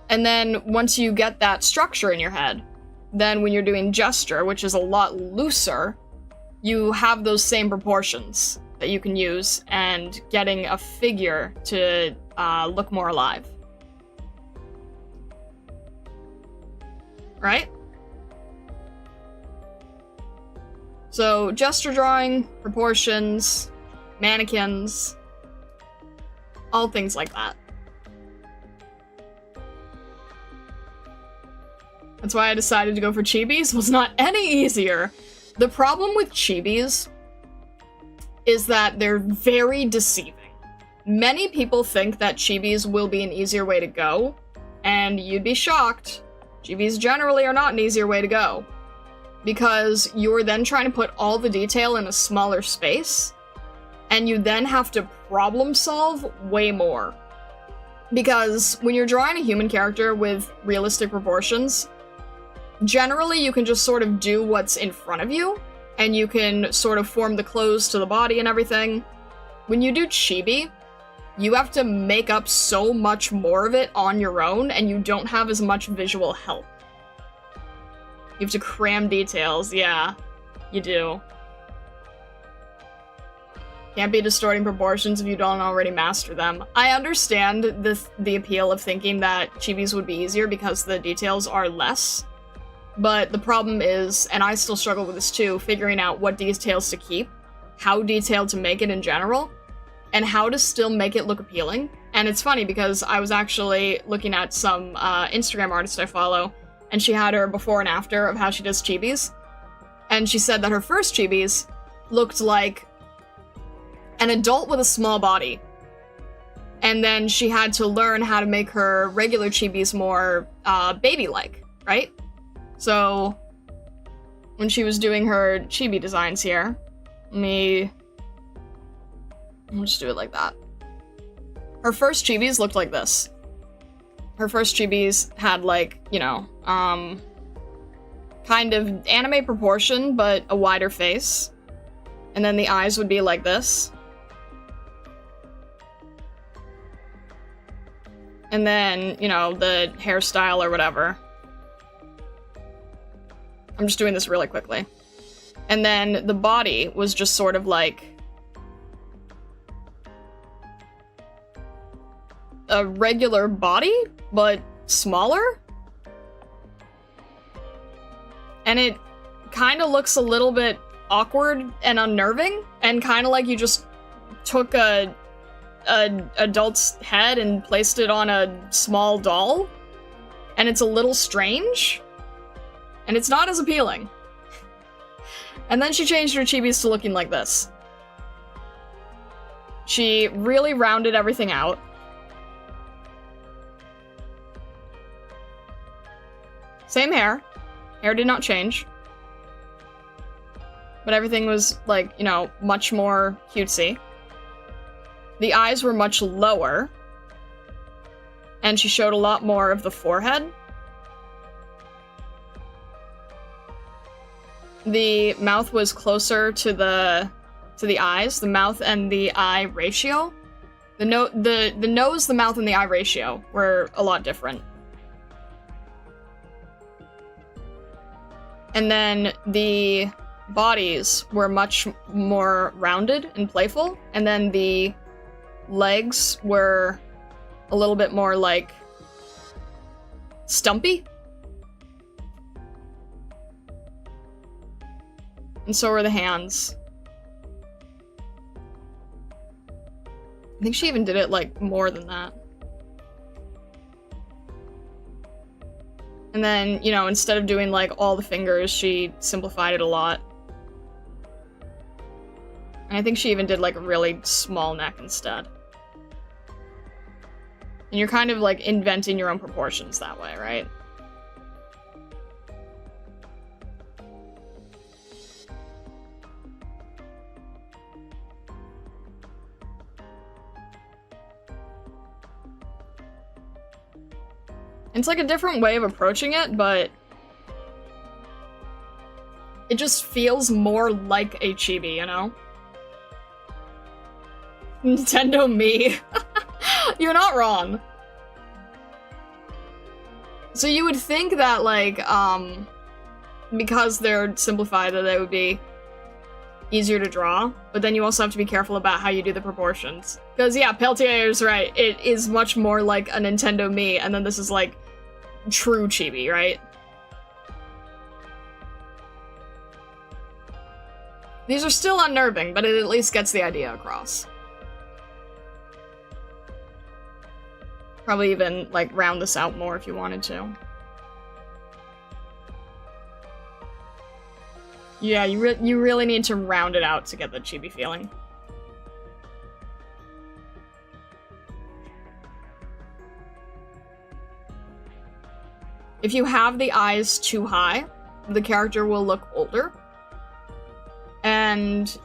then once you get that structure in your head, then when you're doing gesture, which is a lot looser, you have those same proportions that you can use and getting a figure to look more alive. Right? So, gesture drawing, proportions, mannequins, all things like that. That's why I decided to go for chibis. Was not any easier. The problem with chibis is that they're very deceiving. Many people think that chibis will be an easier way to go, and you'd be shocked. Chibis generally are not an easier way to go, because you're then trying to put all the detail in a smaller space, and you then have to problem solve way more. Because when you're drawing a human character with realistic proportions, generally you can just sort of do what's in front of you, and you can sort of form the clothes to the body and everything. When you do chibi, you have to make up so much more of it on your own, and you don't have as much visual help. You have to cram details, yeah, you do. Can't be distorting proportions if you don't already master them. I understand the appeal of thinking that chibis would be easier because the details are less, but the problem is, and I still struggle with this too, figuring out what details to keep, how detailed to make it in general, and how to still make it look appealing. And it's funny because I was actually looking at some Instagram artist I follow, and she had her before and after of how she does chibis. And she said that her first chibis looked like an adult with a small body. And then she had to learn how to make her regular chibis more baby-like, right? So when she was doing her chibi designs here, I'll just do it like that. Her first chibis looked like this. Her first chibis had like, you know, kind of anime proportion, but a wider face. And then the eyes would be like this. And then, you know, the hairstyle or whatever. I'm just doing this really quickly. And then the body was just sort of like a regular body, but smaller. And it kind of looks a little bit awkward and unnerving, and kind of like you just took a adult's head and placed it on a small doll, and it's a little strange, and it's not as appealing. And then she changed her chibis to looking like this. She really rounded everything out. Same hair. Hair did not change. But everything was, like, you know, much more cutesy. The eyes were much lower. And she showed a lot more of the forehead. The mouth was closer to the eyes. The mouth and the eye ratio. The nose, the mouth, and the eye ratio were a lot different. And then the bodies were much more rounded and playful. And then the legs were a little bit more, like, stumpy. And so were the hands. I think she even did it, like, more than that. And then, you know, instead of doing, like, all the fingers, she simplified it a lot. And I think she even did, like, a really small neck instead. And you're kind of, like, inventing your own proportions that way, right? It's like a different way of approaching it, but it just feels more like a chibi, you know? Nintendo me. You're not wrong. So you would think that, like, because they're simplified, that they would be easier to draw, but then you also have to be careful about how you do the proportions. Because, yeah, Peltier is right. It is much more like a Nintendo me, and then this is, like, true chibi, right? These are still unnerving, but it at least gets the idea across. Probably even, like, round this out more if you wanted to. Yeah, you really need to round it out to get the chibi feeling. If you have the eyes too high, the character will look older. And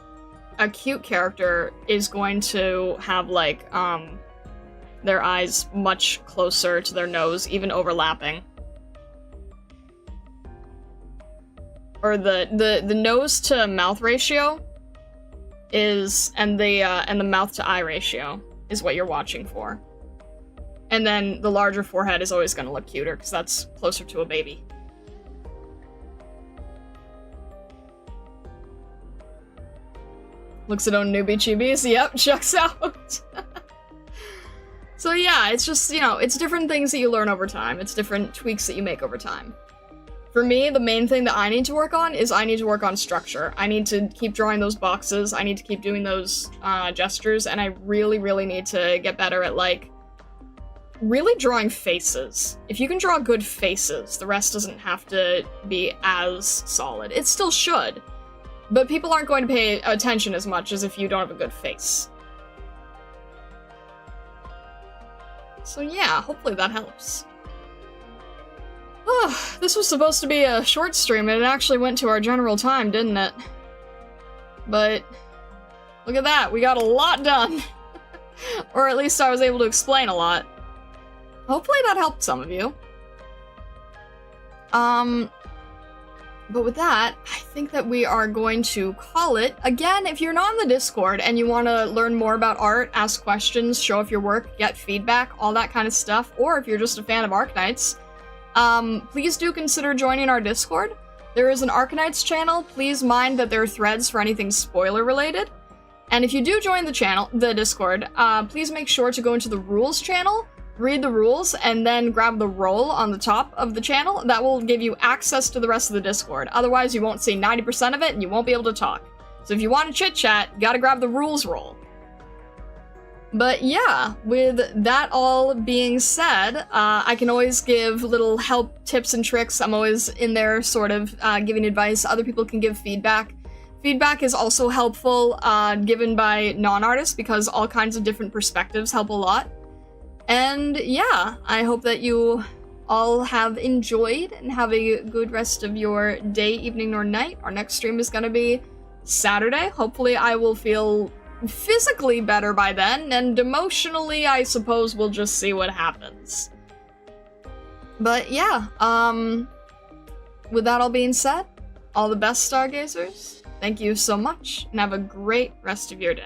a cute character is going to have, like, their eyes much closer to their nose, even overlapping. Or the nose to mouth ratio is, and the mouth to eye ratio is what you're watching for. And then the larger forehead is always going to look cuter, because that's closer to a baby. Looks at own newbie chibis. Yep, checks out. So yeah, it's just, you know, it's different things that you learn over time. It's different tweaks that you make over time. For me, the main thing that I need to work on is I need to work on structure. I need to keep drawing those boxes. I need to keep doing those gestures, and I really, really need to get better at, like, really drawing faces. If you can draw good faces, the rest doesn't have to be as solid. It still should, but people aren't going to pay attention as much as if you don't have a good face. So yeah, hopefully that helps. Oh, this was supposed to be a short stream, and it actually went to our general time, didn't it? But look at that, we got a lot done. Or at least I was able to explain a lot. Hopefully that helped some of you. But with that, I think that we are going to call it. Again, if you're not in the Discord and you want to learn more about art, ask questions, show off your work, get feedback, all that kind of stuff, or if you're just a fan of Arknights, please do consider joining our Discord. There is an Arknights channel. Please mind that there are threads for anything spoiler related. And if you do join the Discord, please make sure to go into the rules channel, read the rules, and then grab the role on the top of the channel. That will give you access to the rest of the Discord. Otherwise, you won't see 90% of it, and you won't be able to talk. So if you want to chit-chat, you gotta grab the rules role. But yeah, with that all being said, I can always give little help, tips, and tricks. I'm always in there sort of giving advice. Other people can give feedback. Feedback is also helpful, given by non-artists, because all kinds of different perspectives help a lot. And yeah, I hope that you all have enjoyed and have a good rest of your day, evening, or night. Our next stream is going to be Saturday. Hopefully I will feel physically better by then, and emotionally, I suppose we'll just see what happens. But yeah, with that all being said, all the best, Stargazers. Thank you so much, and have a great rest of your day.